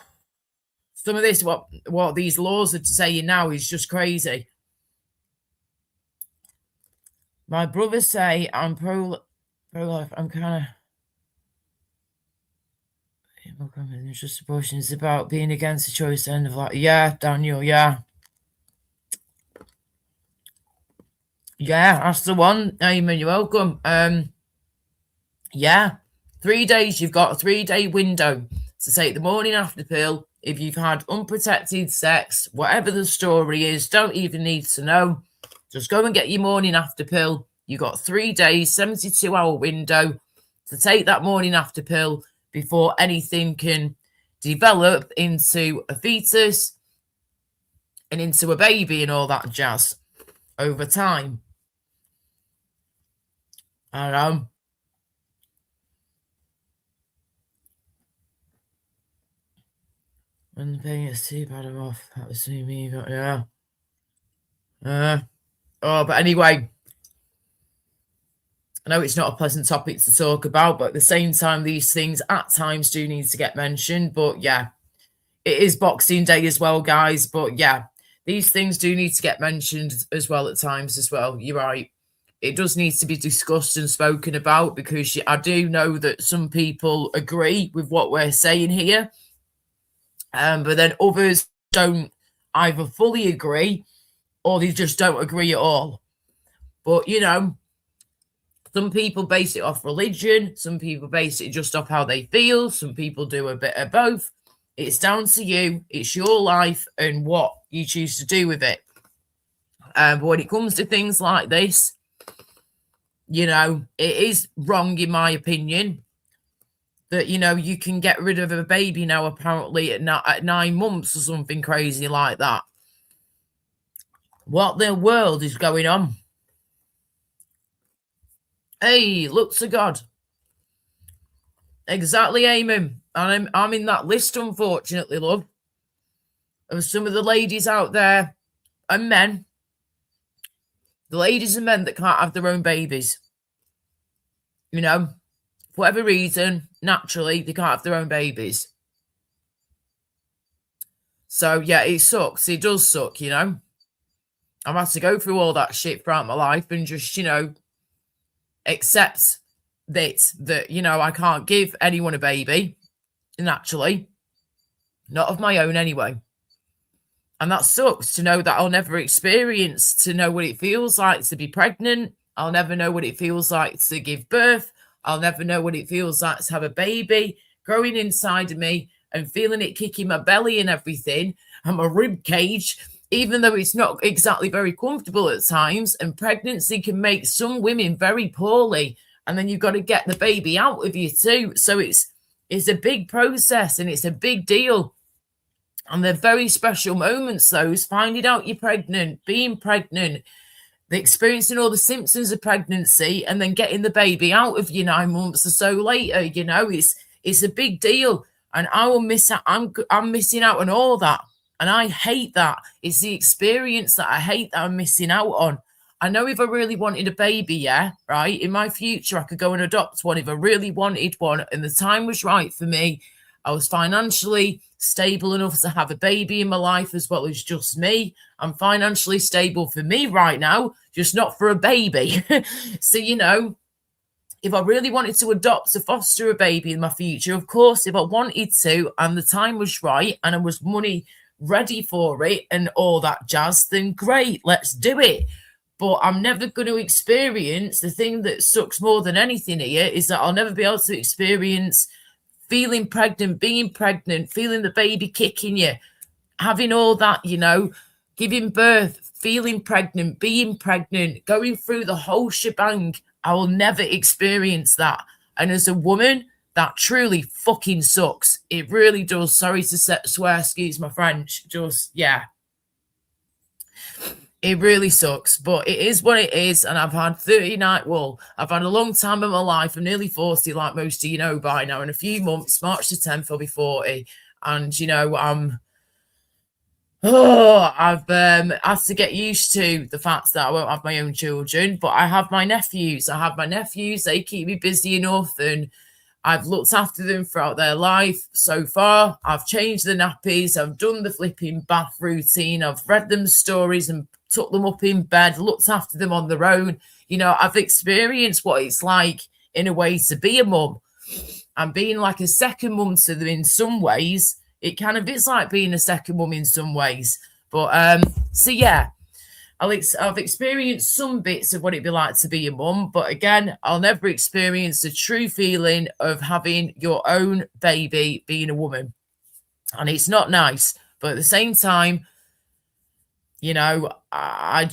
Some of this, what these laws are saying now is just crazy. My brothers say I'm pro-life. I'm kind of it's just abortion. It's about being against the choice end of life. Yeah, Daniel. Yeah. Yeah, that's the one. Amen. You're welcome. Yeah, 3 days. You've got a 3-day window to take the morning after pill. If you've had unprotected sex, whatever the story is, don't even need to know. Just go and get your morning after pill. You got 3 days, 72-hour window to take that morning after pill before anything can develop into a fetus and into a baby and all that jazz over time. I don't know. When the pain is too bad, I'm off. That was me, but yeah. Oh, but anyway, I know it's not a pleasant topic to talk about, but at the same time, these things at times do need to get mentioned. But yeah, it is Boxing Day as well, guys. But yeah, these things do need to get mentioned as well at times as well. You're right. It does need to be discussed and spoken about because I do know that some people agree with what we're saying here. But then others don't either fully agree or they just don't agree at all. But, you know, some people base it off religion. Some people base it just off how they feel. Some people do a bit of both. It's down to you. It's your life and what you choose to do with it. But when it comes to things like this, you know, it is wrong, in my opinion, that, you know, you can get rid of a baby now apparently at 9 months or something crazy like that. What the world is going on? Hey, look to God. Exactly, Eamon. And I'm in that list, unfortunately, love, of some of the ladies out there and men, the ladies and men that can't have their own babies. You know, for whatever reason, naturally, they can't have their own babies. So, yeah, it sucks. It does suck, you know. I've had to go through all that shit throughout my life and just, you know, accept that, you know, I can't give anyone a baby, naturally. Not of my own, anyway. And that sucks to know that I'll never experience, to know what it feels like to be pregnant. I'll never know what it feels like to give birth. I'll never know what it feels like to have a baby growing inside of me and feeling it kicking my belly and everything and my rib cage, even though it's not exactly very comfortable at times. And pregnancy can make some women very poorly. And then you've got to get the baby out of you too. So it's a big process and it's a big deal. And they're very special moments, those finding out you're pregnant, being pregnant, the experiencing all the symptoms of pregnancy, and then getting the baby out of you 9 months or so later. You know, it's a big deal, and I will miss out. I'm missing out on all that, and I hate that. It's the experience that I hate that I'm missing out on. I know if I really wanted a baby, yeah, right, in my future, I could go and adopt one if I really wanted one, and the time was right for me. I was financially stable enough to have a baby in my life as well as just me. I'm financially stable for me right now, just not for a baby. So, you know, if I really wanted to adopt or foster a baby in my future, of course, if I wanted to and the time was right and I was money ready for it and all that jazz, then great, let's do it. But I'm never going to experience the thing that sucks more than anything here is that I'll never be able to experience feeling pregnant, being pregnant, feeling the baby kicking you, having all that, you know, giving birth, feeling pregnant, being pregnant, going through the whole shebang. I will never experience that. And as a woman, that truly fucking sucks. It really does. Sorry to swear, excuse my French. Just, yeah. It really sucks, but it is what it is. And I've had 39, well, I've had a long time in my life. I'm nearly 40, like most of you know by now. In a few months, March the 10th, I'll be 40. And, you know, I've had to get used to the fact that I won't have my own children, but I have my nephews. They keep me busy enough, and I've looked after them throughout their life so far. I've changed the nappies. I've done the flipping bath routine. I've read them stories and took them up in bed, looked after them on their own. You know, I've experienced what it's like in a way to be a mum. And being like a second mum to them in some ways, it kind of is like being a second mum in some ways. But so yeah, I've experienced some bits of what it'd be like to be a mum, but again, I'll never experience the true feeling of having your own baby being a woman. And it's not nice, but at the same time, you know, I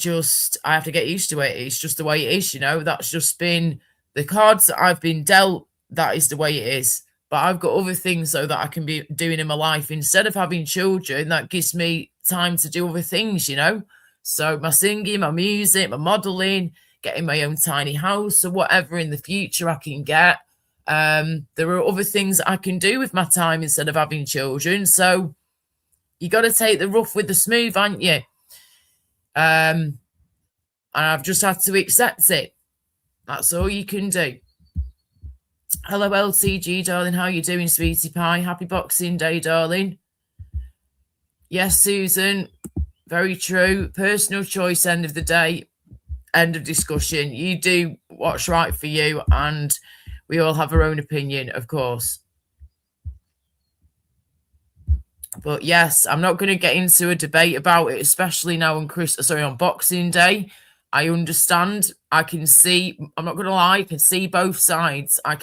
have to get used to it. It's just the way it is, you know. That's just been the cards that I've been dealt. That is the way it is. But I've got other things, though, that I can be doing in my life. Instead of having children, that gives me time to do other things, you know. So my singing, my music, my modelling, getting my own tiny house or whatever in the future I can get. There are other things I can do with my time instead of having children. So you got to take the rough with the smooth, aren't you? And I've just had to accept it. That's all you can do. Hello, LTG, darling. How you doing, sweetie pie? Happy Boxing Day, darling. Yes, Susan. Very true. Personal choice, end of the day. End of discussion. You do what's right for you, and we all have our own opinion, of course. But yes, I'm not going to get into a debate about it, especially now on Boxing Day. I understand. I can see, I'm not going to lie, I can see both sides. But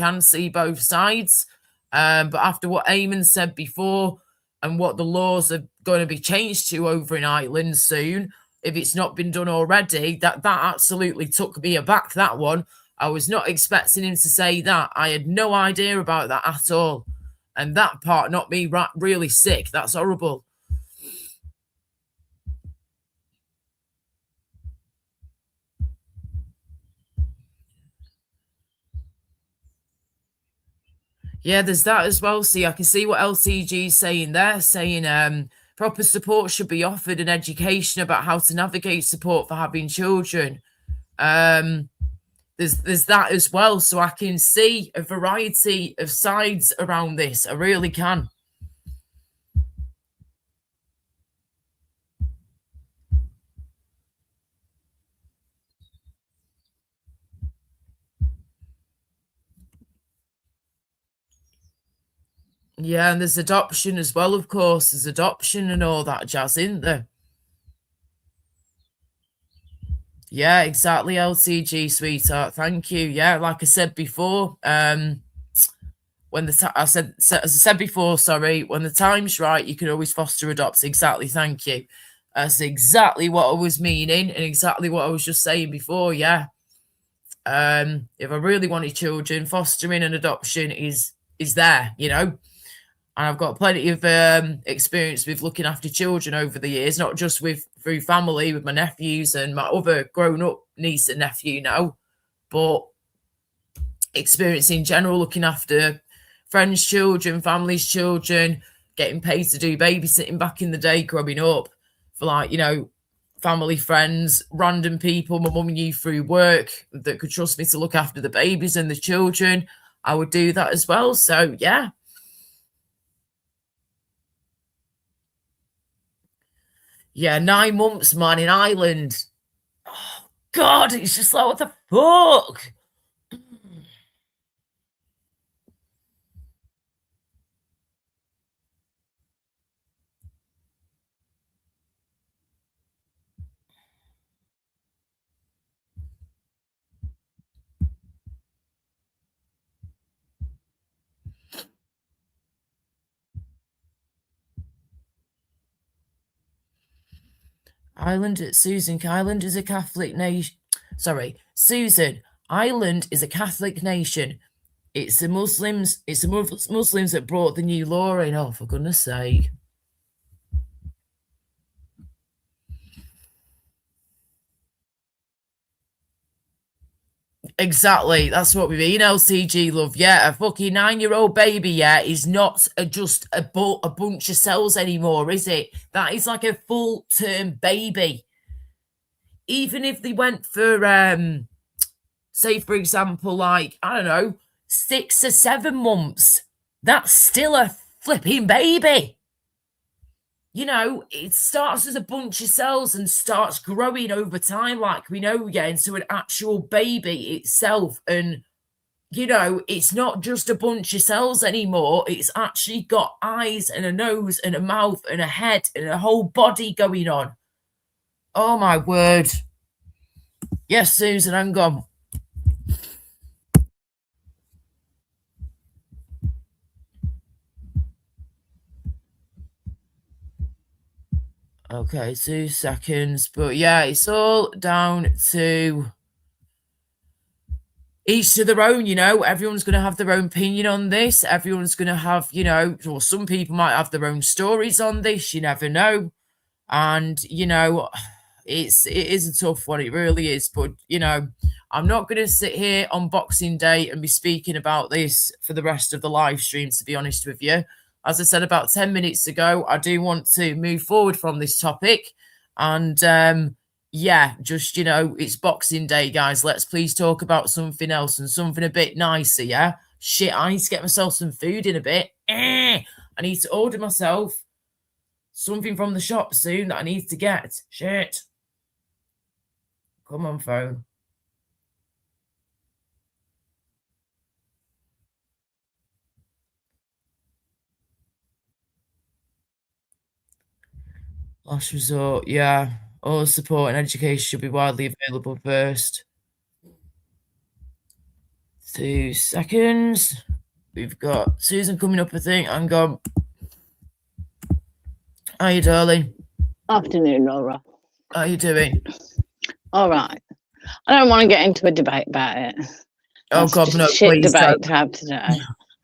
after what Eamon said before and what the laws are going to be changed to over in Ireland soon, if it's not been done already, that absolutely took me aback, that one. I was not expecting him to say that. I had no idea about that at all. And that part knocked me really sick. That's horrible. Yeah, there's that as well. See, I can see what LCG is saying there, saying proper support should be offered and education about how to navigate support for having children. There's that as well. So I can see a variety of sides around this. I really can. Yeah, and there's adoption as well, of course. There's adoption and all that jazz, isn't there? Yeah, exactly, LCG, sweetheart. Thank you. Yeah, like I said before, when as I said before, sorry, when the time's right, you can always foster adopt. Exactly, thank you. That's exactly what I was meaning and exactly what I was just saying before. Yeah. If I really wanted children, fostering and adoption is there, you know. And I've got plenty of experience with looking after children over the years, not just through family, with my nephews and my other grown-up niece and nephew now, but experience in general, looking after friends' children, families' children, getting paid to do babysitting back in the day growing up for, like, you know, family, friends, random people my mum knew through work that could trust me to look after the babies and the children. I would do that as well. So, yeah. Yeah, 9 months, man, in Ireland. Oh, God, it's just like, what the fuck? Ireland is a Catholic nation. Sorry, Susan, Ireland is a Catholic nation. It's the Muslims that brought the new law in. Oh, for goodness sake. Exactly. That's what we mean, LCG love. Yeah, a fucking 9-year-old baby, yeah, is not just a bunch of cells anymore, is it? That is like a full-term baby. Even if they went for, say, for example, like, I don't know, 6 or 7 months, that's still a flipping baby. You know, it starts as a bunch of cells and starts growing over time, like we know, yeah, into an actual baby itself. And, you know, it's not just a bunch of cells anymore. It's actually got eyes and a nose and a mouth and a head and a whole body going on. Oh, my word. Yes, Susan, hang on. Okay, 2 seconds. But yeah, it's all down to each to their own, you know. Everyone's going to have their own opinion on this. Everyone's going to have, you know, or some people might have their own stories on this. You never know. And, you know, it is a tough one. It really is. But, you know, I'm not going to sit here on Boxing Day and be speaking about this for the rest of the live stream, to be honest with you. As I said about 10 minutes ago, I do want to move forward from this topic. And, yeah, just, you know, it's Boxing Day, guys. Let's please talk about something else and something a bit nicer, yeah? Shit, I need to get myself some food in a bit. I need to order myself something from the shop soon that I need to get. Shit. Come on, phone. Last resort, yeah. All support and education should be widely available first. 2 seconds. We've got Susan coming up, I think. Hang on. How you, darling? Afternoon, Laura. How you doing? All right. I don't want to get into a debate about it. Oh, God, no, shit please debate don't. to have today.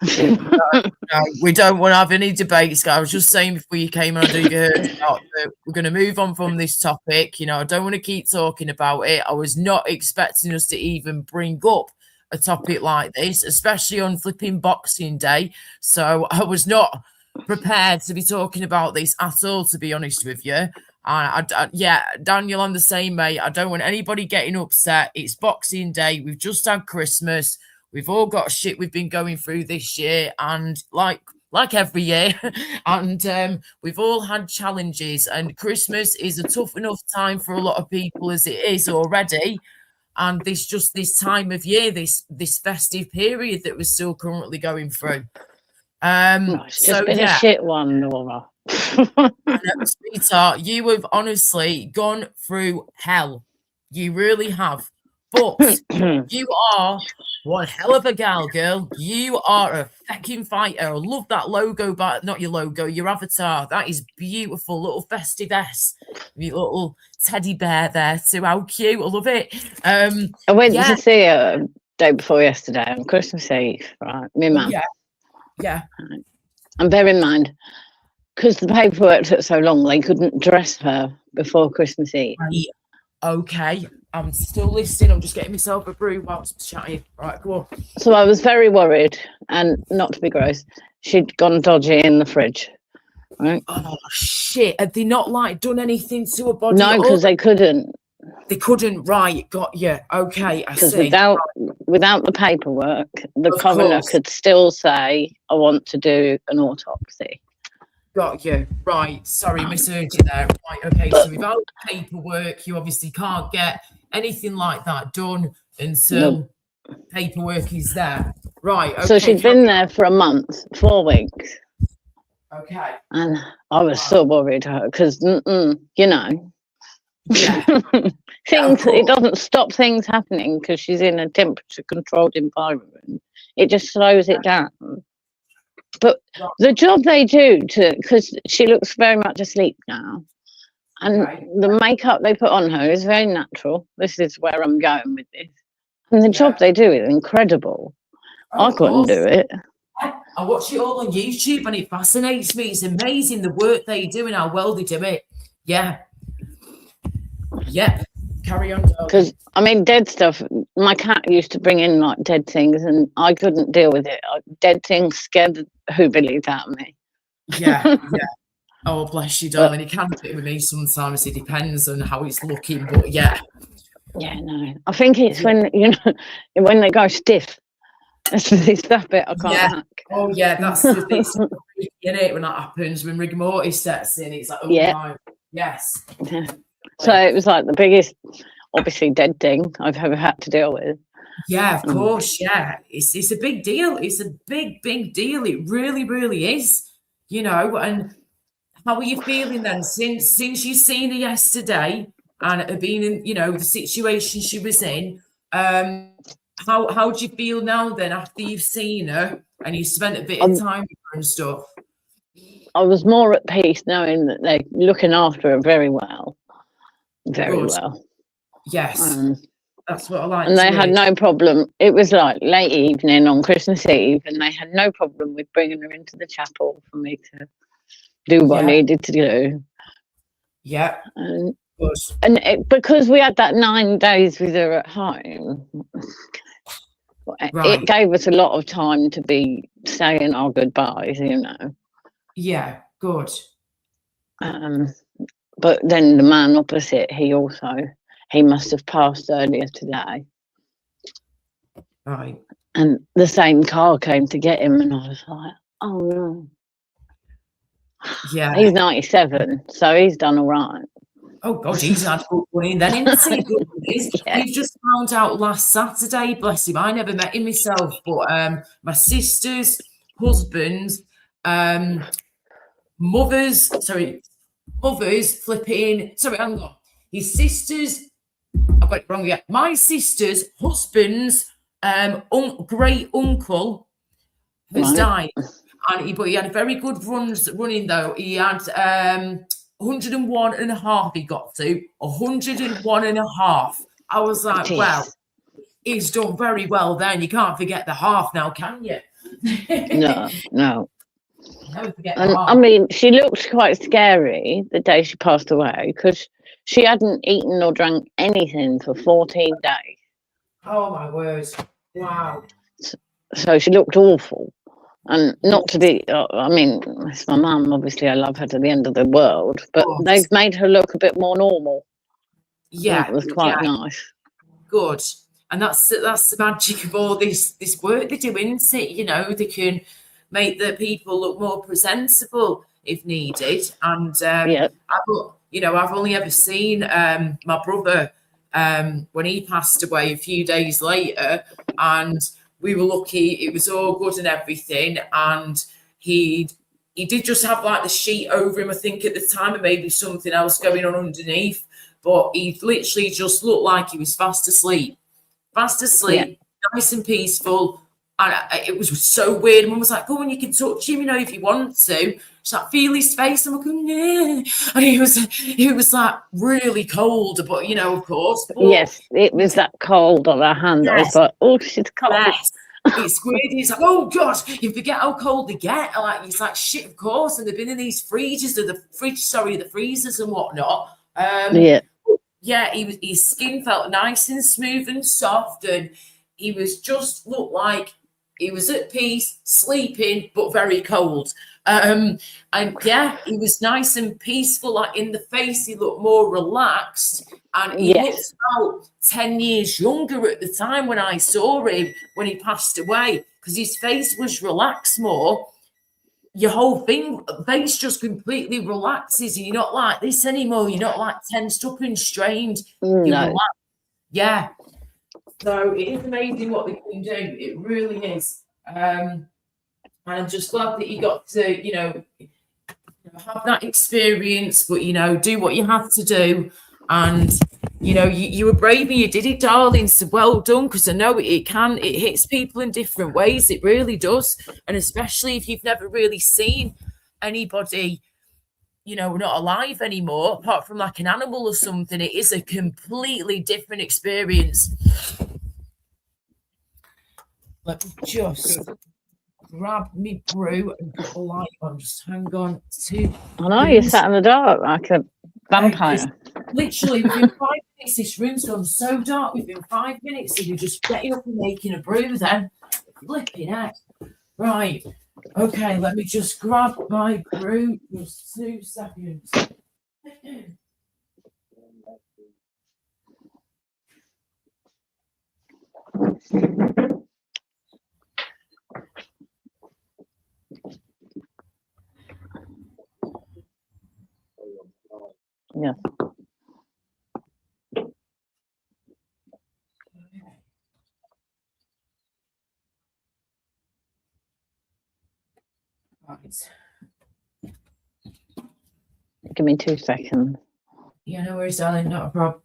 No, we don't want to have any debates. I was just saying before you came on, we're going to move on from this topic. You know, I don't want to keep talking about it. I was not expecting us to even bring up a topic like this, especially on flipping Boxing Day. So I was not prepared to be talking about this at all, to be honest with you. Yeah, Daniel, I'm the same, mate. I don't want anybody getting upset. It's Boxing Day. We've just had Christmas. We've all got shit we've been going through this year, and like every year, and we've all had challenges. And Christmas is a tough enough time for a lot of people as it is already. And this time of year, this festive period that we're still currently going through. It's just been a shit one, Laura. Sweetheart, you have honestly gone through hell. You really have. But you are one hell of a girl. You are a fucking fighter. I love that logo, but not your logo, your avatar. That is beautiful. Little festive S. Your little teddy bear there too. How cute. I love it. I went to see her day before yesterday on Christmas Eve, right? Me and Mum. Yeah. Right. And bear in mind, because the paperwork took so long, they couldn't dress her before Christmas Eve. Right. Okay, I'm still listening. I'm just getting myself a brew whilst chatting. Right, go on. So I was very worried, and not to be gross, she'd gone dodgy in the fridge. Right? Oh shit! Had they not like done anything to her body? No, at all? because they couldn't. They couldn't. Right, got you. Okay, I Because see. without the paperwork, the Of coroner course. could still say, "I want to do an autopsy." Got you. Right. Sorry, misheard you there. Right. Okay. So without paperwork, you obviously can't get anything like that done until paperwork is there. Right. Okay. So she'd been there for a month, 4 weeks, Okay. and I was so worried because, you know, Yeah. things. course. It doesn't stop things happening because she's in a temperature-controlled environment. It just slows it down. But the job they do because she looks very much asleep now, and Right. the makeup they put on her is very natural. This is where I'm going with this. And the job Yeah. they do is incredible. Oh, I of couldn't course. do it. I watch it all on YouTube and it fascinates me. It's amazing the work they do and how well they do it. Yeah. Yep. Carry on. darling. Because, I mean, dead stuff, my cat used to bring in like dead things and I couldn't deal with it. Dead things scared the hoobilies out of me. Yeah. Yeah. Oh, bless you, darling. It can be with me sometimes. It depends on how it's looking, but yeah. Yeah, no. I think it's when, you know, when they go stiff. It's that bit I can't Yeah. hack. Oh, yeah. That's the bit in it when that happens. When rigor mortis sets in, it's like, oh, Yeah. my. Yes. Yeah. So it was like the biggest, obviously, dead thing I've ever had to deal with. Yeah, of course. Yeah. It's a big deal. It's a big deal. It really, really is. You know, and how are you feeling then since you've seen her yesterday and have been in, you know, the situation she was in? How do you feel now then after you've seen her and you spent a bit of time with her and stuff? I was more at peace knowing that they're looking after her very well. Very Good. well. Yes. That's what I like. And to they had hear. no problem. It was like late evening on Christmas Eve, and they had no problem with bringing her into the chapel for me to do what I needed to do. Yeah. And, Good. because we had that 9 days with her at home, Right. it gave us a lot of time to be saying our goodbyes, you know. Yeah. Good. But then the man opposite, he must have passed earlier today. Right. And the same car came to get him, and I was like, oh no. Yeah. He's 97, so he's done all right. Oh God, he's had good running then, isn't he? Good news. Yeah. We've just found out last Saturday, bless him. I never met him myself, but my sister's husband's mother's flipping. Sorry, hang on. His sister's. I've got it wrong again. My sister's husband's great uncle has died, but he had a very good running though. He had 101 and a half. He got to 101 and a half. I was like, Jeez. well, he's done very well then. You can't forget the half now, can you? No. Never forget the And half. I mean, she looked quite scary the day she passed away because she hadn't eaten or drank anything for 14 days. Oh my word! Wow. So she looked awful. And not to be, I mean, it's my mum, obviously I love her to the end of the world, but they've made her look a bit more normal. Yeah, It was quite nice. Good. And that's the magic of all this work they do, isn't it? You know, they can make the people look more presentable if needed. And I've only ever seen my brother when he passed away a few days later, and we were lucky, it was all good and everything, and he did just have like the sheet over him, I think at the time, and maybe something else going on underneath, but he literally just looked like he was fast asleep, nice and peaceful. And it was so weird. Mum was like, go on, you can touch him, you know, if you want to. She's like, feel his face. I'm like, yeah. And he was like really cold, but you know, of course. But, yes, it was that cold on her hand. Yes. I was like, oh, she's cold. Yes. It's weird. It's like, oh gosh, you forget how cold they get. Like it's like shit, of course. And they've been in these freezers, the freezers and whatnot. Yeah. Yeah, his skin felt nice and smooth and soft, and he was just looked like he was at peace, sleeping, but very cold. And yeah, he was nice and peaceful. Like in the face, he looked more relaxed, and he looked about 10 years younger at the time when I saw him when he passed away, because his face was relaxed more. Your whole face just completely relaxes, and you're not like this anymore. You're not like tensed up and strained. You're relaxed. Yeah. So it is amazing what they can do. It really is. And I'm just glad that you got to, have that experience, but, do what you have to do. And, you were brave and you did it, darling. So well done, because I know it hits people in different ways. It really does. And especially if you've never really seen anybody, not alive anymore, apart from like an animal or something, it is a completely different experience. Let me just grab me brew and put the light on. Just hang on. I know you sat in the dark like a vampire. Literally, within 5 minutes, this room's gone so dark. Within 5 minutes, and you're just getting up and making a brew. Then flipping heck. Right. Okay. Let me just grab my brew. Just 2 seconds. Yeah. Right. Give me 2 seconds. Yeah, no worries, darling. Not a problem.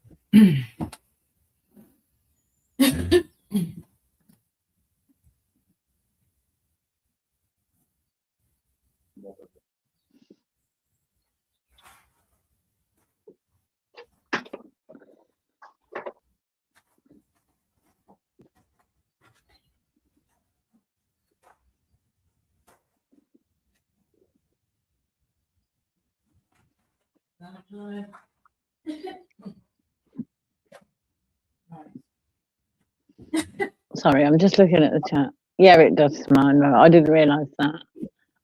Sorry, I'm just looking at the chat. Yeah, it does smile. I didn't realise that.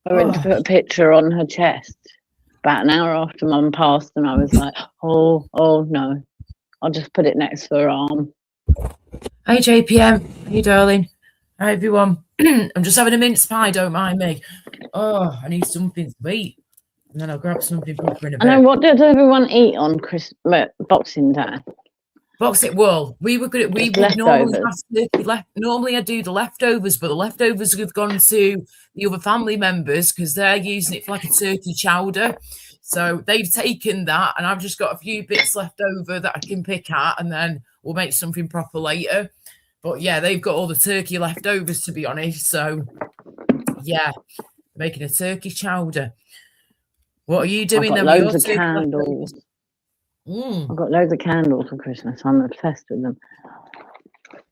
I went to put a picture on her chest about an hour after Mum passed, and I was like, oh no, I'll just put it next to her arm. Hey JPM, hey darling. Hi everyone. I'm just having a mince pie, don't mind me. Oh, I need something to eat. And then I'll grab something proper in a bit. I know, what did everyone eat on Boxing Day? Boxing, well, we would normally have turkey left. Normally I do the leftovers, but the leftovers have gone to the other family members because they're using it for like a turkey chowder. So they've taken that, and I've just got a few bits left over that I can pick at, and then we'll make something proper later. But yeah, they've got all the turkey leftovers, to be honest. So yeah, making a turkey chowder. What are you doing then? Loads of candles. I've got loads of candles for Christmas. I'm obsessed with them.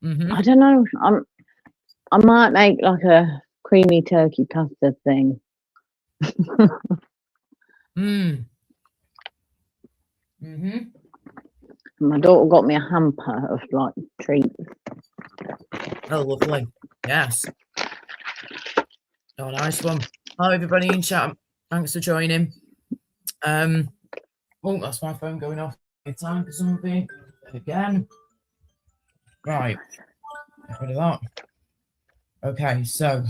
Mm-hmm. I don't know. I might make like a creamy turkey custard thing. Mm-hmm. My daughter got me a hamper of like treats. Oh, lovely. Yes. Oh, nice one. Hi, everybody in chat. Thanks for joining. Oh, that's my phone going off. Time for something again. Right. Get rid of that. Okay, so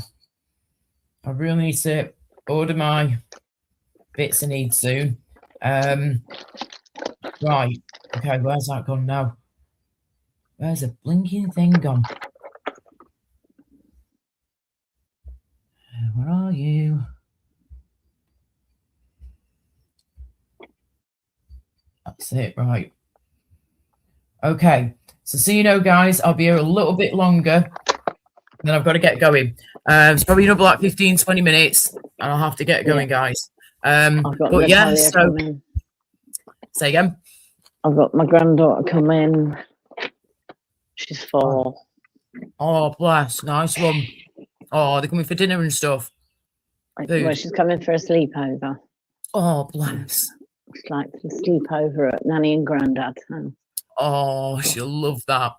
I really need to order my bits I need soon. Right. Okay, where's that gone now? Where's the blinking thing gone? Where are you? That's it, right. Okay, so guys, I'll be here a little bit longer. Then I've got to get going. It's probably another like 15, 20 minutes, and I'll have to get going, guys. But yeah, so say again. I've got my granddaughter come in. She's 4. Oh, bless. Nice one. Oh, they're coming for dinner and stuff. Well, Food. she's coming for a sleepover. Oh, bless. It's like a sleepover at Nanny and Grandad's house. Oh, she'll love that.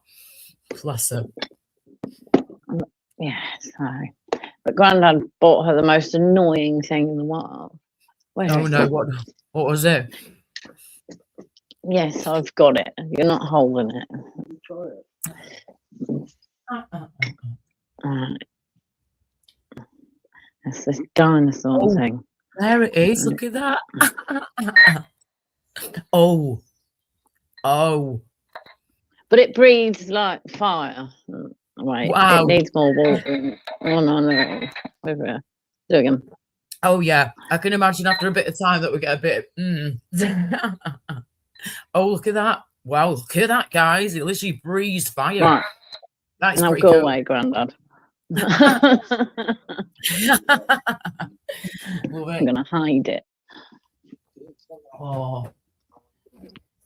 Bless her. Yeah, so. But Grandad bought her the most annoying thing in the world. Where Oh, is no. it? What was it? Yes, I've got it. You're not holding it. It's this dinosaur thing. There it is. Look at that. Oh. But it breathes like fire. Wait, Wow. it needs more water. Oh, no. Over here. Do it again. Oh, yeah. I can imagine after a bit of time that we get a bit. Oh, look at that. Wow, look at that, guys. It literally breathes fire. Right. That's Now pretty go cool. away, Grandad. Love I'm it. going to hide it. Oh.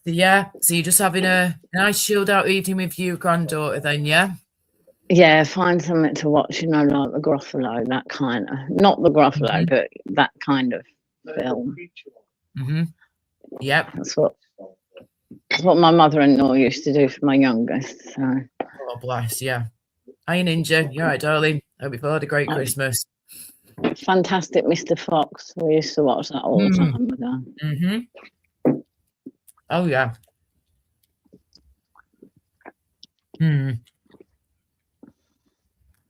So, yeah, so you're just having a nice chilled out evening with your granddaughter then, yeah? Yeah, find something to watch, you know, like the Gruffalo, that kind of, not the Gruffalo, but that kind of film. Mm-hmm. Yep. That's what my mother-in-law used to do for my youngest. So Oh, bless, yeah. Hi, Ninja. You all right, darling? Hope you've had a great Christmas. Fantastic Mr. Fox. We used to watch that all the time with her. Mm-hmm. Oh, yeah.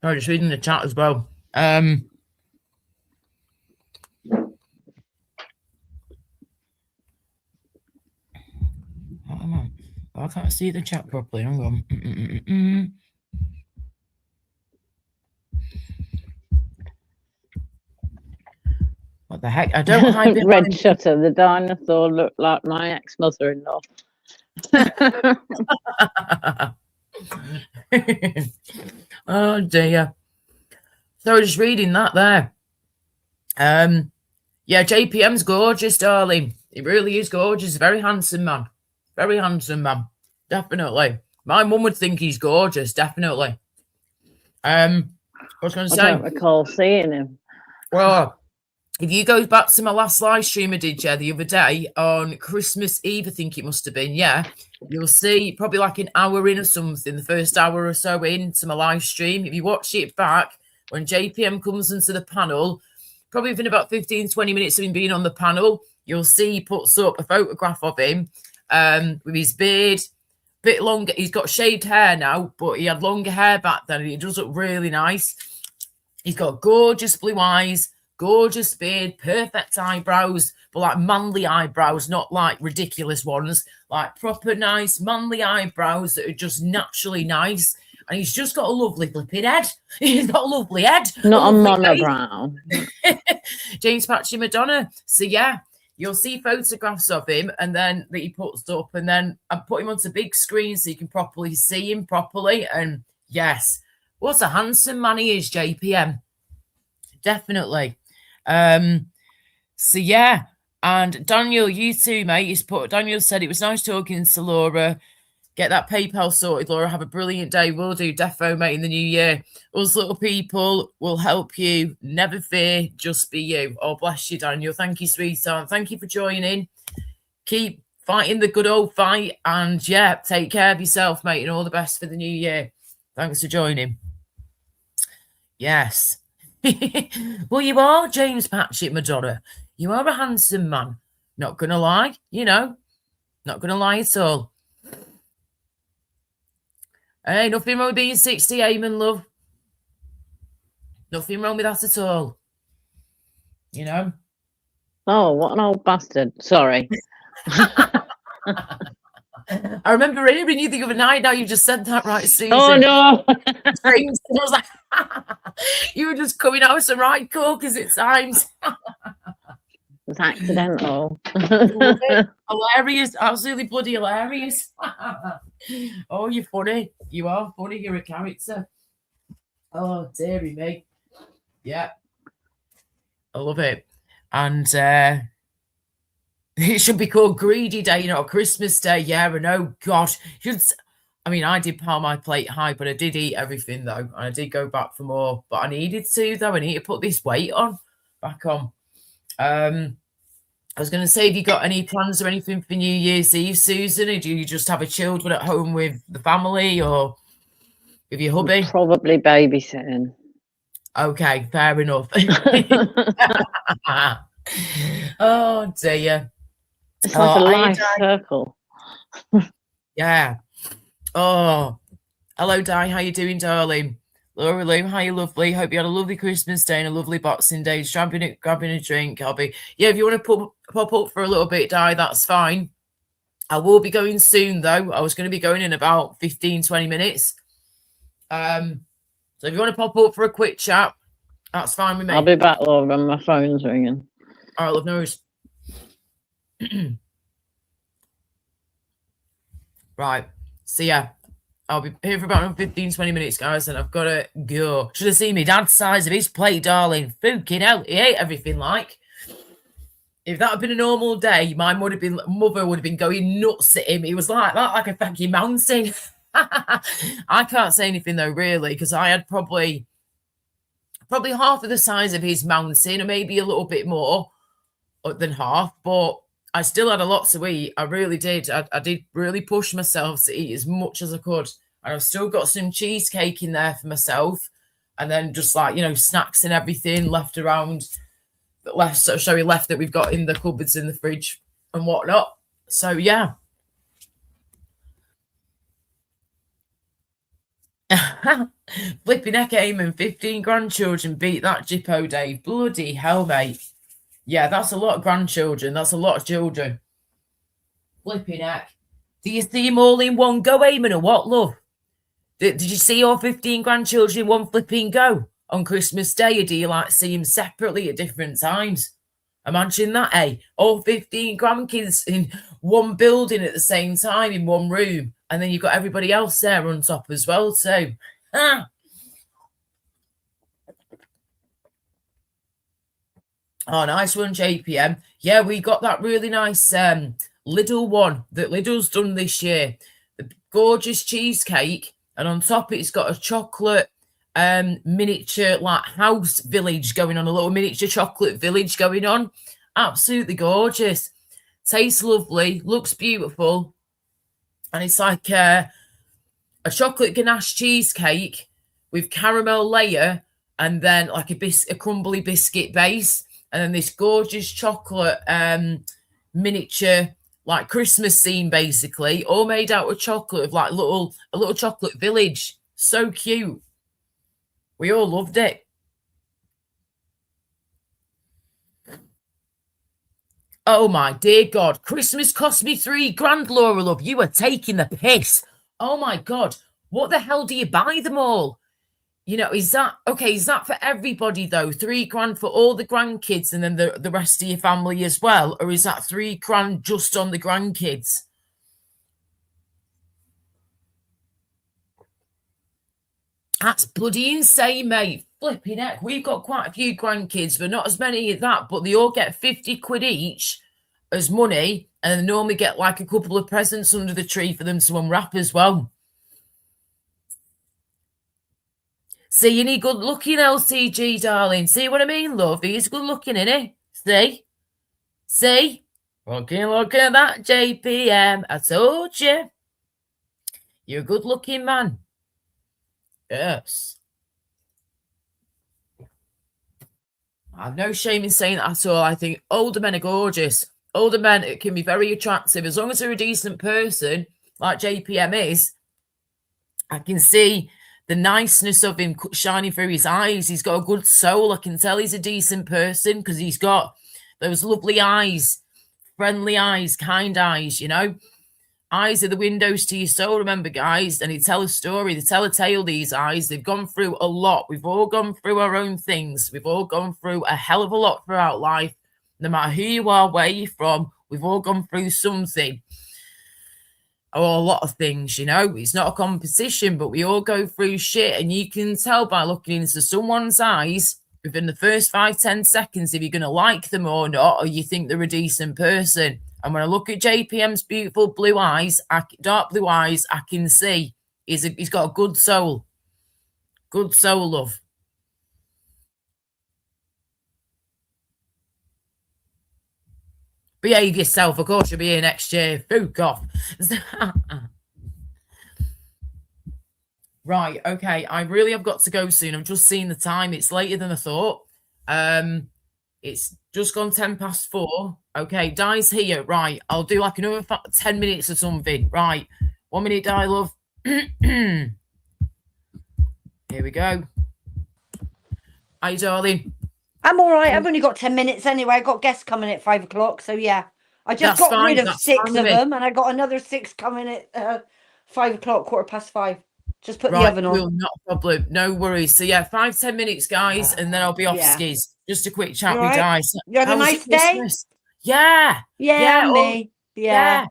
Oh, just reading the chat as well. I can't see the chat properly. Hang on. What the heck? I don't hide behind. Red Shutter, the dinosaur looked like my ex-mother-in-law. Oh dear. So just reading that there. Yeah, JPM's gorgeous, darling. He really is gorgeous. Very handsome man. Very handsome man. Definitely. My mum would think he's gorgeous, definitely. I was going to say. I don't recall seeing him. Well, if you go back to my last live stream I did, the other day on Christmas Eve, I think it must have been, you'll see probably like an hour in or something, the first hour or so into my live stream. If you watch it back, when JPM comes into the panel, probably within about 15, 20 minutes of him being on the panel, you'll see he puts up a photograph of him with his beard, a bit longer. He's got shaved hair now, but he had longer hair back then, and it does look really nice. He's got gorgeous blue eyes, gorgeous beard, perfect eyebrows, but like manly eyebrows, not like ridiculous ones, like proper nice manly eyebrows that are just naturally nice. And he's just got a lovely flipping head. He's got a lovely head. Not a monobrow. James Patrick Madonna. So yeah, you'll see photographs of him and then that he puts up, and then I put him onto big screen so you can properly see him properly. And yes, what a handsome man he is, JPM. Definitely. So yeah, and Daniel, you too, mate. Daniel said it was nice talking to Laura. Get that PayPal sorted, Laura. Have a brilliant day. We'll do defo, mate, in the new year. Us little people will help you. Never fear, just be you. Oh, bless you, Daniel. Thank you, sweetheart. Thank you for joining. Keep fighting the good old fight. And yeah, take care of yourself, mate, and all the best for the new year. Thanks for joining. Yes. Well, you are, James Patrick Madonna. You are a handsome man. Not going to lie, not going to lie at all. Hey, nothing wrong with being 60, Eamon, love. Nothing wrong with that at all. Oh, what an old bastard. Sorry. I remember hearing you the other night. Now you just said that, right, Susan? Oh, no. I was like, you were just coming out some right corkers at times. It's accidental. Hilarious. Absolutely bloody hilarious. Oh, you're funny. You are funny. You're a character. Oh, dearie me. Yeah. I love it. And it should be called Greedy Day, not Christmas Day. Yeah, I know. God. I mean, I did pile my plate high, but I did eat everything though, and I did go back for more. But I needed to though. I need to put this weight back on. I was going to say, have you got any plans or anything for New Year's Eve, Susan? Or do you just have a chilled one at home with the family or with your hubby? Probably babysitting. Okay, fair enough. Oh dear. It's like a are you life Di? circle. Yeah. Oh, hello, Di. How you doing, darling? Laura Lou, how you lovely? Hope you had a lovely Christmas day and a lovely Boxing Day. Just grabbing a drink. I'll be, yeah, if you want to pop up for a little bit, Di, that's fine. I will be going soon, though. I was going to be going in about 15, 20 minutes. So if you want to pop up for a quick chat, that's fine with me. I'll be back, Laura, and my phone's ringing. All right, love, no worries. Right. So, yeah. I'll be here for about 15, 20 minutes, guys, and I've got to go. Should have seen me dad's size of his plate, darling. Fucking hell, he ate everything like. If that had been a normal day, my mother would have been going nuts at him. He was like that, like a fucking mountain. I can't say anything, though, really, because I had probably half of the size of his mountain, or maybe a little bit more than half, but I still had a lot to eat. I really did. I did really push myself to eat as much as I could. And I've still got some cheesecake in there for myself. And then just like, snacks and everything left around, left that we've got in the cupboards in the fridge and whatnot. So, yeah. Flipping heck, Eamon, 15 grandchildren beat that Jippo Dave. Bloody hell, mate. Yeah, that's a lot of grandchildren. That's a lot of children. Flipping heck. Do you see them all in one go, Eamon, or what, love? Did you see all 15 grandchildren in one flipping go on Christmas Day, or do you like see them separately at different times? Imagine that, eh? All 15 grandkids in one building at the same time in one room, and then you've got everybody else there on top as well, too. Oh, nice one, JPM. Yeah, we got that really nice Lidl one that Lidl's done this year. The gorgeous cheesecake, and on top it's got a chocolate miniature like house village going on, a little miniature chocolate village going on. Absolutely gorgeous. Tastes lovely, looks beautiful. And it's like a chocolate ganache cheesecake with caramel layer and then like a crumbly biscuit base. And then this gorgeous chocolate miniature, like Christmas scene, basically, all made out of chocolate, of like a little chocolate village. So cute. We all loved it. Oh my dear God. Christmas cost me $3,000, Laura love. You are taking the piss. Oh my God. What the hell do you buy them all? Is that okay? Is that for everybody though? $3,000 for all the grandkids and then the rest of your family as well? Or is that $3,000 just on the grandkids? That's bloody insane, mate. Flipping heck. We've got quite a few grandkids, but not as many as that. But they all get 50 quid each as money. And they normally get like a couple of presents under the tree for them to unwrap as well. See, you need good looking LCG, darling. See what I mean, love? He's good looking, innit? See? Look at that, JPM. I told you. You're a good looking man. Yes. I have no shame in saying that at all. I think older men are gorgeous. Older men can be very attractive. As long as they're a decent person, like JPM is, I can see the niceness of him shining through his eyes. He's got a good soul. I can tell he's a decent person because he's got those lovely eyes, friendly eyes, kind eyes, Eyes are the windows to your soul, remember, guys? And they tell a story. They tell a tale, these eyes. They've gone through a lot. We've all gone through our own things. We've all gone through a hell of a lot throughout life. No matter who you are, where you're from, we've all gone through something. Or a lot of things, It's not a competition, but we all go through shit. And you can tell by looking into someone's eyes within the first 5-10 seconds if you're going to like them or not, or you think they're a decent person. And when I look at JPM's beautiful blue eyes, dark blue eyes, I can see He's got a good soul. Good soul, love. Behave yourself. Of course, you'll be here next year. Fuck off. Right, okay. I really have got to go soon. I've just seen the time. It's later than I thought. It's just gone 4:10. Okay, Di's here. Right, I'll do like another 10 minutes or something. Right, 1 minute, Di, love. Here we go. Hi, darling. I'm all right. I've only got 10 minutes anyway. I got guests coming at 5 o'clock. So, yeah. I just That's got rid fine, of that's 6 fine of with me. them, and I got another 6 coming at 5 o'clock, 5:15. Just put the Right, oven on. cool, not a problem. No worries. So, yeah, 5-10 minutes, guys, and then I'll be off Yeah. skis. Just a quick chat You with all right? Di. So, You had a how was nice your day? Christmas? Yeah. Yeah, oh, me. Yeah.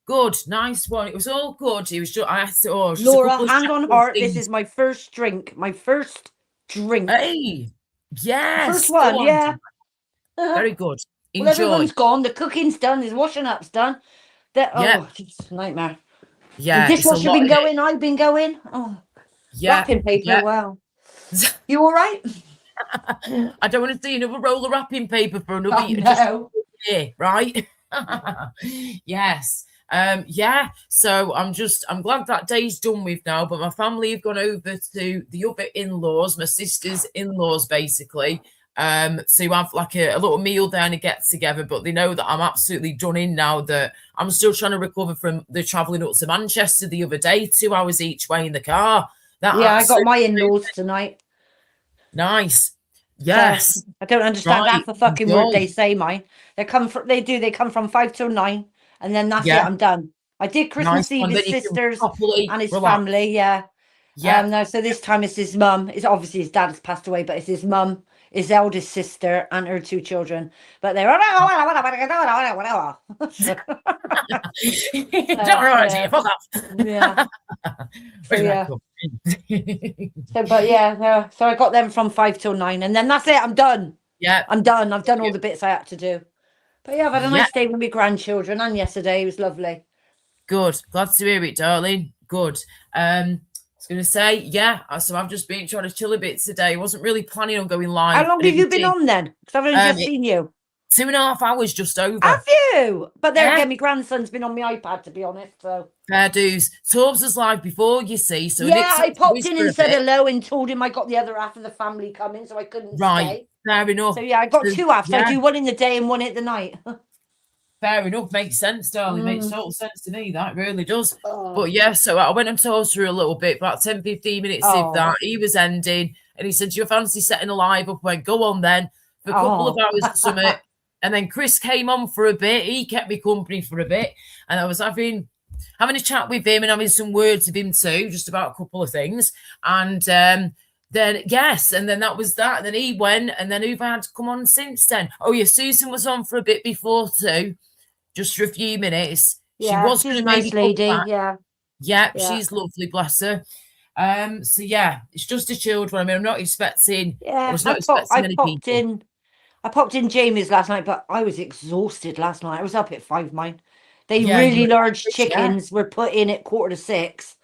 Good, nice one. It was all good. It was just I had to. Oh, just a Laura, couple of hand on technical heart. This things. is my first drink. My first drink. Hey, yes, First go one, on, yeah. very good. Well, Enjoy. everyone's gone. The cooking's done. The washing up's done. Yeah. Oh, it's a nightmare. Yeah, The it's a dishwasher lot, been isn't it? going. I've been going. Oh, Yeah, wrapping paper. yeah. Wow. You all right? I don't want to see another roll of wrapping paper for another Oh, year, no. year, right? Yes. Yeah. So I'm glad that day's done with now. But my family have gone over to the other in-laws, my sister's in-laws, basically. To have like a little meal there and a get together. But they know that I'm absolutely done in now. That I'm still trying to recover from the travelling up to Manchester the other day, 2 hours each way in the car. Yeah, I got my in-laws tonight. Nice. Yes. I don't understand Right, half the fucking word enjoy. they say, mine. They come from 5 till 9, and then that's Yeah. it, I'm done. I did Christmas Nice one. Eve Then his you can sisters properly and his relax. family, yeah. Yeah. No, so this time it's his mum. It's obviously his dad has passed away, but it's his mum, his eldest sister, and her 2 children. But they're Don't worry, yeah. fuck off. yeah. Where's yeah. that come in? So, but yeah, so I got them from 5 till 9, and then that's it. I'm done. Yeah. I'm done. I've done all the bits I had to do. But yeah, I've had a Yeah. nice day with my grandchildren, and yesterday it was lovely. Good. Glad to hear it, darling. Good. I was going to say, yeah. So I've just been trying to chill a bit today. I wasn't really planning on going live. How long and have if you I been did, on then? Because I've only just seen you. 2.5 hours just over. Have you? But there Yeah. again, my grandson's been on my iPad, to be honest. So Fair dues. Torbs was live before, you see. So yeah, Nick's I had to popped whisper in a and said bit. hello and told him I got the other half of the family coming, so I couldn't Right. stay. Fair enough. So yeah, I got So, 2 halves. yeah. I do one in the day and one at the night. Fair enough. Makes sense, darling. Makes total sense to me. That really does. Oh. But yeah, so I went and told through a little bit, about 10-15 minutes Oh. of that. He was ending and he said, "Do you fancy setting a live up?" I went, "Go on then," for a couple of Oh. hours or something. And then Chris came on for a bit. He kept me company for a bit. And I was having a chat with him and having some words with him too, just about a couple of things. And then, yes, and then that was that. And then he went, and then who've had to come on since then? Oh, yeah, Susan was on for a bit before too, just for a few minutes. Yeah, she was she's going a to nice maybe come lady. back. Yeah. Yeah, Yeah. she's lovely, bless her. So yeah, it's just a chilled one. I mean, I'm not expecting. I Yeah, was not expecting many people. I popped in Jamie's last night, but I was exhausted last night. I was up at 5, mine. They Yeah, really you were large average, yeah. chickens were put in at 5:45.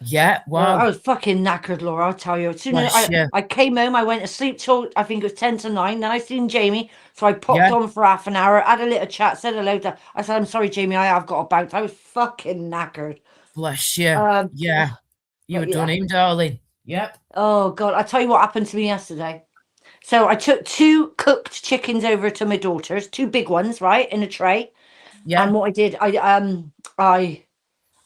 Yeah, Well, wow. I was fucking knackered, Laura. I'll tell you. As soon as Bless you. I came home, I went to sleep till I think it was 10 to 9. Then I seen Jamie, so I popped Yeah. on for half an hour, had a little chat, said hello to. I said, "I'm sorry, Jamie, I have got to bounce." I was fucking knackered. Bless you. Um, Yeah, you were but done yeah. in, darling. Yep. Oh God, I tell you what happened to me yesterday. So I took 2 cooked chickens over to my daughters, 2 big ones, right, in a tray. Yeah. And what I did, I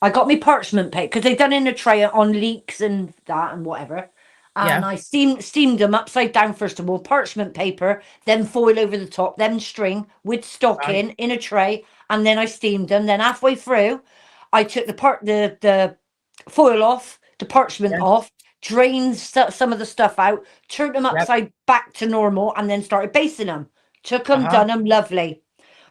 got me parchment paper because they done in a tray on leeks and that and whatever. And Yeah. I steamed them upside down first of all, parchment paper, then foil over the top, then string with stocking in a tray, and then I steamed them. Then halfway through, I took the foil off, the parchment Yeah. off, drained some of the stuff out, turned them Yep. upside back to normal, and then started basting them. Took them, Uh-huh. done them, lovely.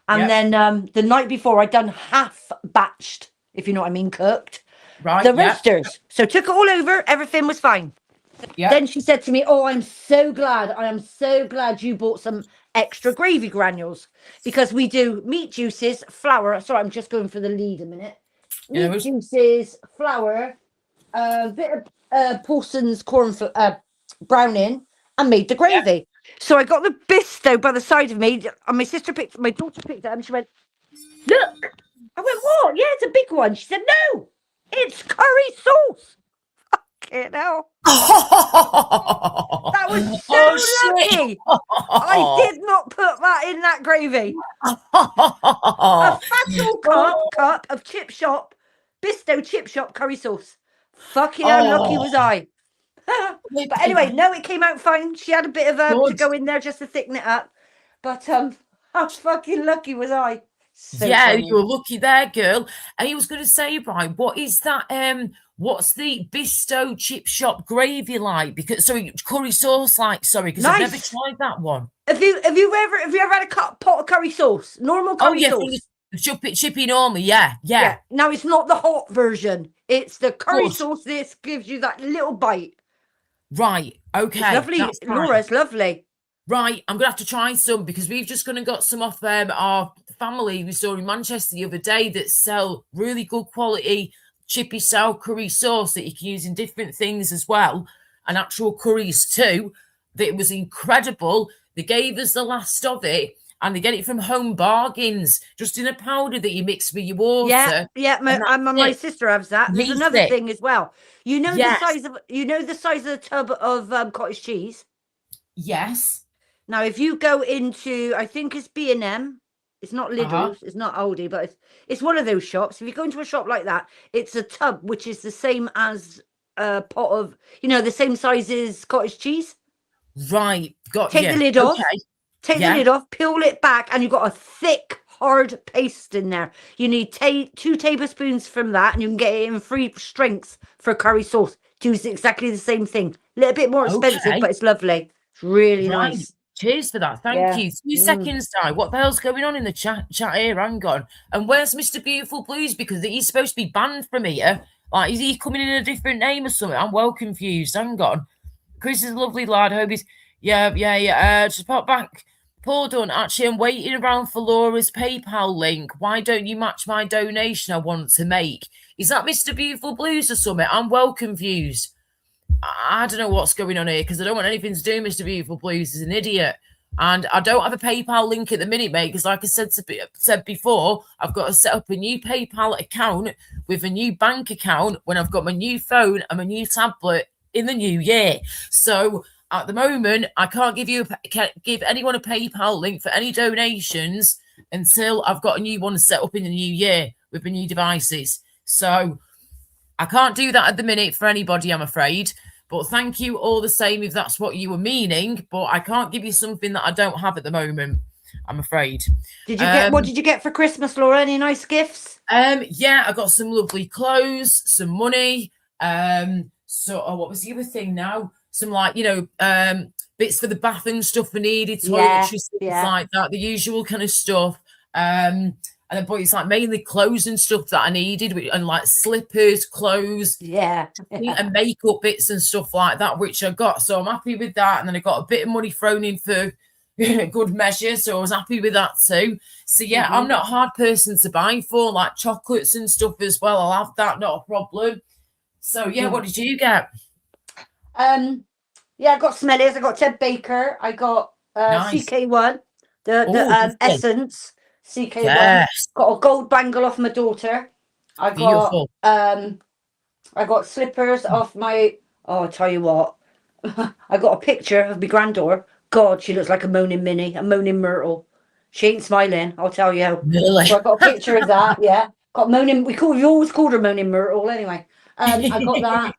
And Yep. then the night before, I done half batched, if you know what I mean, cooked Right. the Yeah. roasters. So took it all over, everything was fine. Yeah. Then she said to me, "Oh, I am so glad you bought some extra gravy granules because we do meat juices, flour." Sorry, I'm just going for the lead a minute. Yeah, Meat juices, flour, a bit of Paulson's browning, and made the gravy. So I got the bisto by the side of me, and my daughter picked it up, and she went, "Look." I went, "What?" "Yeah, it's a big one." She said, "No, it's curry sauce." Fucking hell. That was so lucky. I did not put that in that gravy. A fat old cup of chip shop, Bisto chip shop curry sauce. Fucking how lucky was I? But anyway, no, it came out fine. She had a bit of to go in there just to thicken it up. But how fucking lucky was I? So yeah, funny. you were lucky there, girl. And he was going to say, right, what is that? What's the Bisto chip shop gravy like? Because curry sauce like. Sorry, because I've never Nice. tried that one. Have you ever had a pot of curry sauce? Normal curry sauce. Chippy normally, yeah. Now it's not the hot version. It's the curry sauce. This gives you that little bite. Right. Okay. It's lovely, Laura. It's lovely. Right, I'm gonna have to try some because we've just got some off our family we saw in Manchester the other day that sell really good quality chippy sour curry sauce that you can use in different things as well, and actual curries too. That was incredible. They gave us the last of it, and they get it from Home Bargains, just in a powder that you mix with your water. Yeah. My sister has that. There's another thing as well. You know the size of the tub of cottage cheese. Yes. Now, if you go into, I think it's B&M, it's not Lidl's, it's not Aldi, but it's one of those shops. If you go into a shop like that, it's a tub which is the same as a pot of, the same size as cottage cheese. Right, Take the lid off. Take the lid off, peel it back, and you've got a thick, hard paste in there. You need 2 tablespoons from that, and you can get it in 3 strengths for curry sauce. Do exactly the same thing. A little bit more expensive, but it's lovely. It's really nice. Cheers for that. Thank you. 2 seconds, Di. What the hell's going on in the chat here? Hang on. And where's Mr. Beautiful Blues? Because he's supposed to be banned from here. Like, is he coming in a different name or something? I'm well confused. Hang on. Chris is a lovely lad. Hope he's... Yeah. Just pop back. Paul Dunn, actually, I'm waiting around for Laura's PayPal link. Why don't you match my donation I want to make? Is that Mr. Beautiful Blues or something? I'm well confused. I don't know what's going on here because I don't want anything to do with Mr. Beautiful Blues. He's an idiot. And I don't have a PayPal link at the minute, mate, because like I said before, I've got to set up a new PayPal account with a new bank account when I've got my new phone and my new tablet in the new year. So at the moment, I can't give anyone a PayPal link for any donations until I've got a new one set up in the new year with my new devices. So I can't do that at the minute for anybody, I'm afraid. But thank you all the same if that's what you were meaning. But I can't give you something that I don't have at the moment, I'm afraid. What did you get for Christmas, Laura? Any nice gifts? Yeah, I got some lovely clothes, some money. What was the other thing now? Some bits for the bath and stuff I needed, toiletries, things like that, the usual kind of stuff. And then, but it's like mainly clothes and stuff that I needed, and like slippers, clothes, and makeup bits and stuff like that, which I got. So I'm happy with that. And then I got a bit of money thrown in for good measure, so I was happy with that too. So yeah, I'm not a hard person to buy for, like chocolates and stuff as well. I'll have that, not a problem. So yeah, what did you get? I got Smellies. I got Ted Baker. I got CK1, the Essence. CK1. Yes. Got a gold bangle off my daughter. I got slippers off my. Oh, I'll tell you what. I got a picture of my granddaughter. God, she looks like a moaning Minnie, a moaning Myrtle. She ain't smiling, I'll tell you. Really? So I got a picture of that. Yeah, got moaning. We always called her moaning Myrtle. Anyway, I got that.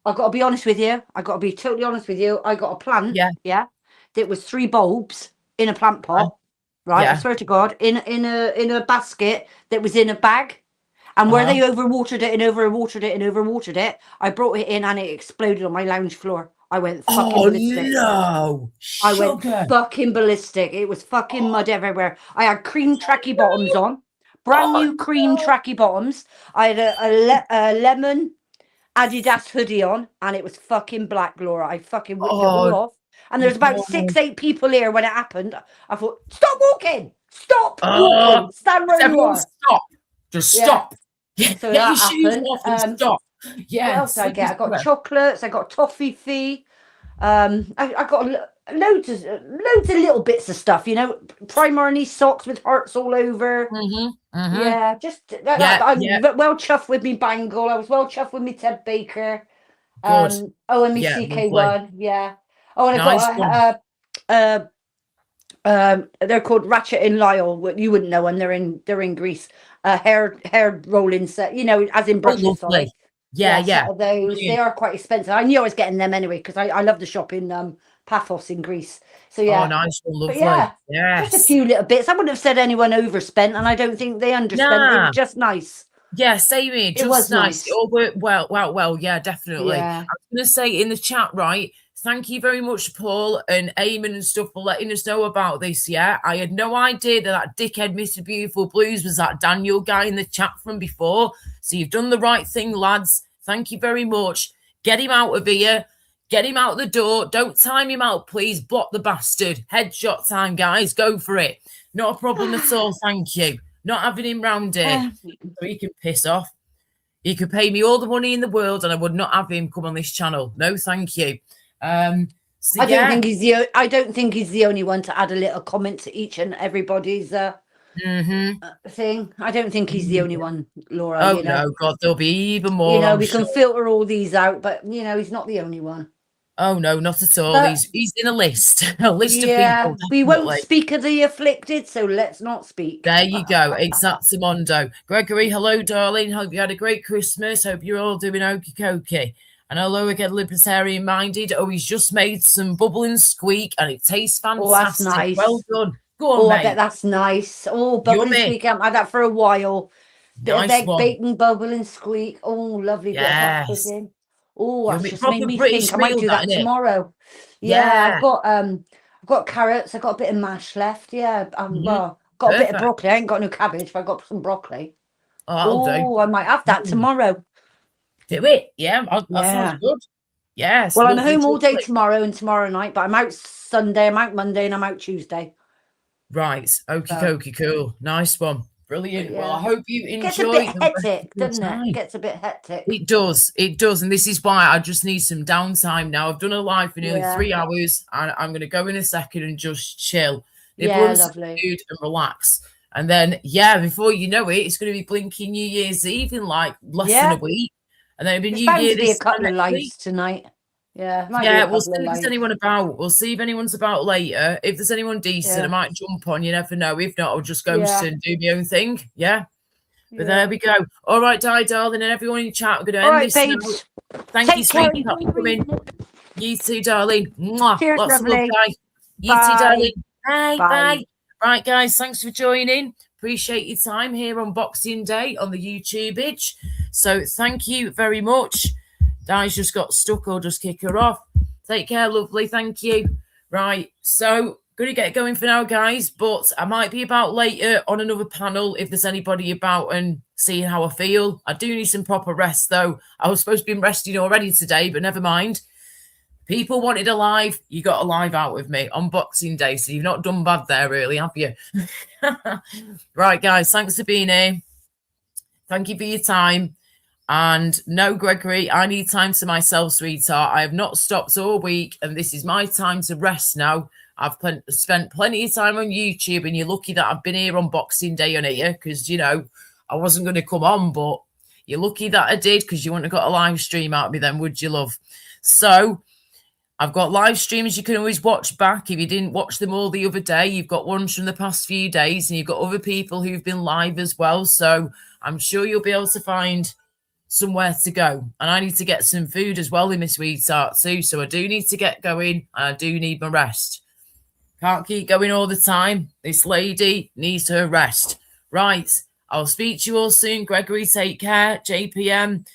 I got to be honest with you. I got to be totally honest with you. I got a plant. Yeah. That was 3 bulbs in a plant pot. Right, I swear to God, in a basket that was in a bag, and where they overwatered it, I brought it in and it exploded on my lounge floor. I went fucking ballistic. No! I went fucking ballistic. It was fucking mud everywhere. I had cream tracky bottoms on, brand new cream tracky bottoms. I had a lemon Adidas hoodie on, and it was fucking black, Laura. I fucking whipped it all off. And there's about 6-8 people here when it happened. I thought, stop walking! Stop walking! Stand where you are. Stop! Just stop! So Get your that shoes happened. off and stop. Yeah. What else did I get? I got super. chocolates. I got toffee fee. I got loads of little bits of stuff. You know, Primarily socks with hearts all over. Mhm, mhm. Yeah, just Yeah, I'm yeah. well chuffed with me bangle. I was well chuffed with me Ted Baker. Good. Oh, and me Yeah, CK1. lovely. Yeah. Oh, and I Nice got one. they're called Ratchet and Lyle. You wouldn't know them. They're in Greece. Hair rolling set. You know, as in Oh, brushes. lovely. Sorry. Yeah, Set yeah. of those. They Brilliant. are quite expensive. I knew I was getting them anyway because I love the shop in Paphos in Greece. So Oh, yeah. nice one. But Lovely. yeah, just a Yes. few little bits. I wouldn't have said anyone overspent, and I don't think they underspent. They were Nah. just nice. Yeah, same here. It was Just nice. nice. It all worked well. Yeah, definitely. Yeah. I was going to say in the chat, right? Thank you very much, Paul and Eamon and stuff, for letting us know about this. Yeah, I had no idea that dickhead Mr. Beautiful Blues was that Daniel guy in the chat from before. So you've done the right thing, lads. Thank you very much. Get him out of here. Get him out the door. Don't time him out, please. Block the bastard. Headshot time, guys. Go for it. Not a problem at all. Thank you. Not having him round here. So he can piss off. He could pay me all the money in the world and I would not have him come on this channel. No, thank you. So I don't think he's the only one to add a little comment to each and everybody's thing. I don't think he's the only one, Laura. Oh, you know? no, God, there'll be even more. You know, I'm we can sure. filter all these out, but you know, he's not the only one. Oh, no, not at all. But- He's in a list. A list of Yeah, people. we won't definitely. speak of the afflicted, so let's not speak. There you go. Exactamundo. Gregory, hello, darling. Hope you had a great Christmas. Hope you're all doing okie dokie. And hello again, libertarian minded. Oh, he's just made some bubble and squeak and it tastes fantastic. Oh, that's nice. Well done. Go on, Oh, mate. I bet that's nice. Oh, bubble and Yummy. squeak. I haven't had that for a while. Bit of Nice egg, one. bacon, bubble and squeak. Oh, lovely bit of hot Yes. pudding. Oh, that's Yummy. just Proper made me British think I might meal, do that innit? tomorrow. Yeah. I've got carrots. I've got a bit of mash left. Yeah. Well, got a bit of Perfect. broccoli. I ain't got no cabbage, but I've got some broccoli. Oh, that'll do. Oh, I might have that tomorrow. Do it. Yeah, that Yeah. sounds good. Yes. Well, I'm lovely, home all day lovely. tomorrow and tomorrow night, but I'm out Sunday, I'm out Monday, and I'm out Tuesday. Right. Okie dokie. Cool. Nice one. Brilliant. Yeah. Well, I hope you It gets a enjoy bit the rest of hectic, your doesn't it? time. It gets a bit hectic. It does. It does. And this is why I just need some downtime now. I've done a live for nearly Yeah. 3 hours and I'm going to go in a second and just chill. Yeah, Nibble on some lovely. food and relax. And then, yeah, before you know it, it's going to be blinking New Year's Eve in like less than Yeah. a week. And then it'll be There's New bound Year to be a this time couple of next lives week. tonight. Yeah, might be Yeah, a we'll couple see of if there's lives. anyone about. We'll see if anyone's about later. If there's anyone decent, Yeah. I might jump on. You never know. If not, I'll just go Yeah. and do my own thing. Yeah. But Yeah. there we go. All right, darling, and everyone in chat, we're going to All end right, this now. babes. Thank you, Take care. sweetheart, for coming. You too, darling. Mwah. Cheers, Lots of love, lovely. guys. You Bye. too, darling. Bye. Bye. Right, guys, thanks for joining. Appreciate your time here on Boxing Day on the YouTube-age. So thank you very much. Di's just got stuck. I'll just kick her off. Take care, lovely. Thank you. Right, so going to get going for now, guys, but I might be about later on another panel if there's anybody about and seeing how I feel. I do need some proper rest, though. I was supposed to be resting already today, but never mind. People wanted a live. You got a live out with me on Boxing Day, so you've not done bad there, really, have you? Right, guys, thanks for being here. Thank you for your time. And no, Gregory, I need time to myself, sweetheart. I have not stopped all week, and this is my time to rest now. I've spent plenty of time on YouTube, and you're lucky that I've been here on Boxing Day on here because, you know, I wasn't going to come on, but you're lucky that I did because you wouldn't have got a live stream out of me then, would you, love? So I've got live streams you can always watch back. If you didn't watch them all the other day, you've got ones from the past few days, and you've got other people who've been live as well. So I'm sure you'll be able to find somewhere to go. And I need to get some food as well in my sweetheart too. So I do need to get going and I do need my rest. Can't keep going all the time. This lady needs her rest. Right. I'll speak to you all soon. Gregory, take care. JPM,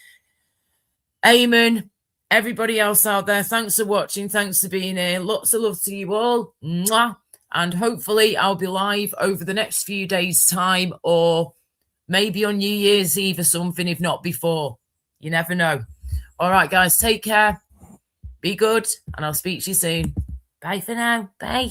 Eamon, everybody else out there. Thanks for watching. Thanks for being here. Lots of love to you all. Mwah. And hopefully I'll be live over the next few days' time or maybe on New Year's Eve or something, if not before. You never know. All right, guys, take care. Be good, and I'll speak to you soon. Bye for now. Bye.